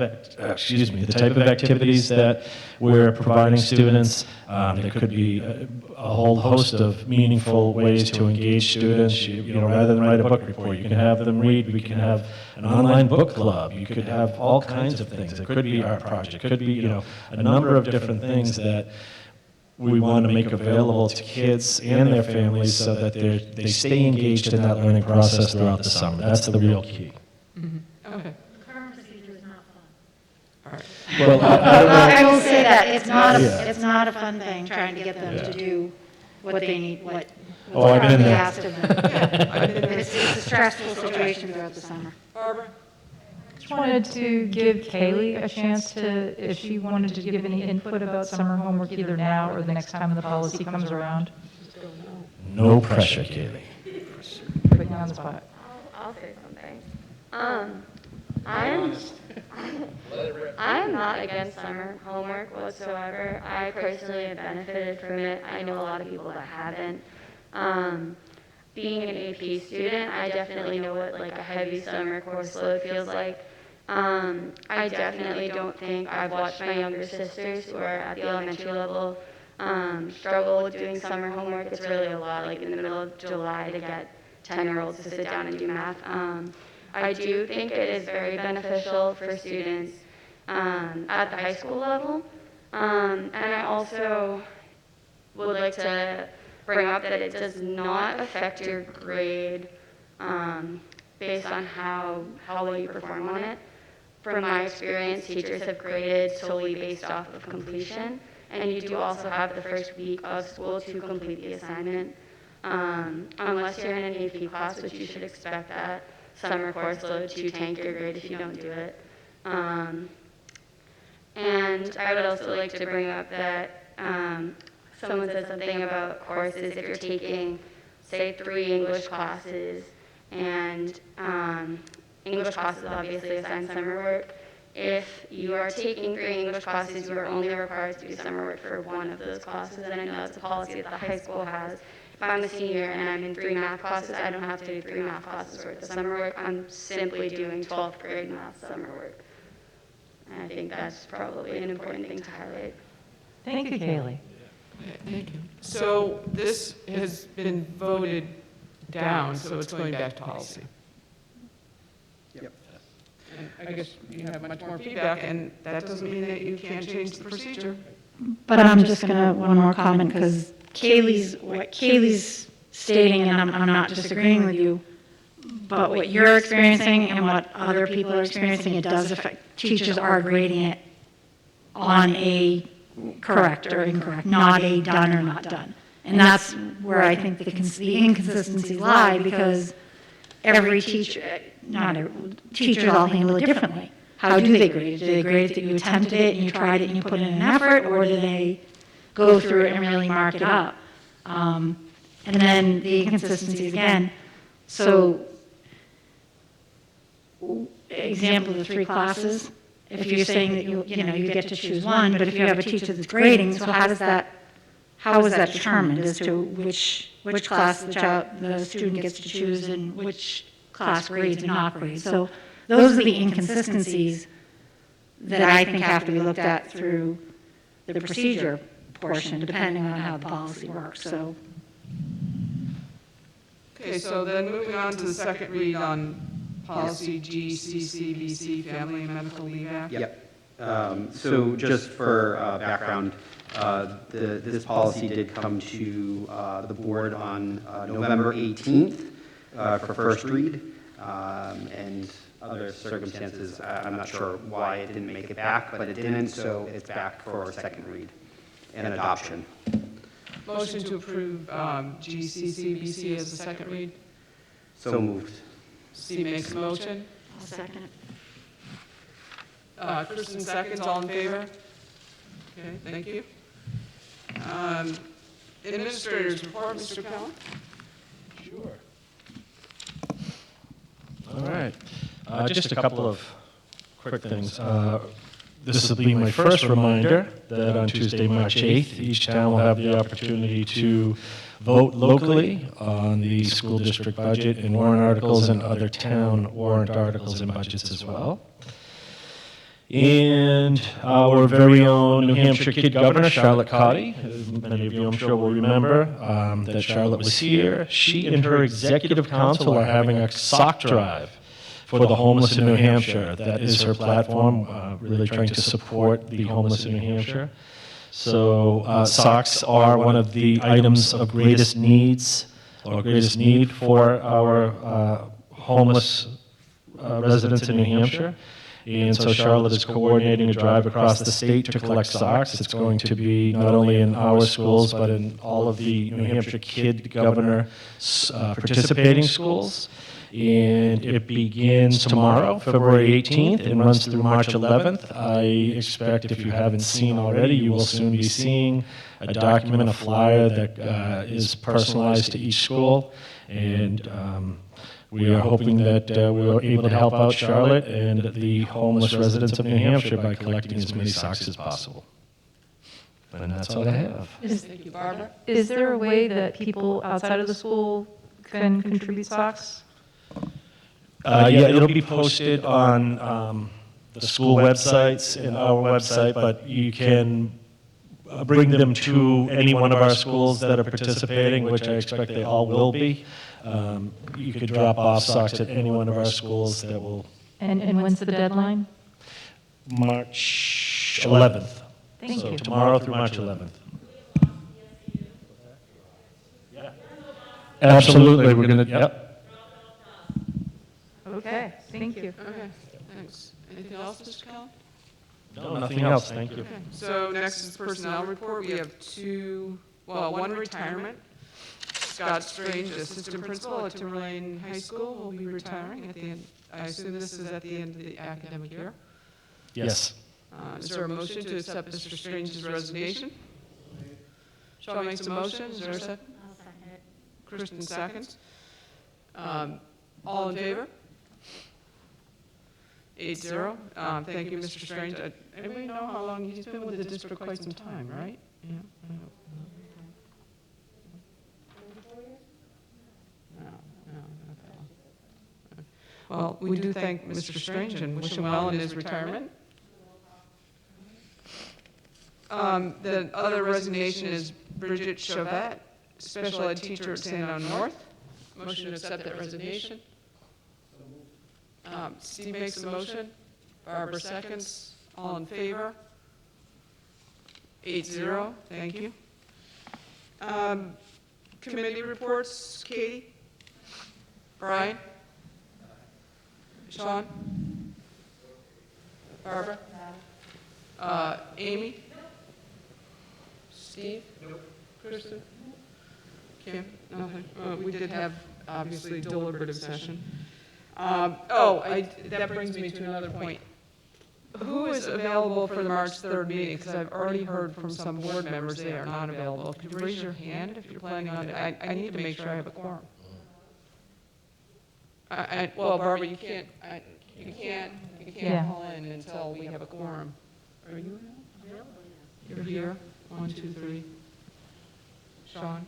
activities that we're providing students. There could be a whole host of meaningful ways to engage students. Rather than write a book report, you can have them read. We can have an online book club. You could have all kinds of things. It could be art project. It could be, a number of different things that we want to make available to kids and their families so that they stay engaged in that learning process throughout the summer. That's the real key. Okay. Current procedure is not fun. All right. Well, I will say that it's not Yeah. it's not a fun thing trying to get them to do what they need, what's Oh, I've been currently there. asked of them. It's a stressful situation throughout the summer. Barbara? Just wanted to give Kaylee a chance to, if she wanted to give any input about summer homework either now or the next time the policy comes around. No pressure, Kaylee. Put you on the spot. I'll say something. I am not against summer homework whatsoever. I personally have benefited from it. I know a lot of people that haven't. Being an AP student, I definitely know what like a heavy summer course load feels like. I definitely don't think I've watched my younger sisters who are at the elementary level struggle with doing summer homework. It's really a lot, like in the middle of July to get 10-year-olds to sit down and do math. I do think it is very beneficial for students at the high school level. And I also would like to bring up that it does not affect your grade based on how well you perform on it. From my experience, teachers have graded solely based off of completion, and you do also have the first week of school to complete the assignment. Unless you're in an AP class, which you should expect that summer course load to tank your grade if you don't do it. And I would also like to bring up that someone said something about courses if you're taking, say, 3 English classes, and English classes obviously assign summer work. If you are taking 3 English classes, you are only required to do summer work for 1 of those classes, and I know that's a policy that the high school has. If I'm a senior and I'm in 3 math classes, I don't have to do 3 math classes worth of summer work. I'm simply doing 12th grade math summer work. And I think that's probably an important thing to highlight. Thank you, Kaylee. Thank you. So this has been voted down, so it's going back to policy. Yep. And I guess you have much more feedback, and that doesn't mean that you can't change the procedure. But I'm just gonna, one more comment, because what Kaylee's stating, and I'm not disagreeing with you, but what you're experiencing and what other people are experiencing, it does affect, teachers are grading it on a correct or incorrect, not a done or not done. And that's where I think the inconsistencies lie, because every teacher, teachers all handle it differently. How do they grade it? Do they grade it that you attempted it and you tried it and you put in an effort, or do they go through it and really mark it up? And then the inconsistencies again. So, example of the 3 classes, if you're saying that you get to choose one, but if you have a teacher that's grading, so how is that determined as to which class the student gets to choose and which class grades and not grades? So those are the inconsistencies that I think have to be looked at through the procedure portion, depending on how the policy works. So. Okay, so then moving on to the second read on policy Gccbc, Family and Medical Leave Act. Yep. So just for background, this policy did come to the board on November 18th for first read, and other circumstances, I'm not sure why it didn't make it back, but it didn't, so it's back for second read and adoption. Motion to approve Gccbc as a second read. So moved. C makes a motion. I'll second it. Kristen seconds, all in favor? Okay, thank you. Administrators report, Mr. Pell. Sure. All right. Just a couple of quick things. This will be my first reminder that on Tuesday, March 8th, each town will have the opportunity to vote locally on the school district budget and warrant articles and other town warrant articles and budgets as well. And our very own New Hampshire Kid Governor, Charlotte Cotty, as many of you I'm sure will remember, that Charlotte was here. She and her executive council are having a sock drive for the homeless in New Hampshire. That is her platform, really trying to support the homeless in New Hampshire. So socks are one of the items of greatest needs or greatest need for our homeless residents in New Hampshire. And so Charlotte is coordinating a drive across the state to collect socks. It's going to be not only in our schools, but in all of the New Hampshire Kid Governor participating schools. And it begins tomorrow, February 18th, and runs through March 11th. I expect, if you haven't seen already, you will soon be seeing a document, a flyer that is personalized to each school. And we are hoping that we're able to help out Charlotte and the homeless residents of New Hampshire by collecting as many socks as possible. And that's all I have. Thank you, Barbara. Is there a way that people outside of the school can contribute socks? Yeah, it'll be posted on the school websites and our website, but you can bring them to any one of our schools that are participating, which I expect they all will be. You could drop off socks at any one of our schools that will. And when's the deadline? March 11th. Thank So you. tomorrow through March 11th. Yeah. Absolutely, we're going to, yep. Okay, thank you. Okay, thanks. Anything else, Mr. Kelly? No, nothing else, thank you. Okay, so next is personnel report. We have one retirement. Scott Strange, assistant principal at Timberlane High School, will be retiring at the end. I assume this is at the end of the academic year. Yes. Is there a motion to accept Mr. Strange's resignation? Shaw makes a motion. Is there a second? I'll second it. Kristen seconds. All in favor? 8-0. Thank you, Mr. Strange. Anybody know how long he's been with the district? Quite some time, right? Yeah. No, not that long. Well, we do thank Mr. Strange and wish him well in his retirement. The other resignation is Bridget Chauvette, special ed teacher at Sandown North. Motion to accept that resignation. Steve makes a motion. Barbara seconds. All in favor? 8-0. Thank you. Committee reports. Katie? Brian? Sean? Barbara? Amy? Steve? Kristen? Kim? Nothing. We did have, obviously, deliberative session. That brings me to another point. Who is available for the March 3rd meeting? Because I've already heard from some board members they are not available. Could you raise your hand if you're planning on it? I need to make sure I have a quorum. Well, Barbara, you can't call in until we have a quorum. Are you available? You're here. 1, 2, 3. Sean?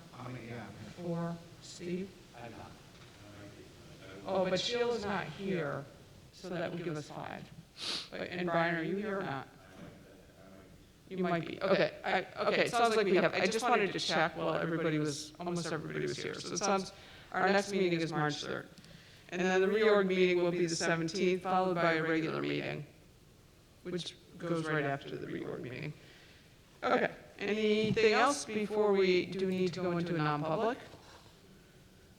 4. Steve? I'm not. Oh, but Sheila's not here, so that would give us 5. And Brian, are you here or not? You might be. Okay. Okay. It sounds like we have. I just wanted to check while almost everybody was here. So it sounds our next meeting is March 3rd, and then the reorg meeting will be the 17th, followed by a regular meeting, which goes right after the reorg meeting. Okay. Anything else before we do need to go into a non-public?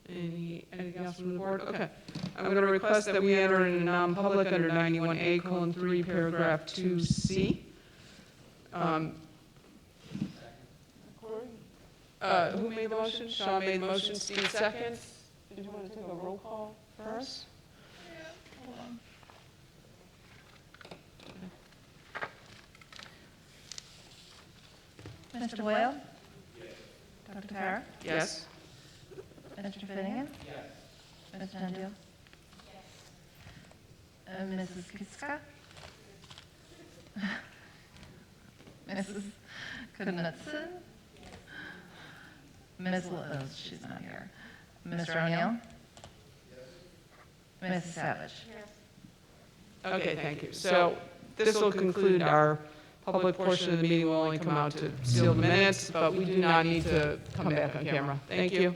Anything else from the board? Okay. I'm going to request that we enter in a non-public under 91A:3, paragraph 2C. Who made the motion? Sean made the motion. Steve seconds. Did you want to take a roll call first? Mr. Boyle? Dr. Farah? Yes. Mr. Finnegan? Yes. Ms. Gentile? Yes. Mrs. Kitska? Mrs. Knudsen? Ms. She's not here. Mr. O'Neill? Yes. Mrs. Savage? Yes. Okay, thank you. So this will conclude our public portion of the meeting. We'll only come out to seal the minutes, but we do not need to come back on camera. Thank you.